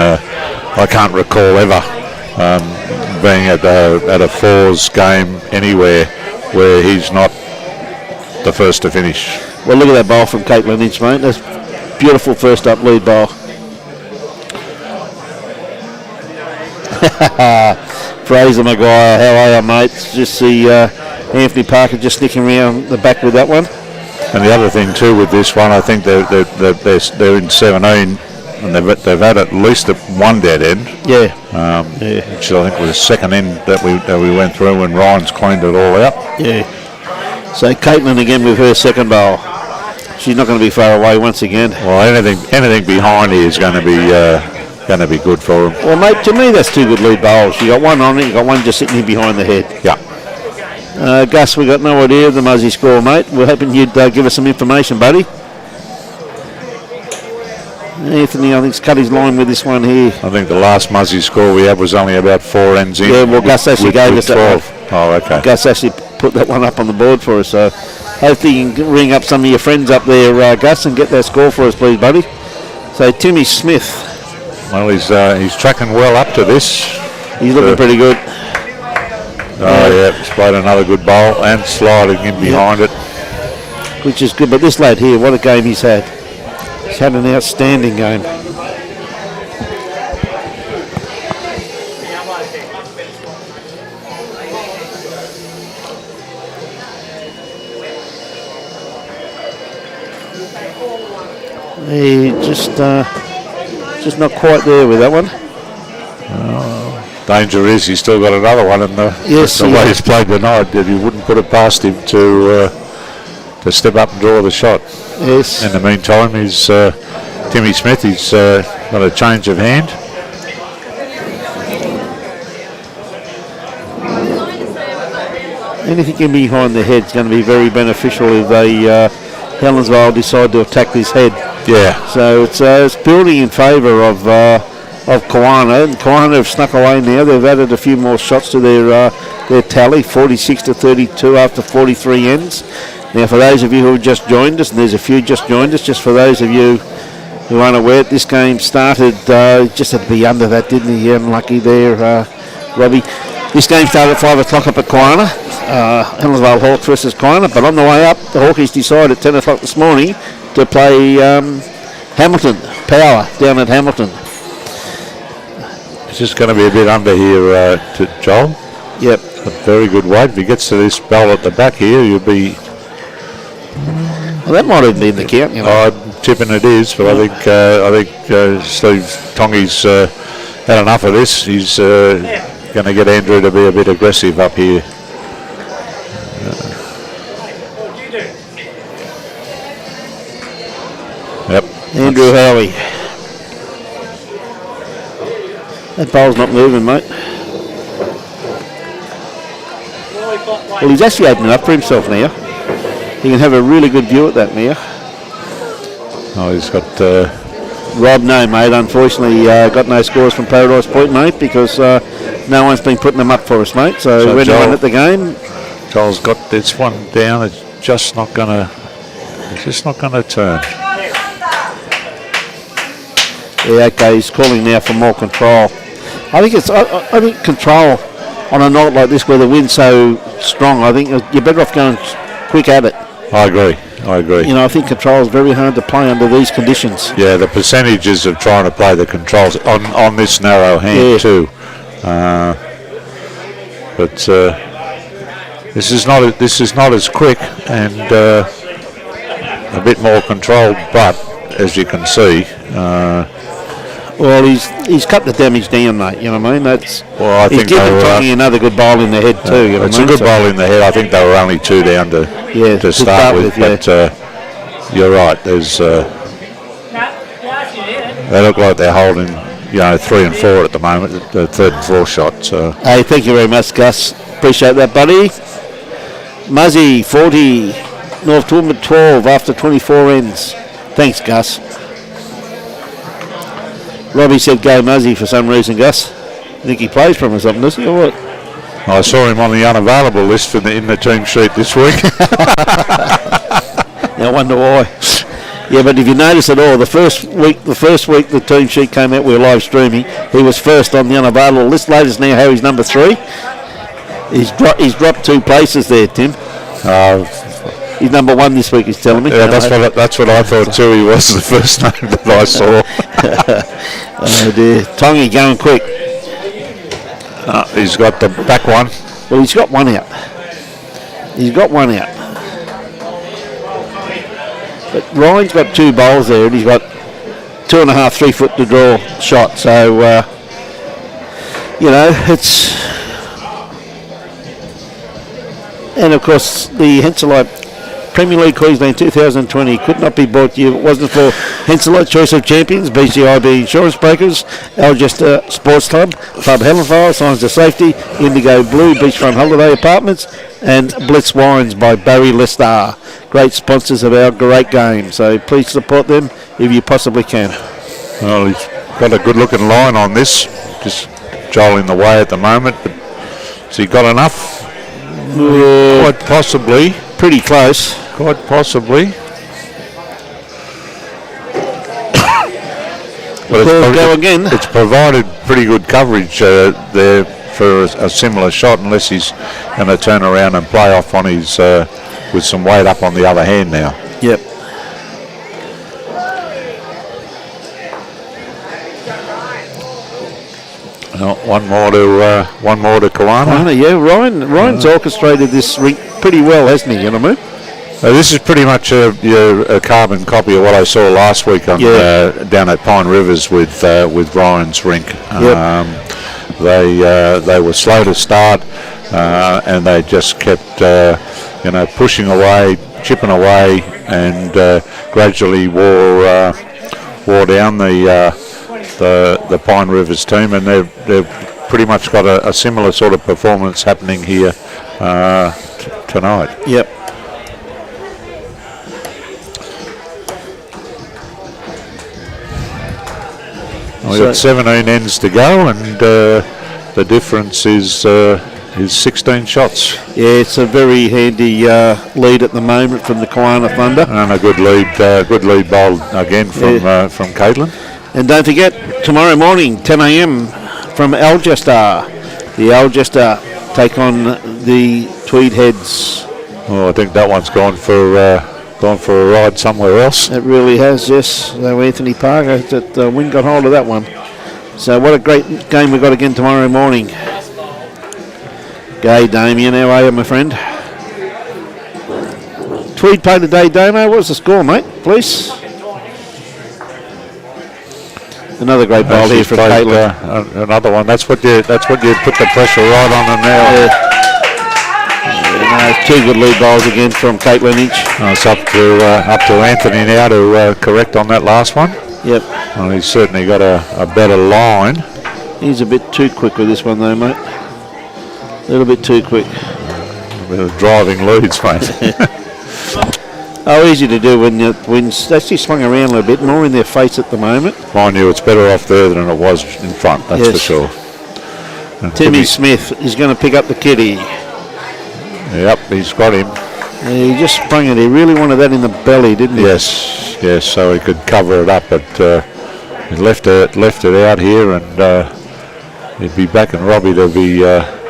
I can't recall ever being at a fours game anywhere where he's not the first to finish. Well, look at that bowl from Caitlin Inch, mate. That's beautiful first up lead bowl. Fraser Maguire, how are you, mate? Just see Anthony Parker just sticking around the back with that one. And the other thing too with this one, I think they're in 17, and they've had at least one dead end. Yeah. Which I think was the second end that we went through when Ryan's cleaned it all out. Yeah. So Caitlin again with her second bowl. She's not going to be far away once again. Well, anything behind here is going to be good for them. Well, mate, to me that's two good lead bowls. You got one on it, you got one just sitting here behind the head. Yeah. Gus, we got no idea of the Muzzy score, mate. We're hoping you'd give us some information, buddy. Anthony, I think's cut his line with this one here. I think the last Muzzy score we had was only about 4 ends in. Yeah, well, Gus actually gave us 12. that. Oh, okay. Gus actually put that one up on the board for us, so hopefully you can ring up some of your friends up there, Gus, and get that score for us, please, buddy. So Timmy Smith. Well, he's tracking well up to this. He's looking pretty good. Oh, yeah, he's played another good bowl and sliding in behind it. Which is good, but this lad here, what a game he's had. He's had an outstanding game. He just not quite there with that one. Danger is he's still got another one, and the way he's played tonight, that he wouldn't put it past him to step up and draw the shot. Yes. In the meantime, he's Timmy Smith. He's got a change of hand. Anything in behind the head is going to be very beneficial if they Helensvale decide to attack this head. Yeah. So it's building in favour of Kawana, and Kawana have snuck away now. They've added a few more shots to their tally, 46 to 32 after 43 ends. Now, for those of you who have just joined us, and there's a few just joined us, just for those of you who aren't aware, this game started just had to be under that, didn't he? Unlucky there, Robbie. This game started at 5 o'clock up at Kawana. Helensvale Hawks versus Kawana, but on the way up, the Hawkies decided at 10 o'clock this morning to play Hamilton, Power, down at Hamilton. It's just going to be a bit under here to Joel. Yep. A very good weight. If he gets to this bell at the back here, you'll be... Well, that might have been the count, you know. I'm tipping it is, but I think Steve Tongi's had enough of this. He's going to get Andrew to be a bit aggressive up here. Yep. Andrew Howie. That bowl's not moving, mate. Well, he's actually opening up for himself now. He can have a really good view at that now. Oh, he's got... Rob, no, mate. Unfortunately, got no scores from Paradise Point, mate, because no one's been putting them up for us, mate. So when Joel, they went at the game... Joel's got this one down. It's just not going to turn. Yeah, okay, he's calling now for more control. I think control on a night like this where the wind's so strong, I think you're better off going quick at it. I agree. You know, I think control is very hard to play under these conditions. Yeah, the percentages of trying to play the controls on this narrow hand too. But this is not as quick and a bit more controlled. But as you can see. Well, he's cut the damage down, mate. You know what I mean? That's. Well, I think he's given Tongi another good bowl in the head too. You know it's a good bowl in the head. I think they were only 2 down to start with, but you're right. There's. They look like they're holding 3 and 4 at the moment, the third and fourth shot. So. Hey, thank you very much, Gus. Appreciate that, buddy. Muzzy, 40. North Tournament 12 after 24 ends. Thanks, Gus. Robbie said go Muzzy for some reason, Gus. I think he plays from or something, does he, or what? I saw him on the unavailable list in the team sheet this week. I wonder why. Yeah, but if you notice at all, the first week the team sheet came out, we were live streaming. He was first on the unavailable list. Latest now, how he's number 3. He's dropped 2 places there, Tim. He's number 1 this week. He's telling me. Yeah, that's what I thought too. He was the first name that I saw. Oh dear, Tongy going quick. He's got the back one. Well, he's got one out. But Ryan's got 2 bowls there, and he's got 2.5, 3 foot to draw shot. So, it's... And, of course, the Henselite Premier League Queensland 2020 could not be brought to you if it wasn't for Henselite Choice of Champions, BCIB Insurance Brokers, Algester Sports Club, Club Helensvale, Signs of Safety, Indigo Blue, Beachfront Holiday Apartments, and Blitz Wines by Barry Lestar. Great sponsors of our great game, so please support them if you possibly can. Well, he's got a good looking line on this, just jolting the way at the moment, but has he got enough? Quite possibly. Pretty close. Quite possibly. But Go again. It's provided pretty good coverage there for a similar shot, unless he's going to turn around and play off on his with some weight up on the other hand now. Yep. One more to Kawana. Yeah, Ryan's orchestrated this rink pretty well, hasn't he? You know what I mean? This is pretty much a carbon copy of what I saw last week on down at Pine Rivers with Ryan's rink. They were slow to start, and they just kept pushing away, chipping away, and gradually wore down the Pine Rivers team, and they've pretty much got a similar sort of performance happening here tonight. Yep. We've got 17 ends to go, and the difference is 16 shots. Yeah, it's a very handy lead at the moment from the Kawana Thunder. And a good lead bowl again from Caitlin. And don't forget, tomorrow morning, 10 a.m. from Algester. The Algester take on the Tweed Heads. Oh, I think that one's gone for a ride somewhere else. It really has, yes. Though Anthony Parker, that Wynn got hold of that one. So what a great game we've got again tomorrow morning. G'day, Damien. How are you, my friend? Tweed played today, Damo. What's the score, mate? Please. Another great bowl here from Caitlin. Another one. That's what you put the pressure right on them now. Two good lead bowls again from Caitlin Inch. It's up to Anthony now to correct on that last one. Yep. Well, he's certainly got a better line. He's a bit too quick with this one though, mate. A little bit too quick. A bit of driving leads, mate. Oh, easy to do when the wind's actually swung around a little bit, more in their face at the moment. Mind you, it's better off there than it was in front, that's for sure. And Timmy Smith is going to pick up the kitty. Yep, he's got him. He just sprung it. He really wanted that in the belly, didn't he? Yes, so he could cover it up, but he left it out here, and he'd be back and Robbie to be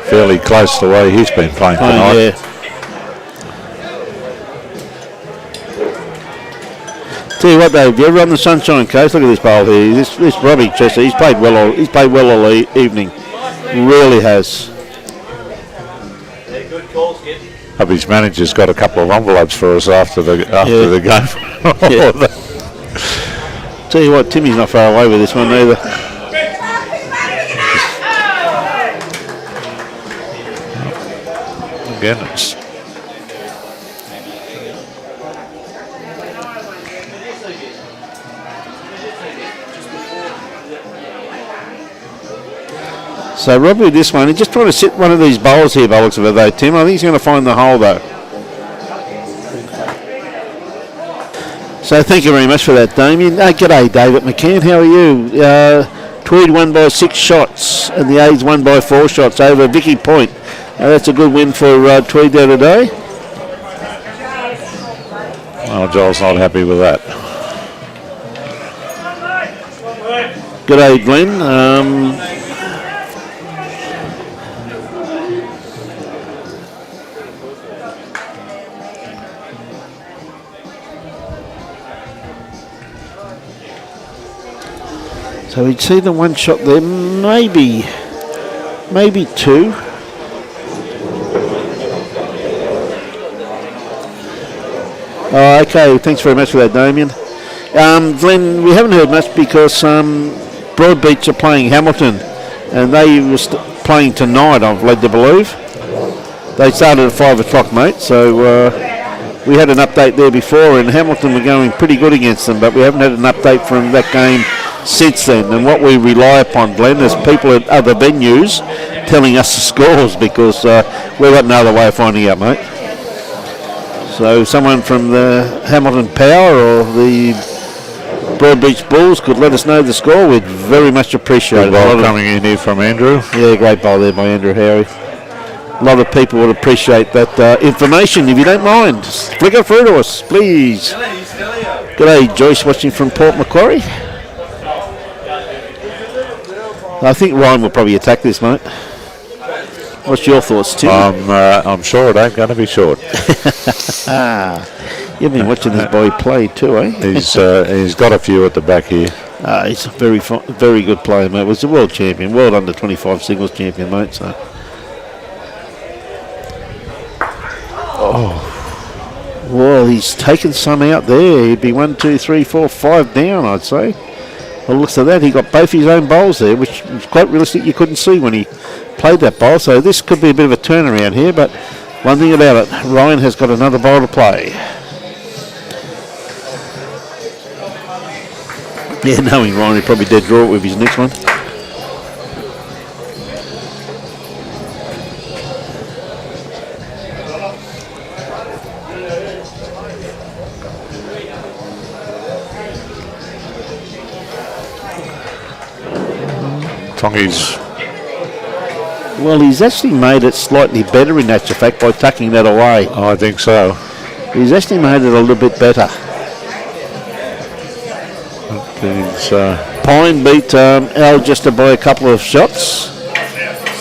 fairly close to the way he's been playing tonight. Yeah. Tell you what, though, if you ever on the Sunshine Coast, look at this bowl here. This Robbie Chester, he's played well all evening. Really has. Good calls, kid. Hope his manager's got a couple of envelopes for us after the game. Tell you what, Timmy's not far away with this one either. Again, it's So Robbie, this one, he's just trying to sit one of these bowls here by the looks of it though, Tim. I think he's going to find the hole though. So thank you very much for that, Damien. G'day, David McCann. How are you? Tweed won by 6 shots and the A's won by 4 shots over Vicky Point. That's a good win for Tweed there today. Well, Joel's not happy with that. G'day, Glenn. So we'd see the one shot there, maybe 2. Oh, okay, thanks very much for that, Damien. Glenn, we haven't heard much because Broadbeach are playing Hamilton, and they were playing tonight, I've led to believe. They started at 5 o'clock, mate, so we had an update there before, and Hamilton were going pretty good against them, but we haven't had an update from that game since then. And what we rely upon, Glenn, is people at other venues telling us the scores, because we've got no other way of finding out, mate. So someone from the Hamilton Power or the Broadbeach Bulls could let us know the score. We'd very much appreciate it. Ball coming in here from Andrew. Yeah, great ball there by Andrew Howie. A lot of people would appreciate that information, if you don't mind. Flick it through to us, please. G'day, Joyce, watching from Port Macquarie. I think Ryan will probably attack this, mate. What's your thoughts, Tim? I'm sure it ain't going to be short. You've been watching this boy play too, eh? He's got a few at the back here. He's a very good player, mate. Was a world champion, world under 25 singles champion, mate. So. Oh, well, he's taken some out there. He'd be 1, 2, 3, 4, 5 down, I'd say. Well, looks at that, he got both his own bowls there, which was quite realistic. You couldn't see when he played that bowl, so this could be a bit of a turnaround here, but one thing about it, Ryan has got another bowl to play. Yeah, knowing Ryan, he'd probably dead draw it with his next one. Tongi's. Well, he's actually made it slightly better in actual fact by tucking that away. I think so. He's actually made it a little bit better. Pine beat Algester by a couple of shots.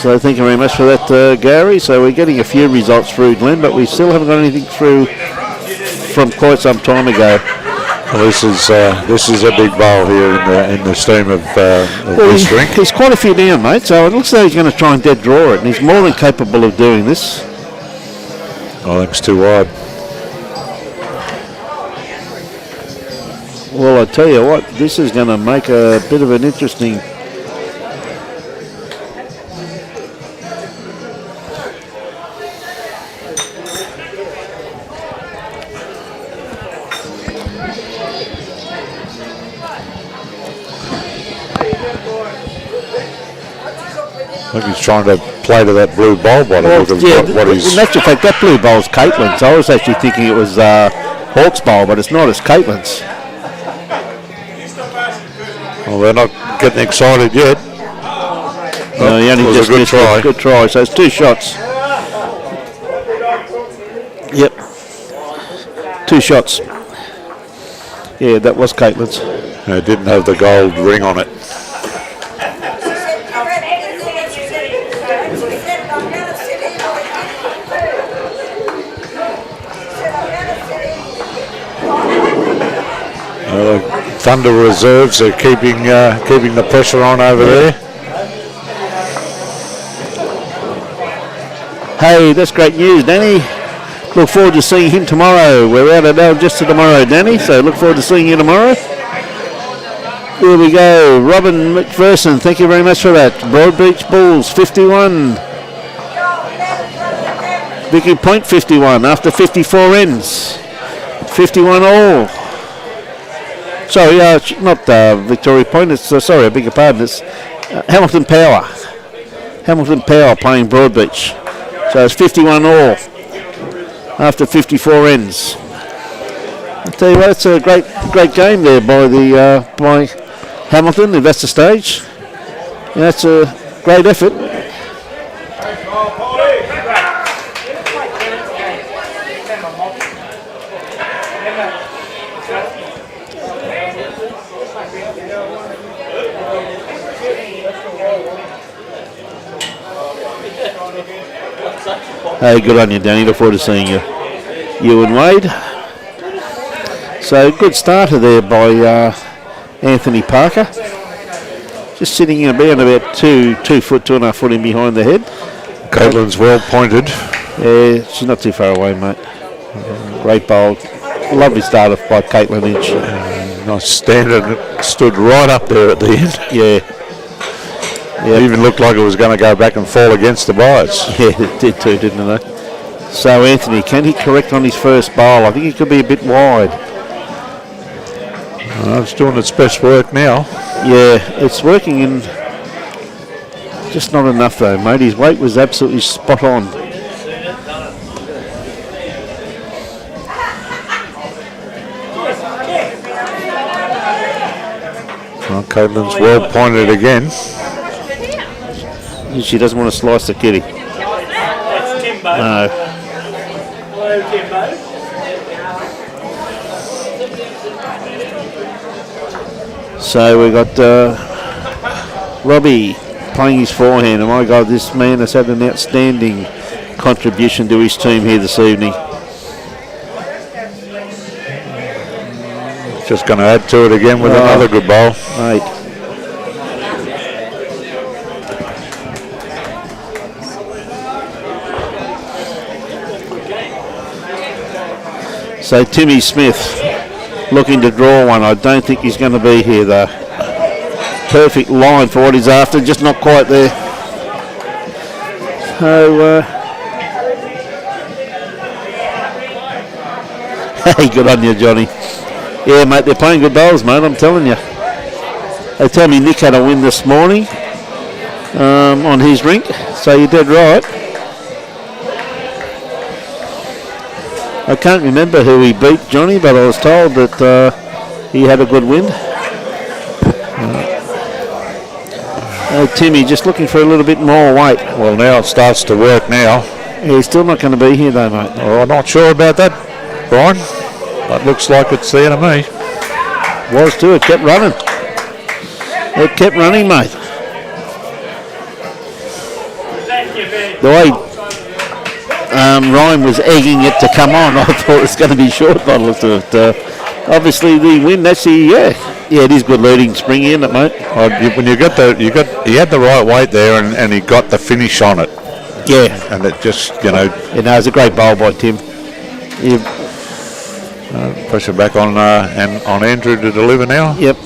So thank you very much for that, Gary. So we're getting a few results through, Glenn, but we still haven't got anything through from quite some time ago. Well, this is a big bowl here in the steam of this rink. He's quite a few down, mate, so it looks like he's going to try and dead draw it, and he's more than capable of doing this. I think it's too wide. Well, I tell you what, this is going to make a bit of an interesting... I think he's trying to play to that blue bowl by the look of what he's... In actual fact, that blue bowl's Caitlin's. I was actually thinking it was Hawke's bowl, but it's not, it's Caitlin's. Well, they're not getting excited yet. No, he only just missed it. Good try. So it's 2 shots. Yep. 2 shots. Yeah, that was Caitlin's. It didn't have the gold ring on it. Thunder reserves are keeping the pressure on over there. Hey, that's great news, Danny. Look forward to seeing him tomorrow. We're out at Algester tomorrow, Danny, so look forward to seeing you tomorrow. Here we go. Robin McPherson, thank you very much for that. Broadbeach Bulls, 51. Vicky Point, 51 after 54 ends. 51 all. Sorry, not Victoria Point. It's sorry, I beg your pardon. It's Hamilton Power. Hamilton Power playing Broadbeach. So it's 51 all after 54 ends. I'll tell you what, it's a great game there by Hamilton, if that's the stage. Yeah, that's a great effort. Hey, good on you, Danny. Look forward to seeing you and Wade. So good starter there by Anthony Parker. Just sitting in about 2 foot, 2.5 foot in behind the head. Caitlin's well pointed. Yeah, she's not too far away, mate. Great bowl. Lovely starter by Caitlin Inch. Nice standard. Stood right up there at the end. Yeah. It even looked like it was going to go back and fall against the bars. Yeah, it did too, didn't it? So Anthony, can he correct on his first bowl? I think he could be a bit wide. It's doing its best work now. Yeah, it's working in. Just not enough though, mate. His weight was absolutely spot on. Well, Caitlin's well pointed again. She doesn't want to slice the kitty. That's Timbo. No. Hello, Timbo. So we got Robbie playing his forehand, and my God, this man has had an outstanding contribution to his team here this evening. Just going to add to it again with another good bowl. Mate. So Timmy Smith looking to draw one. I don't think he's going to be here though. Perfect line for what he's after, just not quite there. So, hey, good on you, Johnny. Yeah, mate, they're playing good bowls, mate, I'm telling you. They tell me Nick had a win this morning on his rink, so you're dead right. I can't remember who he beat, Johnny, but I was told that he had a good win. Timmy just looking for a little bit more weight. Well, now it starts to work now. Yeah, he's still not going to be here though, mate. Oh, I'm not sure about that, Brian. That looks like it's there to me. Was too, it kept running. It kept running, mate. The way Ryan was egging it to come on, I thought it was going to be short by the looks of it. Obviously the win, actually, yeah, it is good leading spring in it, mate. When he had the right weight there, and he got the finish on it. Yeah, and it just, you know, it's a great bowl by Tim. Pressure back on and on Andrew to deliver now. Yep.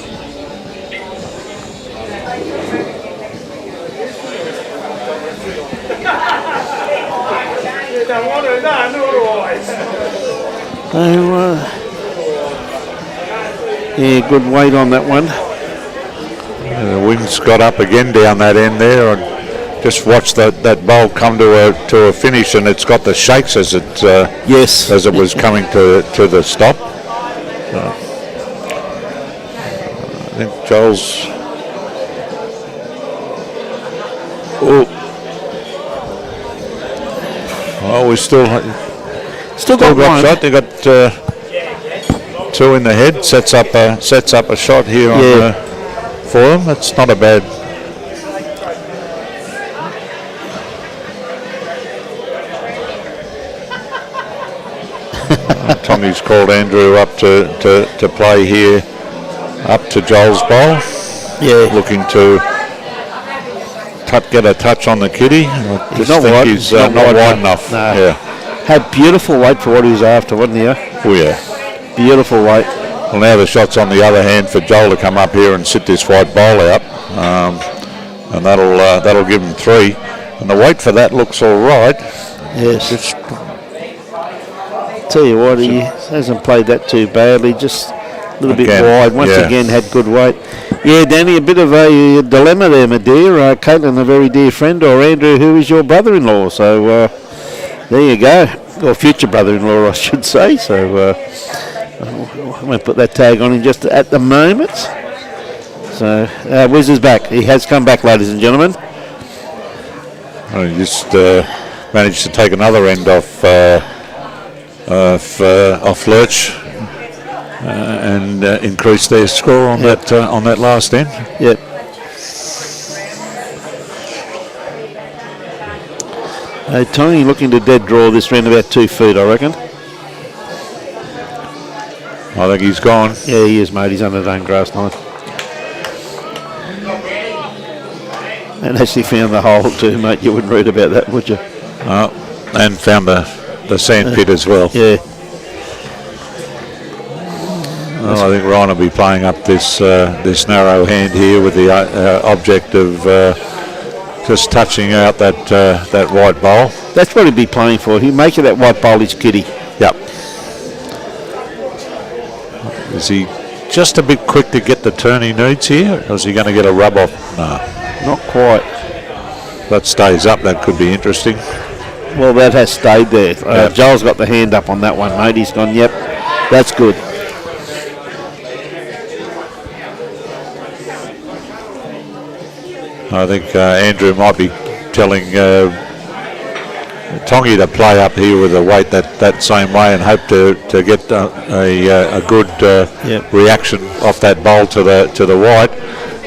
Yeah, good weight on that one. The wind's got up again down that end there. And just watch that bowl come to a finish, and it's got the shakes as it yes, as it was coming to the stop. I think Joel's. Oh, we still got one shot. They got two in the head. Sets up a shot here on for them. It's not a bad. Tommy's called Andrew up to play here, up to Joel's bowl. Yeah, looking to get a touch on the kitty. He's not wide. He's not wide enough. No. Yeah. Had beautiful weight for what he was after, wasn't he? Oh yeah. Beautiful weight. Well, now the shot's on the other hand for Joel to come up here and sit this white bowl out, and that'll give him 3. And the weight for that looks all right. Yes. Tell you what, he hasn't played that too badly. Just little bit Again, wide. Once yeah. again, had good weight. Yeah, Danny, a bit of a dilemma there, my dear. Caitlin, a very dear friend, or Andrew, who is your brother-in-law. So there you go. Or future brother-in-law, I should say. So I won't put that tag on him just at the moment. So Wiz is back. He has come back, ladies and gentlemen. He just managed to take another end off Lurch and increase their score on that last end. Yep. Tony looking to dead draw this round about 2 feet, I reckon. I think he's gone. Yeah, he is, mate. He's under the own grass line. And actually found the hole too, mate. You wouldn't read about that, would you? And found the sand pit as well. Yeah. Well, I think Ryan will be playing up this narrow hand here with the object of just touching out that white bowl. That's what he'd be playing for. He'd make it that white bowl his kitty. Yep. Is he just a bit quick to get the turn he needs here? Or is he going to get a rub off? No. Not quite. That stays up. That could be interesting. Well, that has stayed there. Yep. Joel's got the hand up on that one, mate. He's gone, yep, that's good. I think Andrew might be telling Tongy to play up here with the weight that same way and hope to get a good reaction off that bowl to the white.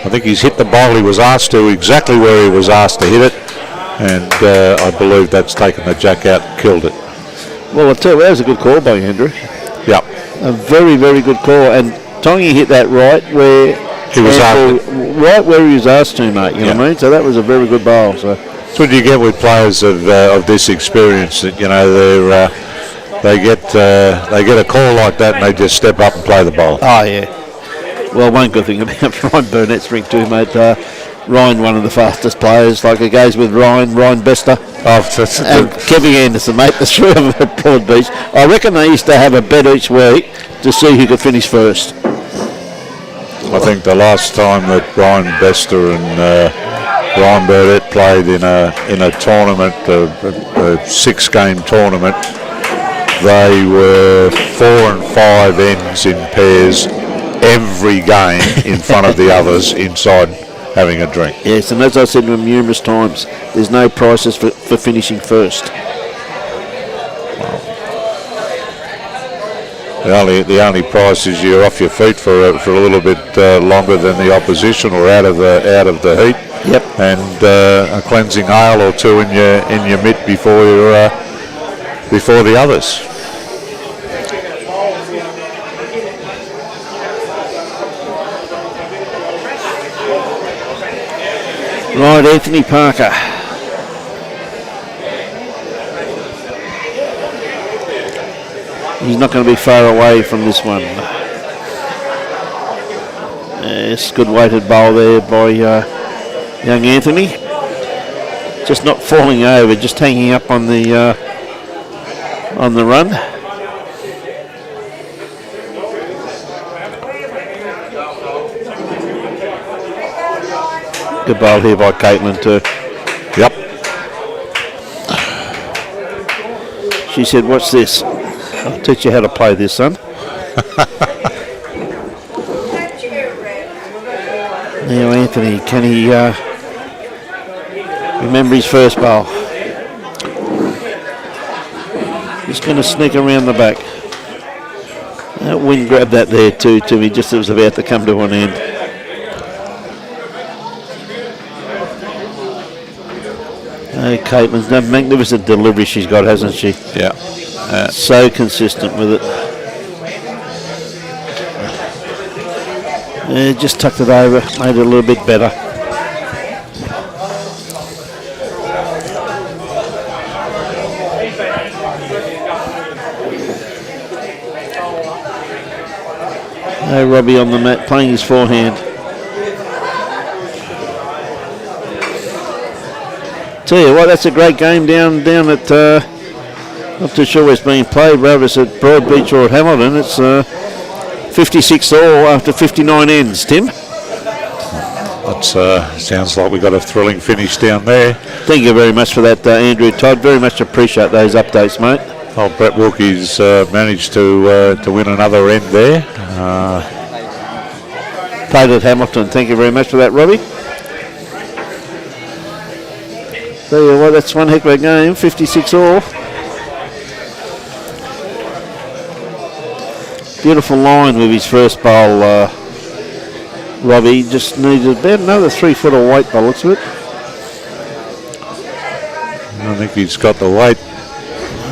I think he's hit the bowl he was asked to, exactly where he was asked to hit it, and I believe that's taken the jack out and killed it. Well, I'll tell you, that was a good call by Andrew. Yep. A very, very good call, and Tongy hit that right where he was asked. Right where he was asked to, mate. You know what I mean? So that was a very good bowl. So that's what you get with players of this experience. That they get a call like that and they just step up and play the bowl. Oh yeah. Well, one good thing about Ryan Burnett's rink too, mate. Ryan, one of the fastest players. Like it goes with Ryan Bester, and Kevin Anderson, mate. The three of them at Broad Beach. I reckon they used to have a bet each week to see who could finish first. I think the last time that Ryan Bester and Ryan Burnett played in a tournament, a 6-game tournament, they were 4 and 5 ends in pairs every game in front of the others inside having a drink. Yes, and as I said to him numerous times, there's no prizes for finishing first. The only prize is you're off your feet for a little bit longer than the opposition, or out of the heat. Yep. And a cleansing ale or two in your mitt before the others. Right, Anthony Parker. He's not going to be far away from this one. Yes, good weighted bowl there by young Anthony. Just not falling over, just hanging up on the run. Good bowl here by Caitlin too. Yep. She said, "What's this? I'll teach you how to play this, son." Now Anthony, can he remember his first bowl? He's going to sneak around the back. That wind grabbed that there too, Timmy, just as it was about to come to an end. Oh, Caitlin's done magnificent delivery she's got, hasn't she? Yeah. So consistent with it. Just tucked it over, made it a little bit better. Robbie on the mat playing his forehand. Tell you what, that's a great game down at, not too sure where it's being played, whether it's at Broadbeach or at Hamilton. It's 56 all after 59 ends, Tim. That sounds like we got a thrilling finish down there. Thank you very much for that, Andrew Todd. Very much appreciate those updates, mate. Well, Brett Wilkie's managed to win another end there. Played at Hamilton. Thank you very much for that, Robbie. Tell you what, that's one heck of a game. 56 all. Beautiful line with his first bowl, Robbie. Just needed about another 3 foot of weight by the looks of it. I think he's got the weight.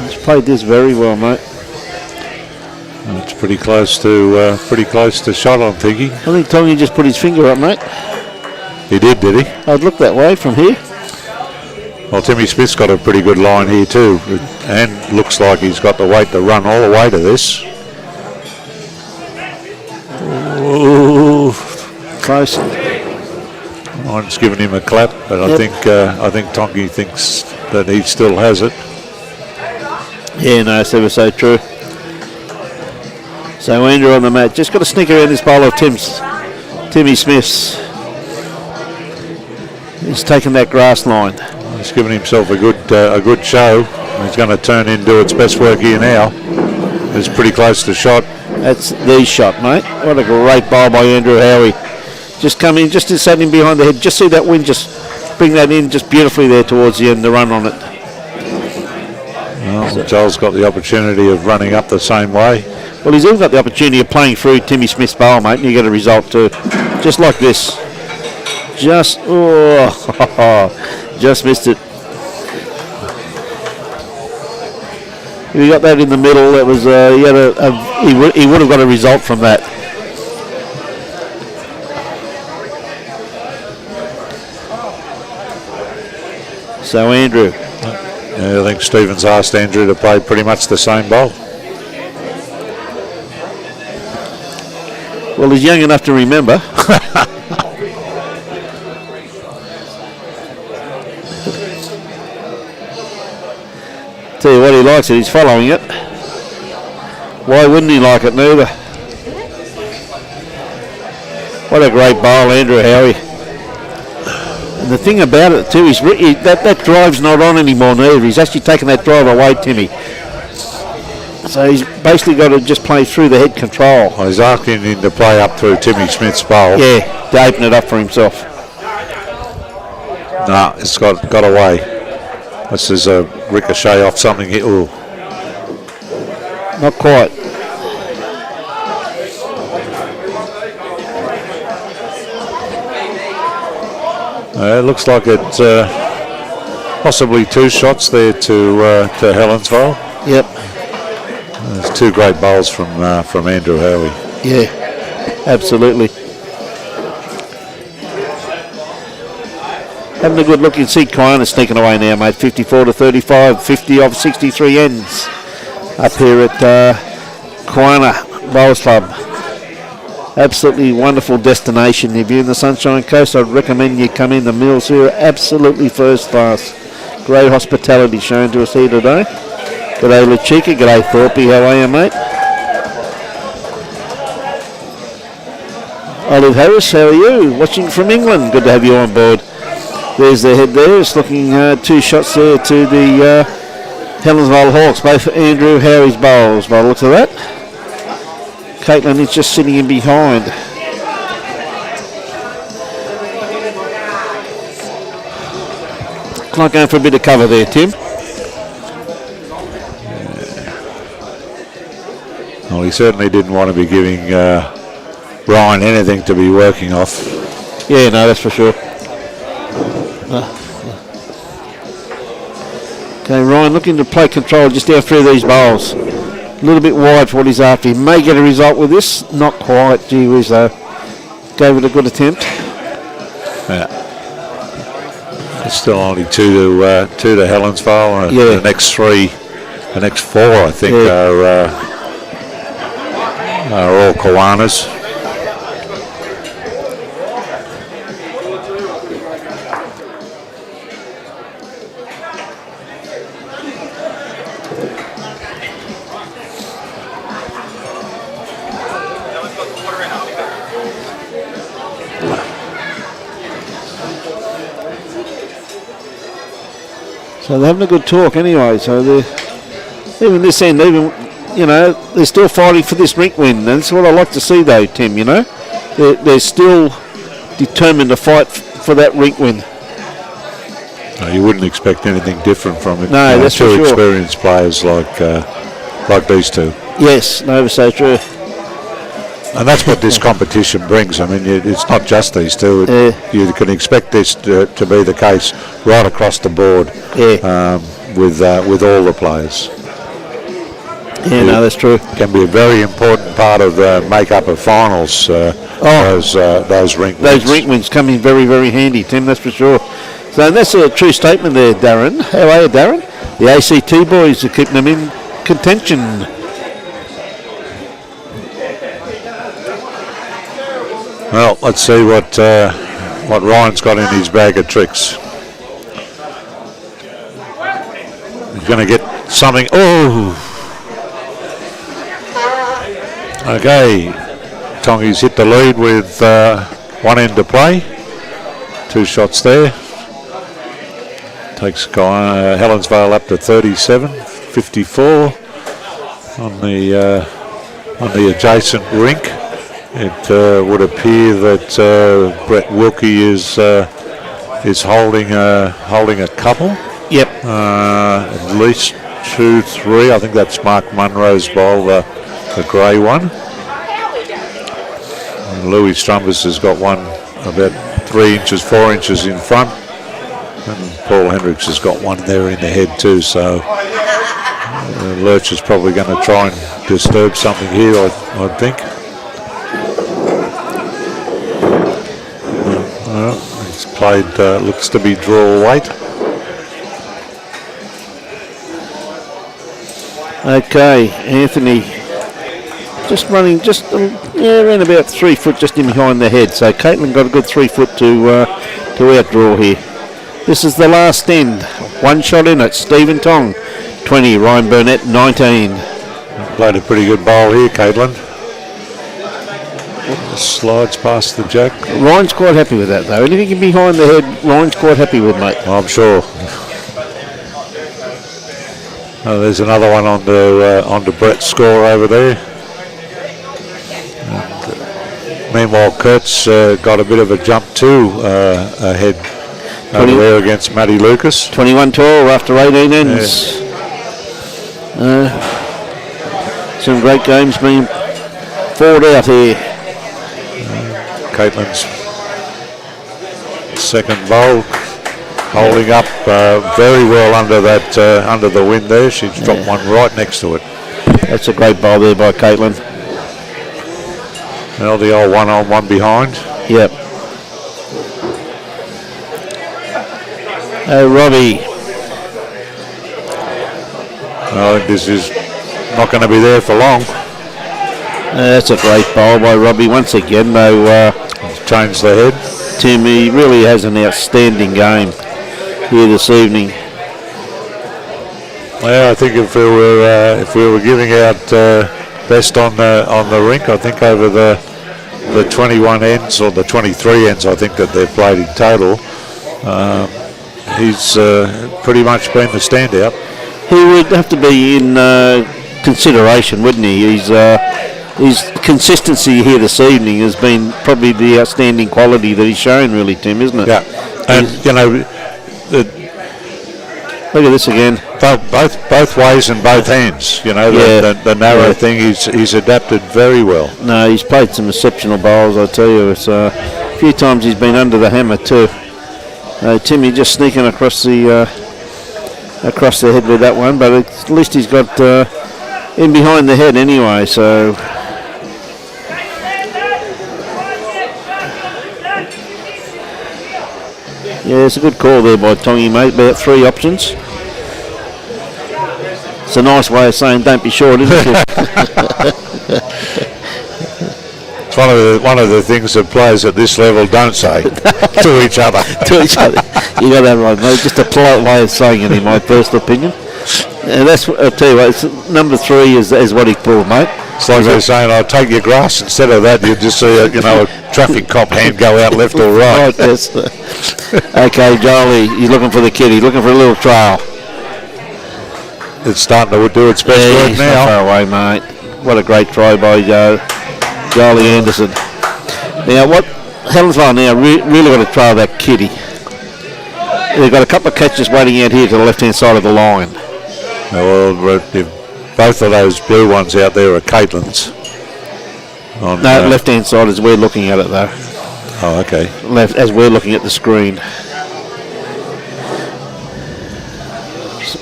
He's played this very well, mate. It's pretty close to shot, I'm thinking. I think Tong just put his finger up, mate. He did he? I'd look that way from here. Well, Timmy Smith's got a pretty good line here too, and looks like he's got the weight to run all the way to this. Ooh, close. I'm just giving him a clap, but I think Tonky thinks that he still has it. Yeah, no, it's ever so true. So Andrew on the mat, just got to sneak around this bowl of Timmy Smith's. He's taken that grass line. He's given himself a good show. He's going to turn in, do its best work here now. It's pretty close to shot. That's the shot, mate. What a great bowl by Andrew Howie. Just come in, just sat him behind the head. Just see that wind, just bring that in just beautifully there towards the end, the run on it. Well, Joel's got the opportunity of running up the same way. Well, he's even got the opportunity of playing through Timmy Smith's bowl, mate, and you get a result too. Just like this. Just missed it. If he got that in the middle, that was he would have got a result from that. So Andrew. Yeah, I think Stephen's asked Andrew to play pretty much the same bowl. Well, he's young enough to remember. Tell you what, he likes it. He's following it. Why wouldn't he like it neither? What a great bowl, Andrew Howie. And the thing about it too is that drive's not on anymore neither. He's actually taken that drive away, Timmy. So he's basically got to just play through the head control. Well, he's asking him to play up through Timmy Smith's bowl. Yeah, to open it up for himself. No, it's got away. This is a ricochet off something here. Ooh. Not quite. It looks like it's possibly 2 shots there to Helensvale. Yep. There's 2 great bowls from Andrew Howie. Yeah, absolutely. Having a good look, you can see Kawana sneaking away now, mate. 54 to 35, 50 of 63 ends up here at Kawana Bowls Club. Absolutely wonderful destination. If you're in the Sunshine Coast, I'd recommend you come in. The meals here are absolutely first class. Great hospitality shown to us here today. G'day LaChica, g'day Thorpe, how are you, mate? Olive Harris, how are you? Watching from England, good to have you on board. There's the head there, it's looking 2 shots there to the Helensvale Hawks, both Andrew Howie's bowls by the looks of that. Caitlin is just sitting in behind. Like going for a bit of cover there, Tim. Well, he certainly didn't want to be giving Ryan anything to be working off. Yeah, no, that's for sure. Okay, Ryan looking to play control just down through these bowls. A little bit wide for what he's after. He may get a result with this. Not quite, gee whiz though. Gave it a good attempt. Yeah. It's still only 2 to Helensvale. Yeah. The next 4 I think are all Kawanas. So they're having a good talk anyway. So even this end, they're still fighting for this rink win. And that's what I like to see, though, Tim. They're still determined to fight for that rink win. No, you wouldn't expect anything different from it. No, that's for two sure. experienced players like these two. Yes, no, so true. And that's what this competition brings. I mean, it's not just these two. You can expect this to be the case right across the board with all the players. Yeah, no, that's true. Can be a very important part of the make-up of finals. Those rink wins. Those rink wins come in very, very handy, Tim. That's for sure. So that's a true statement there, Darren. How are you, Darren? The ACT boys are keeping them in contention. Well, let's see what Ryan's got in his bag of tricks. He's going to get something. Oh! Okay. Tongi's hit the lead with one end to play. 2 shots there. Takes Helensvale up to 37-54 on the adjacent rink. It would appear that Brett Wilkie is holding a couple. Yep. At least 2, 3. I think that's Mark Munro's bowl, the grey one. And Louis Strumbus has got one about 3 inches, 4 inches in front. And Paul Hendricks has got one there in the head too. So Lurch is probably going to try and disturb something here, I think. He's played, looks to be draw weight. Okay, Anthony just running around about 3 foot just in behind the head. So Caitlin got a good 3 foot to outdraw here. This is the last end. 1 shot in it. Stephen Tong, 20. Ryan Burnett, 19. Played a pretty good bowl here, Caitlin. Slides past the jack. Ryan's quite happy with that, though. Anything behind the head, Ryan's quite happy with, mate. I'm sure. There's another one onto Brett's score over there. And, meanwhile, Kurt's got a bit of a jump too ahead over there against Matty Lucas. 21-12 after 18 ends. Yeah. Some great games being fought out here. Caitlin's second bowl, holding up very well under the wind there. She's dropped one right next to it. That's a great bowl there by Caitlin. Well, the old 1 on 1 behind. Yep. Robbie. I think this is not going to be there for long. That's a great bowl by Robbie once again, though. Changed the head. Tim, he really has an outstanding game here this evening. Well, I think if we were giving out best on the rink, I think over the 21 ends or the 23 ends, I think that they've played in total, he's pretty much been the standout. He would have to be in consideration, wouldn't he? His consistency here this evening has been probably the outstanding quality that he's shown, really, Tim, isn't it? Yeah, and look at this again. Both ways and both hands. The narrow thing. He's adapted very well. No, he's played some exceptional bowls. I tell you, it's a few times he's been under the hammer too. Tim, you're just sneaking across the head with that one, but at least he's got in behind the head anyway. So. Yeah, it's a good call there by Tongy, mate. About 3 options. It's a nice way of saying don't be short, isn't it? It's one of the things that players at this level don't say to each other. To each other. You got that right, mate. Just a polite way of saying it, in my personal opinion. And that's, I'll tell you what, it's, number 3 is what he pulled, mate. It's like they're saying, I'll take your grass. Instead of that, you just see a traffic cop hand go out left or right. Right, yes. Okay, Jolie, he's looking for the kid. He's looking for a little trail. It's starting to do its best Yeah, work he's not now. far away, mate. What a great try by Jolie Anderson. Now, what Helensvale now really got to try that kitty. They've got a couple of catches waiting out here to the left-hand side of the line. Well, both of those blue ones out there are Caitlin's. No, left-hand side as we're looking at it, though. Oh, okay. Left as we're looking at the screen.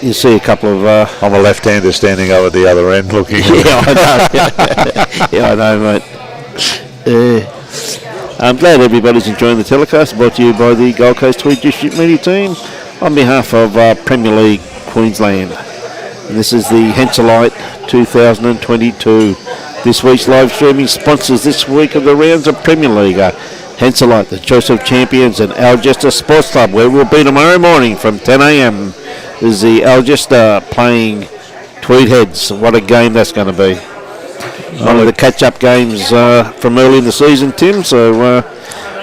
You see a couple of... I'm a left-hander standing over the other end looking. Yeah, I know. Yeah, I know, mate. I'm glad everybody's enjoying the telecast, brought to you by the Gold Coast-Tweed District Media Team on behalf of Premier League Queensland. And this is the Henselite 2022. This week's live streaming sponsors this week of the rounds of Premier League are Henselite, the Choice of Champions, and Algesta Sports Club, where we'll be tomorrow morning from 10 a.m. is the Algesta playing Tweed Heads. What a game that's going to be. One of the catch-up games from early in the season, Tim. So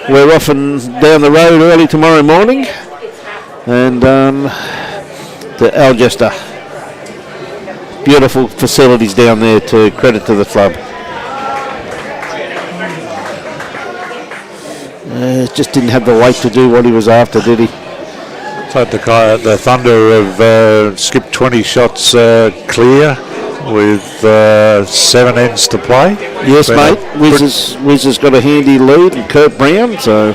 we're off and down the road early tomorrow morning. And the Algesta. Beautiful facilities down there, to credit to the club. Just didn't have the weight to do what he was after, did he? So the Thunder have skipped 20 shots clear with 7 ends to play. Yes, mate. Wiz has got a handy lead, and Kurt Brown. So,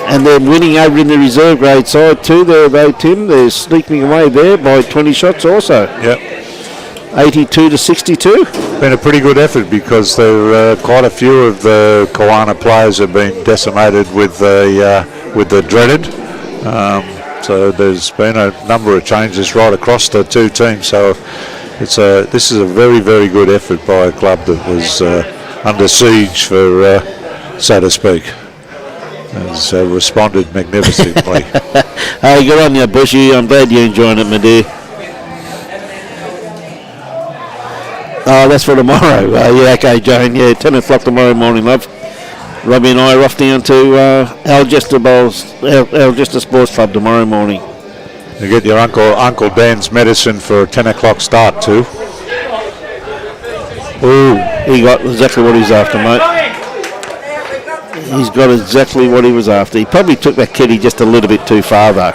and they're winning over in the reserve grade side too. There, though, Tim. They're sneaking away there by 20 shots also. Yep. 82 to 62. Been a pretty good effort because there quite a few of the Kawana players have been decimated with the dreaded. So there's been a number of changes right across the two teams. So this is a very, very good effort by a club that was under siege, for so to speak. Has responded magnificently. Hey, good on you, Bushy. I'm glad you're enjoying it, my dear. Oh, that's for tomorrow. Yeah, okay, Jane. Yeah, 10 o'clock tomorrow morning, love. Robbie and I are off down to Algesta Sports Club tomorrow morning. You get your Uncle Dan's medicine for a 10 o'clock start too. Ooh, he got exactly what he's after, mate. He's got exactly what he was after. He probably took that kitty just a little bit too far, though.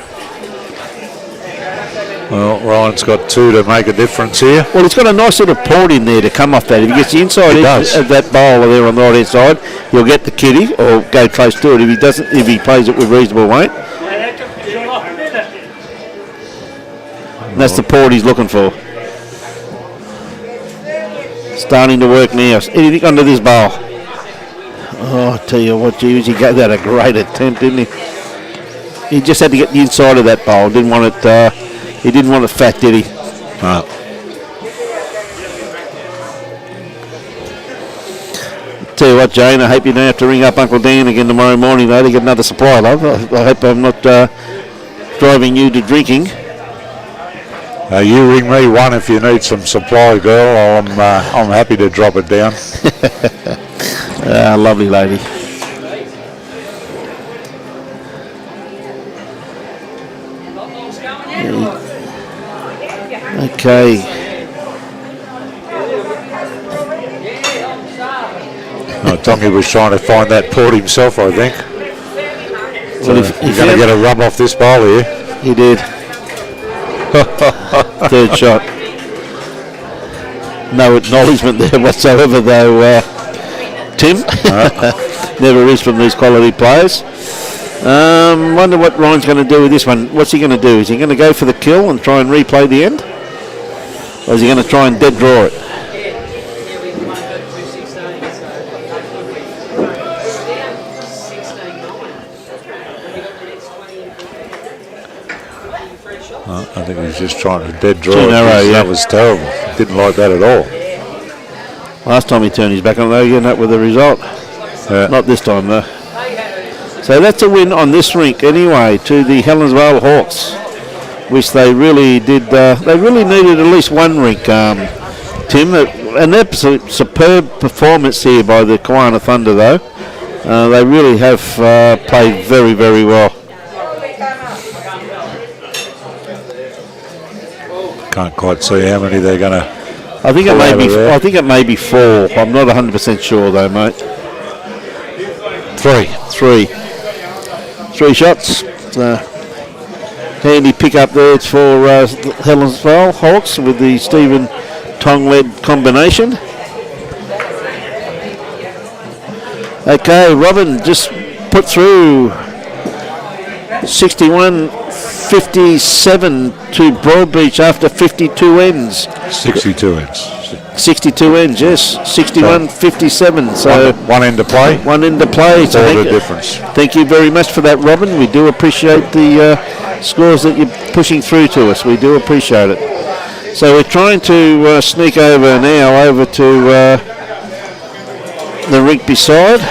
Well, Ryan's got 2 to make a difference here. Well, he's got a nice little port in there to come off that. If he gets the inside edge of that bowl there on the right hand side, he'll get the kitty or go close to it. If he doesn't, if he plays it with reasonable weight, and that's the port he's looking for. Starting to work now. Anything under this bowl? Oh, I tell you what, geez, he gave that a great attempt, didn't he? He just had to get the inside of that bowl. Didn't want it. He didn't want it fat, did he? No. Tell you what, Jane, I hope you don't have to ring up Uncle Dan again tomorrow morning, though, to get another supply, love. I hope I'm not driving you to drinking. You ring me one if you need some supply, girl. I'm happy to drop it down. Lovely lady. Okay. Tommy was trying to find that port himself, I think. Well, You're going to get a rub off this bowl here. He did. Third shot. No acknowledgement there whatsoever, though, Tim. Never is from these quality players. Wonder what Ryan's going to do with this one. What's he going to do? Is he going to go for the kill and try and replay the end? Or is he going to try and dead draw it? I think he's just trying to dead draw Too it. narrow, yeah. That was terrible. Didn't like that at all. Last time he turned his back on it, though, he ended up with a result. Yeah. Not this time, though. So that's a win on this rink, anyway, to the Helensvale Hawks, which they really did. They really needed at least one rink, Tim. An absolute superb performance here by the Kawana Thunder, though. They really have played very, very well. Can't quite see how many they're going to. I think it may be. there. I think it may be 4. I'm not 100% sure though, mate. 3. 3 shots. Handy pick up there for Helensvale Hawks with the Stephen Tong-led combination. Okay, Robin just put through 61-57 to Broadbeach after 52 ends. 62 ends. 62 ends, yes. 61-57. So one end to play. One end to play. So All the difference. Thank you very much for that, Robin. We do appreciate the scores that you're pushing through to us. We do appreciate it. So we're trying to sneak over now over to the rink beside.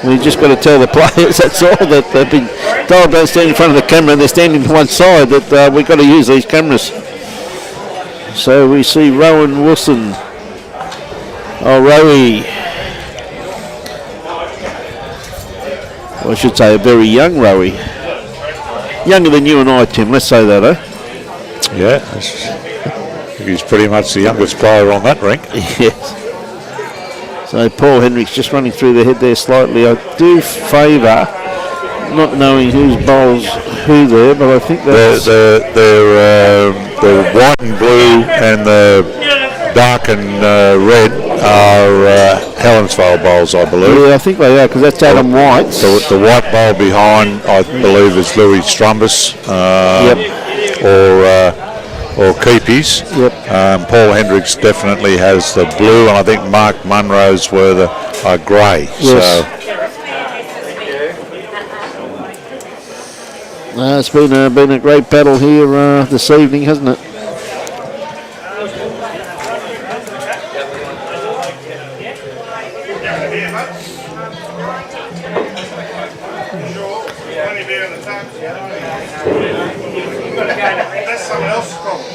We just got to tell the players, that's all, that they've been told don't stand in front of the camera and they're standing to one side, that we've got to use these cameras. So we see Rowan Wilson. Oh, Rowie. Well, I should say a very young Rowie. Younger than you and I, Tim, let's say that, eh? Yeah, I think he's pretty much the youngest player on that rink. Yes. So Paul Hendricks just running through the head there slightly. I do favour not knowing whose bowls who there, but I think that's... The white and blue and the dark and red are Helensvale bowls, I believe. Yeah, I think they are, because that's Adam White. The white bowl behind, I believe, is Louis Strumbus. Or keepies. Yep. Paul Hendricks definitely has the blue, and I think Mark Munro's were the grey. Yes. So it's been a great battle here this evening, hasn't it? That's someone else's problem.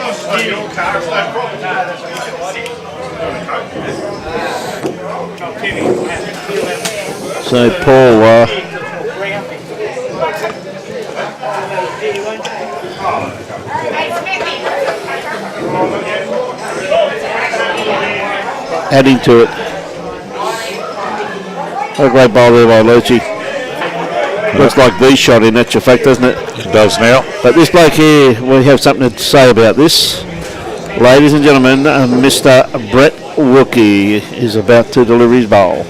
It's not your car, it's no problem. So Paul adding to it. What a great ball there by Lucci. Looks like the shot in actual fact, doesn't it? It does now. But this bloke here, we have something to say about this. Ladies and gentlemen, Mr. Brett Wilkie is about to deliver his bowl.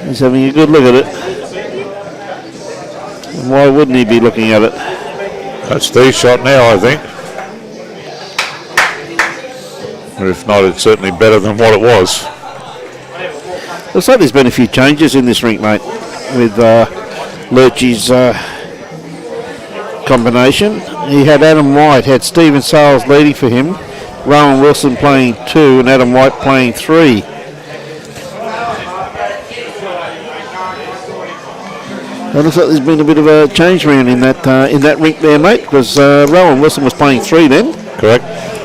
He's having a good look at it. And why wouldn't he be looking at it? That's the shot now, I think. Or if not, it's certainly better than what it was. Looks like there's been a few changes in this rink, mate, with Lurchie's combination. He had Adam White, had Stephen Sales leading for him, Rowan Wilson playing 2 and Adam White playing 3. It looks like there's been a bit of a change around in that rink there, mate, because Rowan Wilson was playing 3 then. Correct.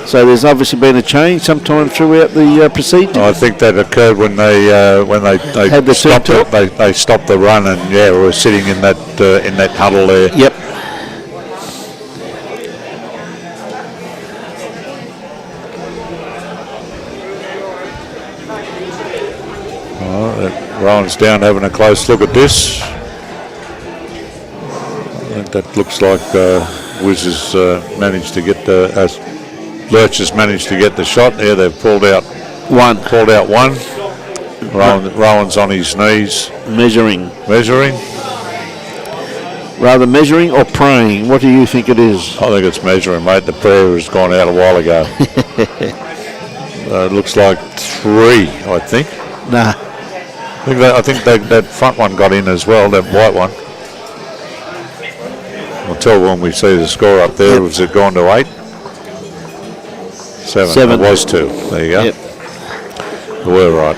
So there's obviously been a change sometime throughout the procedure. I think that occurred when they Had the stopped turn it. They stopped the run, and we were sitting in that huddle there. Yep. Rowan's down having a close look at this. I think that looks like Wiz has managed to get Lurch has managed to get the shot there. They've pulled out one. Rowan's on his knees. Measuring. Rather measuring or praying? What do you think it is? I think it's measuring, mate. The prayer has gone out a while ago. It looks like 3, I think. Nah. I think that front one got in as well, that white one. We'll tell when we see the score up there. Yep. Was it gone to 8? 7. It was 2. There you go. Yep. We're right.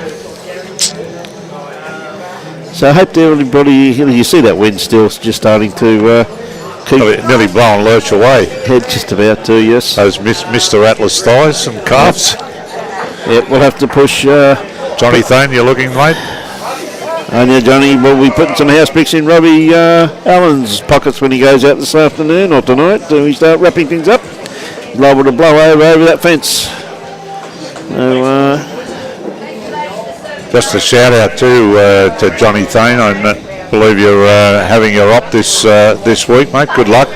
So I hope everybody, you see that wind still just starting to nearly blowing Lurch away. Head just about to, yes. Those Mr. Atlas thighs and calves. Yep, we'll have to push. Johnny Thane, you're looking, mate? And yeah, Johnny will be putting some house bricks in Robbie Allen's pockets when he goes out this afternoon or tonight. We start wrapping things up. Liable to blow over that fence. So, just a shout out to Johnny Thane. I believe you're having your op this week, mate. Good luck.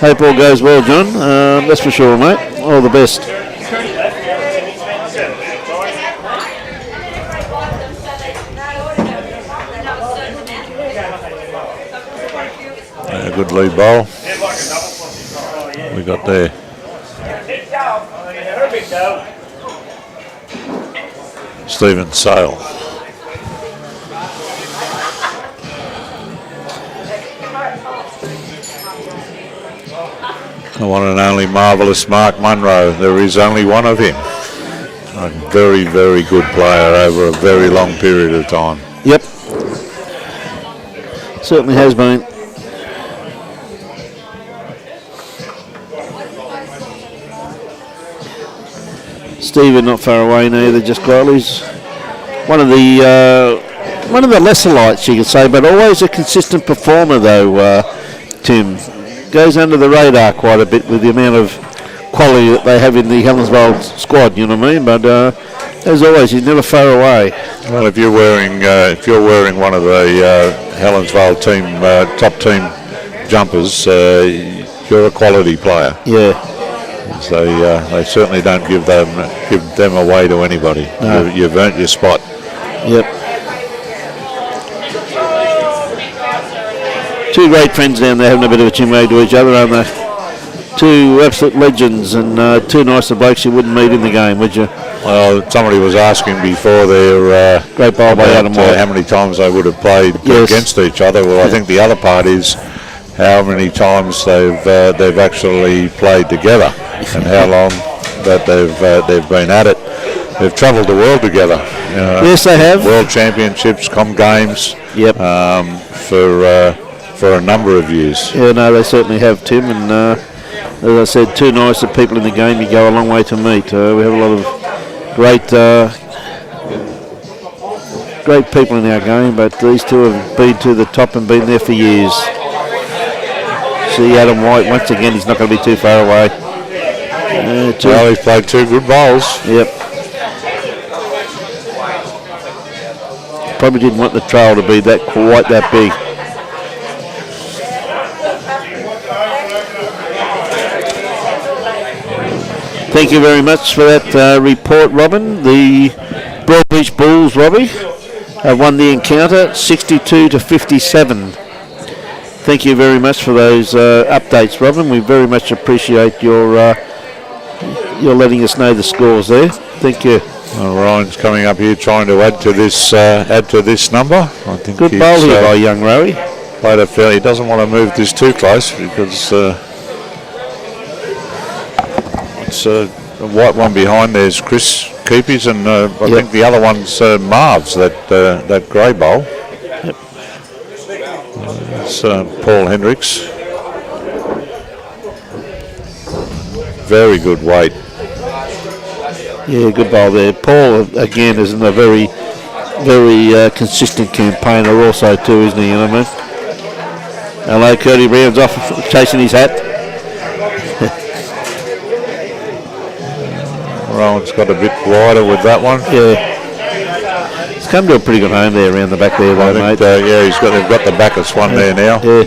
Hope all goes well, John. That's for sure, mate. All the best. A good lead bowl. We got there. Stephen Sale. The one and only marvellous Mark Munro. There is only one of him. A very, very good player over a very long period of time. Yep. Certainly has been. Stephen not far away neither, just quietly. He's one of the lesser lights, you could say, but always a consistent performer though, Tim. Goes under the radar quite a bit with the amount of quality that they have in the Helensvale squad, you know what I mean? But as always, he's never far away. Well, if you're wearing one of the Helensvale team top team jumpers, you're a quality player. Yeah. So they certainly don't give them away to anybody. No. You've earned your spot. Yep. Two great friends down there having a bit of a chinwag to each other, aren't they? Two absolute legends and two nicer blokes you wouldn't meet in the game, would you? Well, somebody was asking before their great bowl by Adam White how many times they would have played against each other. Well, I think the other part is how many times they've actually played together and how long that they've been at it. They've travelled the world together. Yes, they have. World Championships, Com Games. Yep. For a number of years. Yeah, no, they certainly have, Tim. And as I said, two nicer people in the game you go a long way to meet. We have a lot of great people in our game, but these two have been to the top and been there for years. See Adam White, once again, he's not going to be too far away. Well, he's played two good bowls. Yep. Probably didn't want the trail to be quite that big. Thank you very much for that report, Robin. The Broadbeach Bulls, Robbie, have won the encounter 62 to 57. Thank you very much for those updates, Robin. We very much appreciate your letting us know the scores there. Thank you. Well, Ryan's coming up here trying to add to this number. I think good bowl here by young Rowie. Played a fair. He doesn't want to move this too close because it's a white one behind. There's Chris Keepies and I think the other one's Marv's that grey bowl. Yep. It's Paul Hendricks. Very good weight. Yeah, good bowl there. Paul, again, is in a very, very consistent campaigner also too, isn't he? You know what I mean? Hello, Curdy Brown's off chasing his hat. Rowan's got a bit wider with that one. Yeah. He's come to a pretty good home there around the back there, though, mate. Yeah, they've got the backers one there now. Yeah.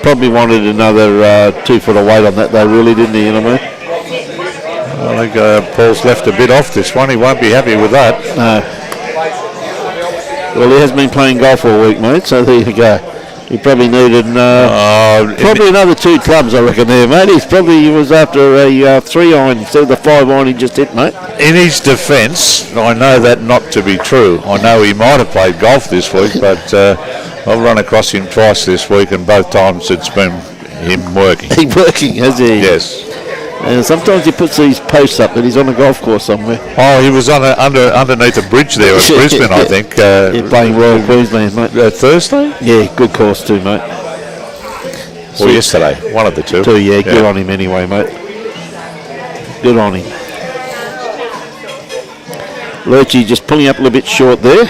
Probably wanted another 2 foot of weight on that, though, really, didn't he? You know what I mean? I think Paul's left a bit off this one. He won't be happy with that. No. Well, he has been playing golf all week, mate, so there you go. He probably needed another 2 clubs, I reckon, there, mate. He was after a 3 iron instead of the 5 iron he just hit, mate. In his defence, I know that not to be true. I know he might have played golf this week, but I've run across him twice this week, and both times it's been him working. He's working, has he? Yes. And sometimes he puts these posts up that he's on a golf course somewhere. Oh, he was underneath a bridge there at Brisbane, I think. Playing Royal Queensland, mate. Thursday? Yeah, good course too, mate. Or yesterday, one of the two. Yeah, good on him anyway, mate. Good on him. Lurchy just pulling up a little bit short there.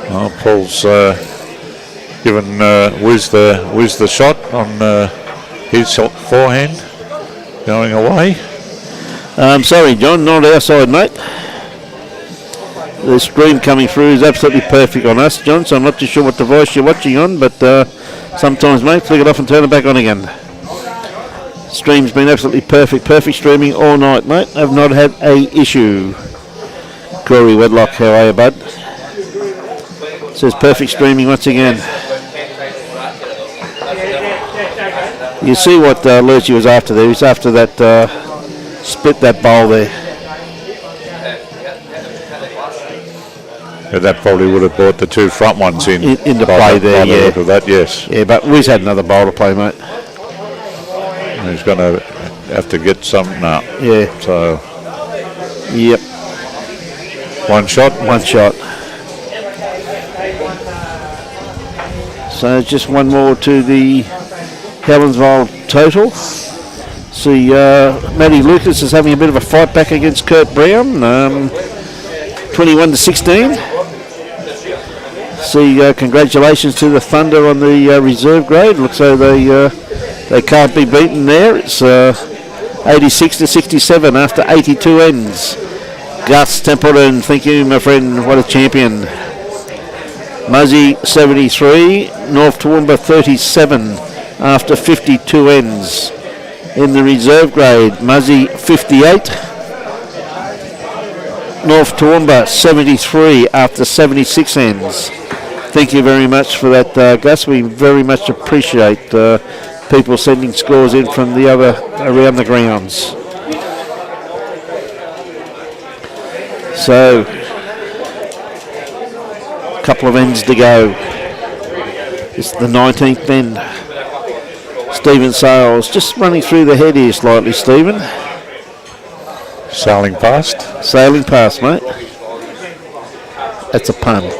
Well, Paul's given Wiz the shot on his forehand, going away. I'm sorry, John, not our side, mate. The stream coming through is absolutely perfect on us, John, so I'm not too sure what device you're watching on, but sometimes, mate, flick it off and turn it back on again. Stream's been absolutely perfect streaming all night, mate. I've not had a issue. Corey Wedlock, how are you, bud? Says perfect streaming once again. You see what Lurchy was after there. He was after that split that bowl there. Yeah, that probably would have brought the two front ones into play there, yeah. Look at that, yes. Yeah, but we've had another bowl to play, mate. He's going to have to get something up. Yeah. So. Yep. One shot. So just one more to the Helensvale total. See, Matty Lucas is having a bit of a fight back against Kurt Brown, 21-16. See, congratulations to the Thunder on the reserve grade. Looks like they can't be beaten there. It's 86-67 after 82 ends. Gus Templeton, thank you, my friend. What a champion. Muzzy 73, North Toowoomba 37 after 52 ends. In the reserve grade, Muzzy 58, North Toowoomba 73 after 76 ends. Thank you very much for that, Gus. We very much appreciate people sending scores in from the other around the grounds. So, a couple of ends to go. It's the 19th end. Stephen Sales just running through the head here slightly, Stephen. Sailing past, mate. That's a pun.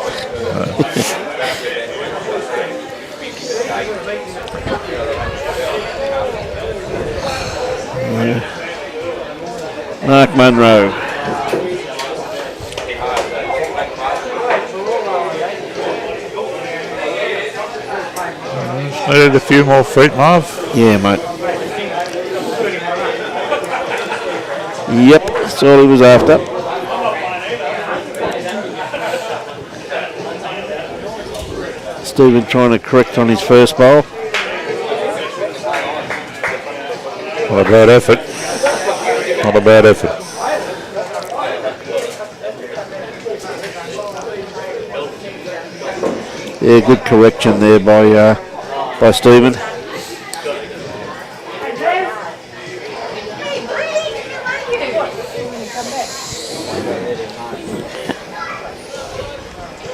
Mark Munro. Needed a few more feet, Marv. Yeah, mate. Yep, that's all he was after. Stephen trying to correct on his first bowl. Not a bad effort. Yeah, good correction there by Stephen.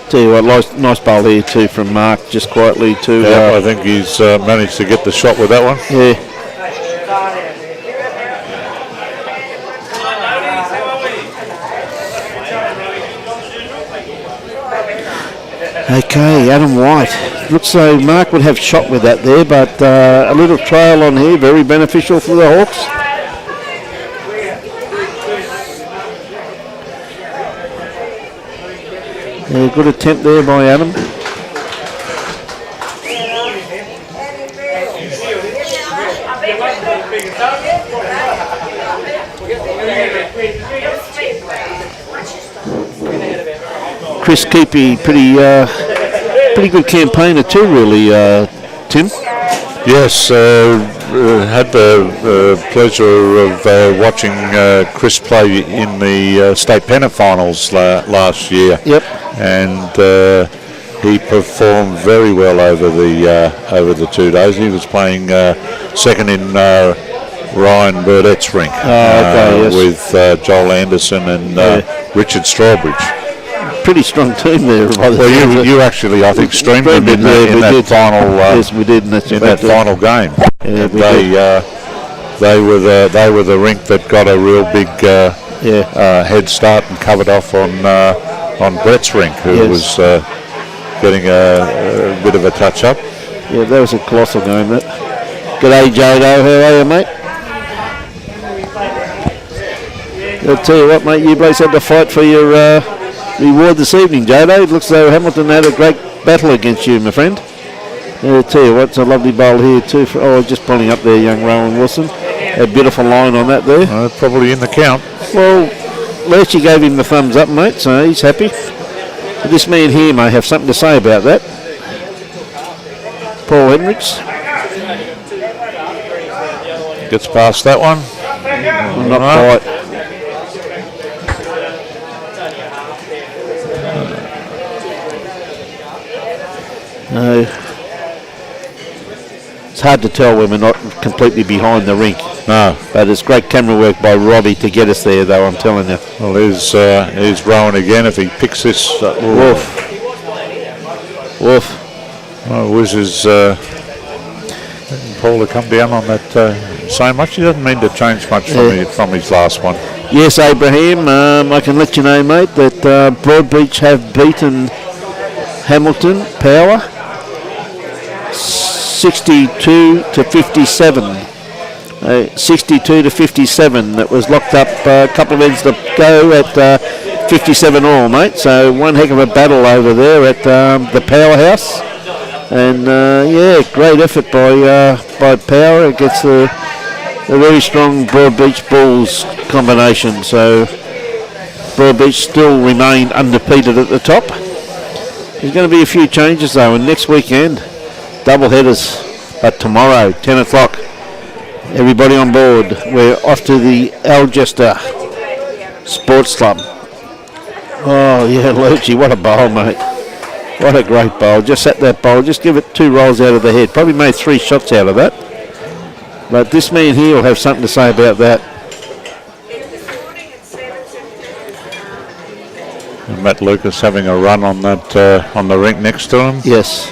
Tell you what, nice bowl here too from Mark, just quietly to. Yeah, I think he's managed to get the shot with that one. Yeah. Okay, Adam White. Looks like Mark would have shot with that there, but a little trail on here, very beneficial for the Hawks. Yeah, good attempt there by Adam. Chris Keepy, pretty good campaigner too, really, Tim. Yes, had the pleasure of watching Chris play in the state pennant finals last year. Yep. And he performed very well over the 2 days. He was playing second in Ryan Burnett's rink yes. with Joel Anderson and Richard Strawbridge. Pretty strong team there. Well, you actually, I think, streamed them in that final. Yes, we did. In that final game. Yeah, they were the rink that got a real big head start and covered off on Brett's rink, who was getting a bit of a touch up. Yeah, that was a colossal game, that. G'day, Jado. How are you, mate? I'll tell you what, mate, you blokes had to fight for your reward this evening, Jado. It looks as though Hamilton had a great battle against you, my friend. I'll tell you what, it's a lovely bowl here too. Just pulling up there, young Rowan Wilson. A beautiful line on that there. Probably in the count. Well, Lurchy gave him the thumbs up, mate, so he's happy. But this man here may have something to say about that. Paul Hendricks. Gets past that one. Not quite. No. It's hard to tell when we're not completely behind the rink. No. But it's great camera work by Robbie to get us there, though, I'm telling you. Well, here's Rowan again. If he picks this... Woof. Well, Wiz is... Paul to come down on that so much. He doesn't mean to change much from his last one. Yes, Abraham, I can let you know, mate, that Broadbeach have beaten Hamilton Power 62 to 57. 62 to 57. That was locked up a couple of ends to go at 57 all, mate. So one heck of a battle over there at the Powerhouse. And great effort by Power against the very strong Broadbeach Bulls combination. So Broadbeach still remain undefeated at the top. There's going to be a few changes though, and next weekend double headers. But tomorrow 10 o'clock, everybody on board. We're off to the Alcester Sports Club. Oh yeah, Lucci, what a bowl, mate. What a great bowl. Just set that bowl. Just give it 2 rolls out of the head. Probably made 3 shots out of that. But this man here will have something to say about that. And Matt Lucas having a run on that on the rink next to him. Yes.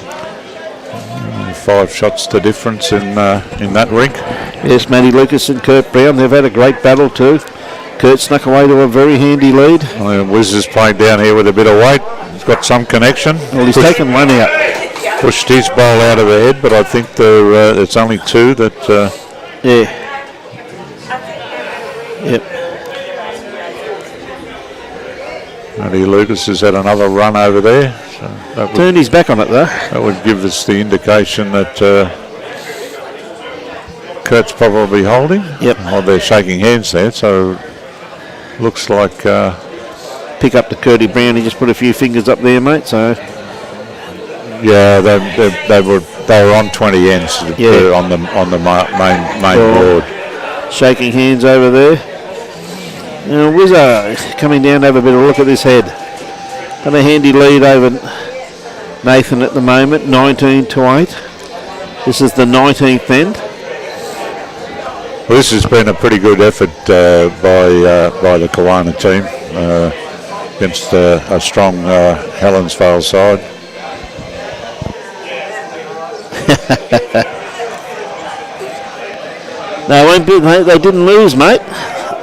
5 shots to difference in that rink. Yes, Matty Lucas and Kurt Brown. They've had a great battle too. Kurt snuck away to a very handy lead. Wiz is playing down here with a bit of weight. He's got some connection. Well, he's taken one out. Pushed his bowl out of the head, but I think it's only 2 that... Yep. Matty Lucas has had another run over there. So that Turned his back on it though. That would give us the indication that Kurt's probably holding. Yep. Oh, they're shaking hands there, so looks like... Pick up to Curdy Brown. He just put a few fingers up there, mate. So yeah, they were on 20 ends on the main board. Shaking hands over there. Wizard coming down to have a bit of a look at this head. Got a handy lead over Nathan at the moment, 19 to 8. This is the 19th end. Well, this has been a pretty good effort by the Kawana team against a strong Helensvale side. They didn't lose, mate.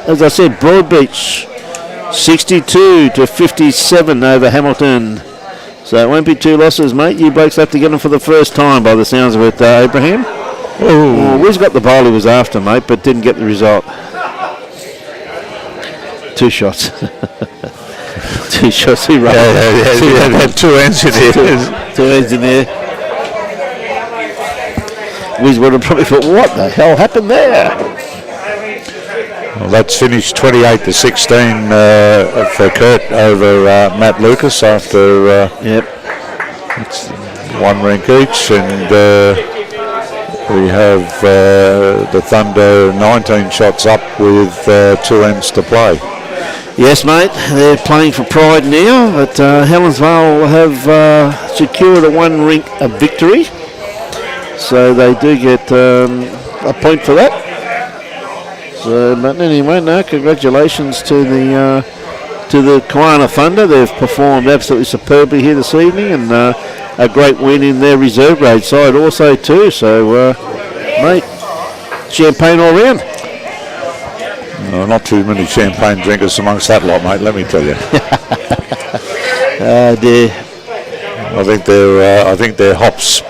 As I said, Broadbeach 62 to 57 over Hamilton. So it won't be 2 losses, mate. You blokes have to get them for the first time by the sounds of it, Abraham. Oh, Wiz got the bowl he was after, mate, but didn't get the result. 2 shots. 2 shots he ran. Yeah, 2 ends in there. 2 ends in there. Wiz would have probably thought, what the hell happened there? Well, that's finished 28 to 16 for Kurt over Matt Lucas after it's 1 rink each, and we have the Thunder 19 shots up with 2 ends to play. Yes, mate, they're playing for pride now, but Helensvale have secured a 1 rink victory, so they do get a point for that. So, but anyway, no, congratulations to the Kawana Thunder. They've performed absolutely superbly here this evening, and a great win in their reserve grade side also too. So, mate, champagne all round. Not too many champagne drinkers amongst that lot, mate. Let me tell you. Dear. I think they're hops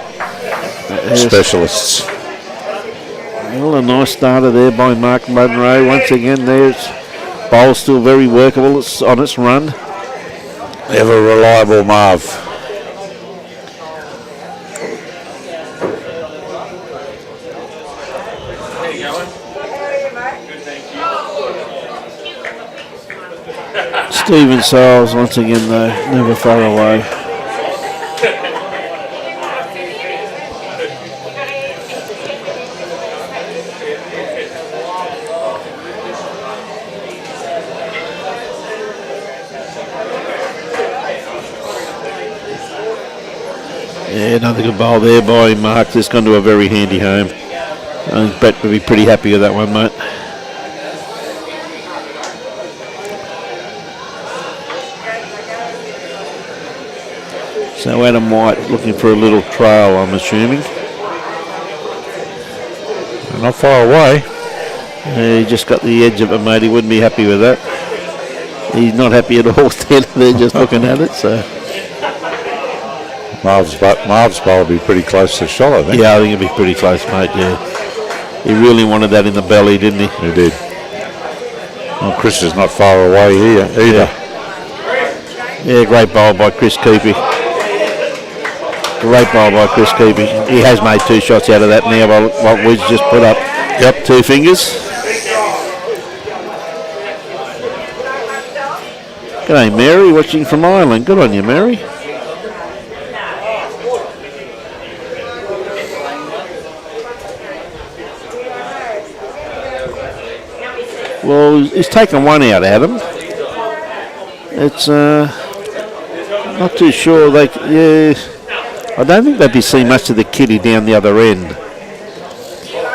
specialists. Well, a nice starter there by Mark Munro. Once again, there's bowl still very workable. It's on its run. Ever reliable Marv. Stephen Sayles once again though, never far away. Yeah, another good bowl there by Mark. This gone to a very handy home. I think Brett would be pretty happy with that one, mate. So Adam White looking for a little trail, I'm assuming. Not far away. Yeah, he just got the edge of it, mate. He wouldn't be happy with that. He's not happy at all. They're just looking at it. So Marv's bowl will be pretty close to shot, I think. yeah, I think it'd be pretty close, mate. Yeah, he really wanted that in the belly, didn't he? He did. Well, Chris is not far away here either. Yeah, great bowl by Chris Keepy. Great bowl by Chris Keepy. He has made 2 shots out of that now. What Wiz just put up. Yep, 2 fingers. G'day, Mary, watching from Ireland. Good on you, Mary. Well, he's taken one out, Adam. It's not too sure. I don't think they'd be seeing much of the kitty down the other end.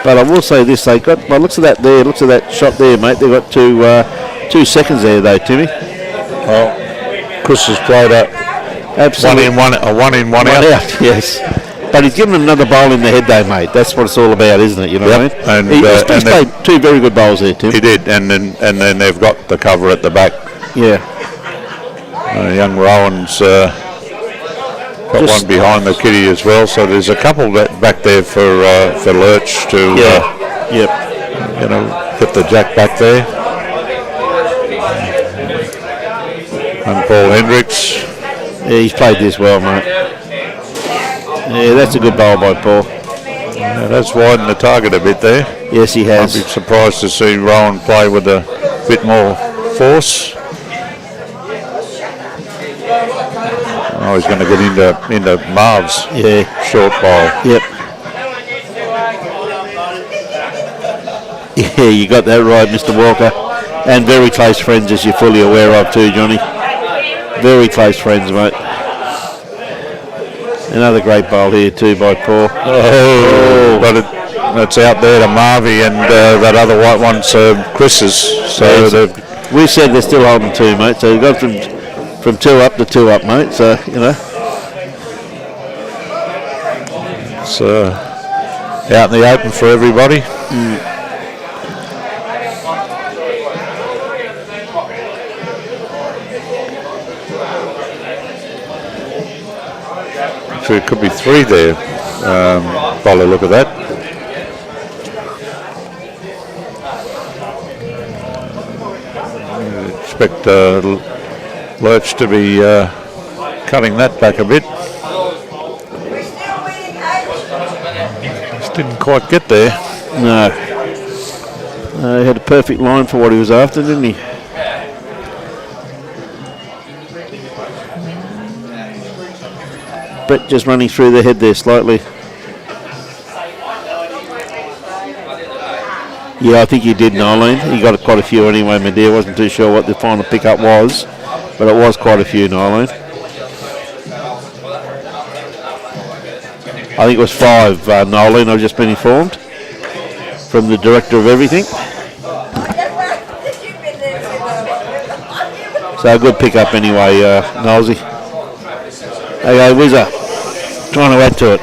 But I will say this: they got. Well, looks at that there. Looks at that shot there, mate. They've got 2 seconds there, though, Timmy. Well, Chris has played a Absolutely. one in, one out. Yes. But he's given them another bowl in the head, though, mate. That's what it's all about, isn't it? You know what I mean? He's played 2 very good bowls there, Tim. He did, and then they've got the cover at the back. Yeah. Young Rowan's got one behind the kitty as well, so there's a couple back there for Lurch to get the jack back there. And Paul Hendricks. Yeah, he's played this well, mate. Yeah, that's a good bowl by Paul. Yeah, that's widened the target a bit there. Yes, he has. I'd be surprised to see Rowan play with a bit more force. Oh, he's going to get into Marv's short bowl. Yep. Yeah, you got that right, Mr. Walker. And very close friends, as you're fully aware of too, Johnny. Very close friends, mate. Another great bowl here too by Paul. But it's out there to Marvy, and that other white one's Chris's. So we said they're still holding 2, mate. So you've got from 2 up to 2 up, mate. So you know. It's out in the open for everybody. So it could be 3 there by the look of that. Expect Lurch to be cutting that back a bit. Just didn't quite get there. No. He had a perfect line for what he was after, didn't he? Brett just running through the head there slightly. Yeah, I think he did, Nolene. He got quite a few anyway, my dear. Wasn't too sure what the final pickup was, but it was quite a few, Nolene. I think it was 5, Nolene. I've just been informed from the director of everything. So a good pickup anyway, Nolesy. Okay, Whizzer, trying to add to it.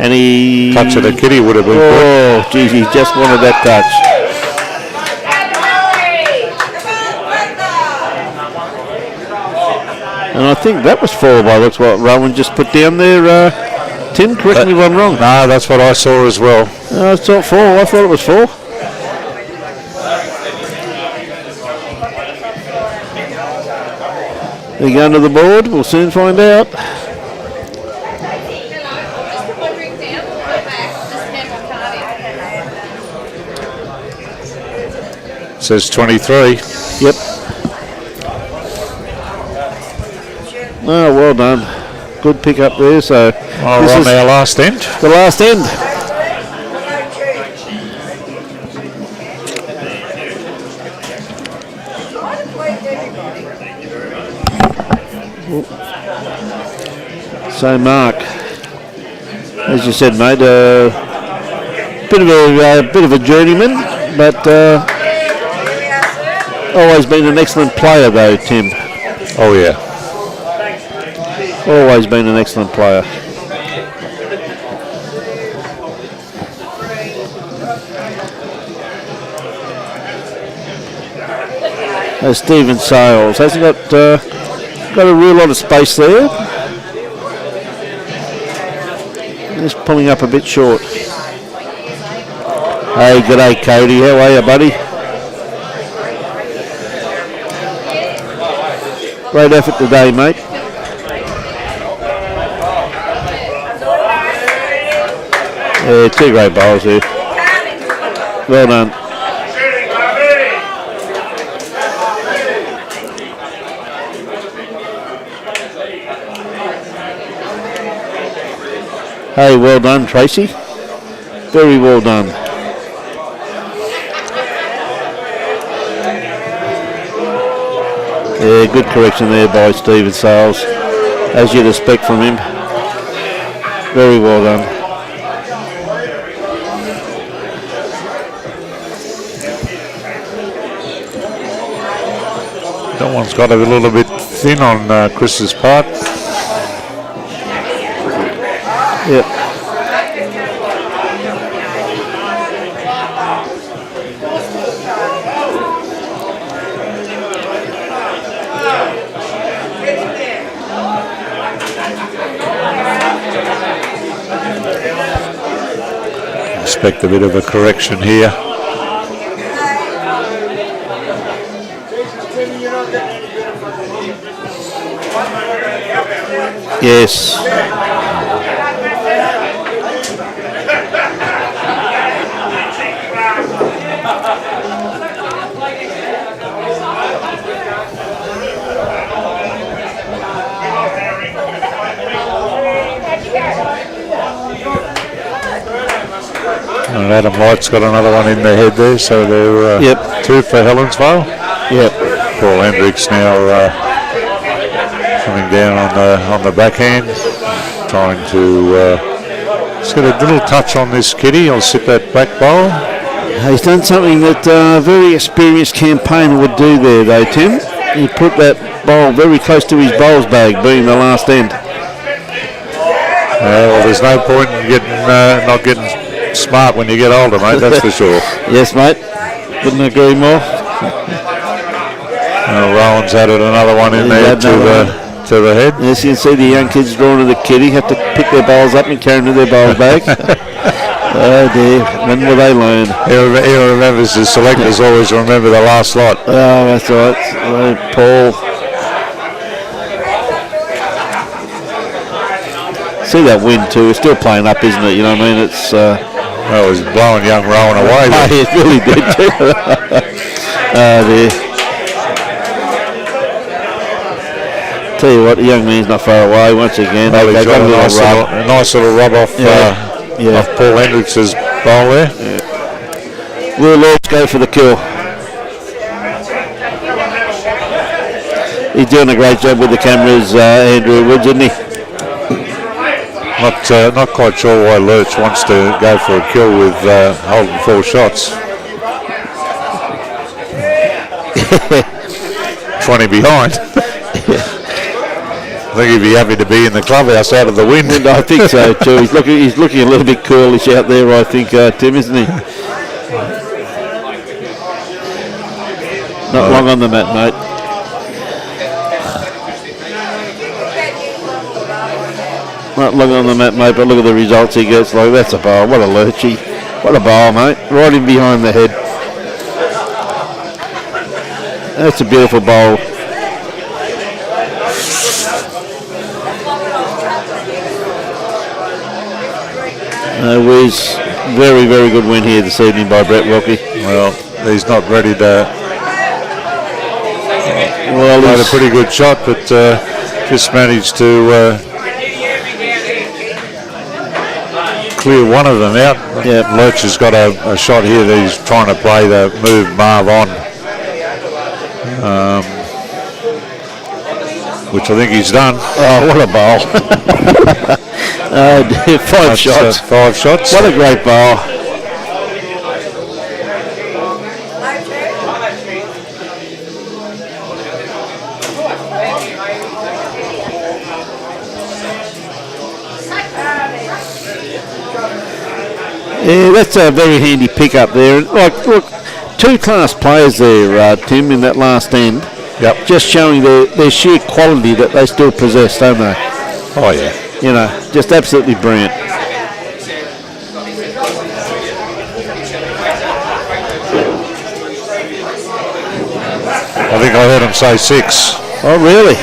And he... Touch of the kitty would have been good. Oh, geez, he just wanted that touch. And I think that was 4 by looks what Rowan just put down there. Tim, correct me if I'm wrong. No, that's what I saw as well. I thought 4. I thought it was 4. They're going to the board. We'll soon find out. Says 23. Yep. Oh, well done. Good pick up there. So We're on our last end. The last end. So Mark, as you said, mate, bit of a journeyman, but always been an excellent player, though, Tim. Oh yeah. Always been an excellent player. Stephen Sales hasn't got a real lot of space there. Just pulling up a bit short. Hey, g'day Cody, how are you, buddy? Great effort today, mate. Yeah, 2 great bowls here. Well done. Hey, well done, Tracy. Very well done. Yeah, good correction there by Stephen Sales, as you'd expect from him. Very well done. That one's got a little bit thin on Chris's part. Yep. Expect a bit of a correction here. Yes. And Adam Light's got another one in their head there, so they're Yep. 2 for Helensvale. Yep. Paul Hendricks now coming down on the backhand, trying to just get a little touch on this kitty. I'll sit that back bowl. He's done something that a very experienced campaigner would do there, though, Tim. He put that bowl very close to his bowls bag, being the last end. Well, there's no point in not getting smart when you get older, mate, that's for sure. Yes, mate. Couldn't agree more. Rowan's added another one in there to the head. Yes, you can see the young kids drawn to the kitty, have to pick their bowls up and carry them to their bowl bag. Oh dear, when will they learn? He remembers the selectors always remember the last lot. Oh, that's right. Oh, Paul. See that wind too, it's still playing up, isn't it? You know what I mean? It's well, it was blowing young Rowan away. It really did too. Oh dear. Tell you what, the young man's not far away once again. Well, They he's got a a nice little rub off, off Paul Hendricks' bowl there. Yeah. Will Lords go for the kill. He's doing a great job with the cameras, Andrew Woods, isn't he? Not quite sure why Lurch wants to go for a kill with holding 4 shots. 20 behind. I think he'd be happy to be in the clubhouse out of the wind. I think so too. He's looking a little bit coolish out there, I think, Tim, isn't he? Not long on the mat, mate. Not looking on the map, mate, but look at the results he gets. Like, that's a bowl. What a lurchy. What a bowl, mate. Right in behind the head. That's a beautiful bowl. Wiz, very, very good win here this evening by Brett Wilkie. Well, he's not ready to. Well, Made a pretty good shot, but just managed to clear one of them out. Yeah. Lurch has got a shot here that he's trying to play the move Marv on, which I think he's done. Oh, what a bowl. 5 shots. 5 shots. What a great bowl. Yeah, that's a very handy pickup there. Like, look, 2 class players there, Tim, in that last end. Yep. Just showing their sheer quality that they still possess, don't they? Oh yeah. You know, just absolutely brilliant. I think I heard him say 6. Oh, really?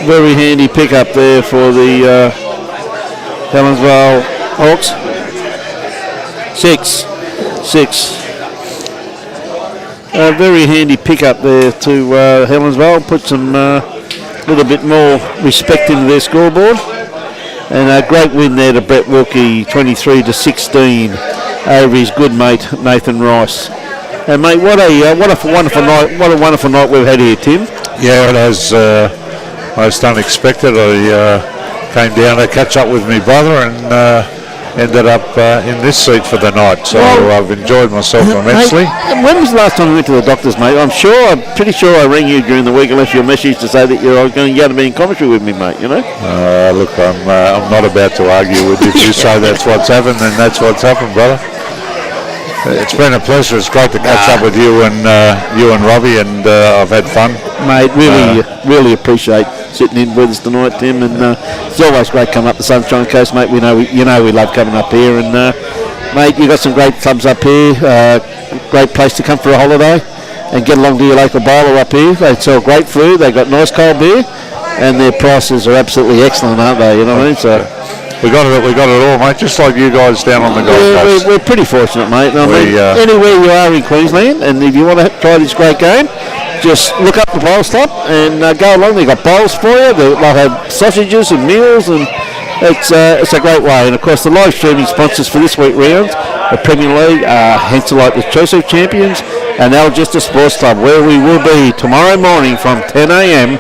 Very handy pickup there for the Helensvale Hawks. 6. A very handy pickup there to Helensvale. Put some little bit more respect into their scoreboard. And a great win there to Brett Wilkie, 23-16 over his good mate Nathan Rice. And mate, what a wonderful night! What a wonderful night we've had here, Tim. Yeah, it has. Most unexpected. I came down to catch up with my brother and ended up in this seat for the night. So I've enjoyed myself immensely. Mate, when was the last time you went to the doctors, mate? I'm pretty sure I rang you during the week and left you a message to say that you're going to be in commentary with me, mate, you know? Look, I'm not about to argue with you. If you say that's what's happened, then that's what's happened, brother. It's been a pleasure. It's great to catch up with you and Robbie, and I've had fun. Mate, really appreciate sitting in with us tonight, Tim, and it's always great coming up the Sunshine Coast, mate. We know we love coming up here, and mate, you got some great clubs up here. Great place to come for a holiday and get along to your local bowler up here. They sell great food. They got nice cold beer, and their prices are absolutely excellent, aren't they? You know what I mean? So. We got it all, mate. Just like you guys down on the Gold Coast. We're pretty fortunate, mate. I mean, anywhere you are in Queensland, and if you want to try this great game, just look up the Bowls Club and go along. They've got bowls for you. They have sausages and meals, and it's a great way. And of course, the live streaming sponsors for this week's round, the Premier League, Henselite with Choice of Champions, and Algesta Sports Club, where we will be tomorrow morning from 10 a.m.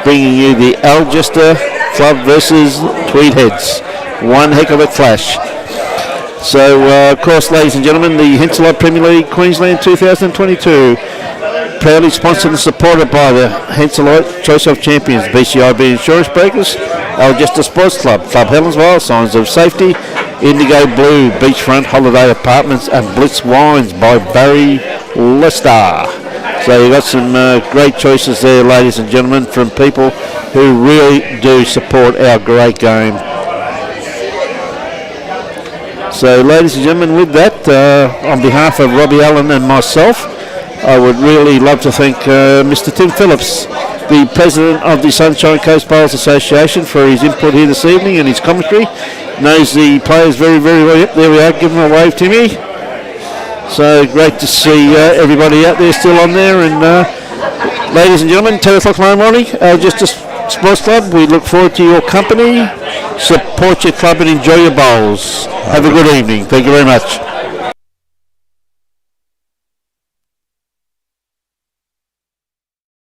bringing you the Algesta Club versus Tweed Heads. One heck of a clash. So, of course, ladies and gentlemen, the Henselite Premier League Queensland 2022, proudly sponsored and supported by the Henselite Choice of Champions, BCIB Insurance Brokers, Algesta Sports Club, Club Helensvale, Signs of Safety, Indigo Blue, Beachfront Holiday Apartments, and Blitz Wines by Barry Lester. So you've got some great choices there, ladies and gentlemen, from people who really do support our great game. So, ladies and gentlemen, with that, on behalf of Robbie Allen and myself, I would really love to thank Mr. Tim Phillips, the President of the Sunshine Coast Bowls Association, for his input here this evening and his commentary. Knows the players very, very well. Yep, there we are. Give him a wave, Timmy. So, great to see everybody out there still on there. And, ladies and gentlemen, 10 o'clock tomorrow morning, just a Sports Club, we look forward to your company. Support your club and enjoy your bowls. Have a good evening. Thank you very much.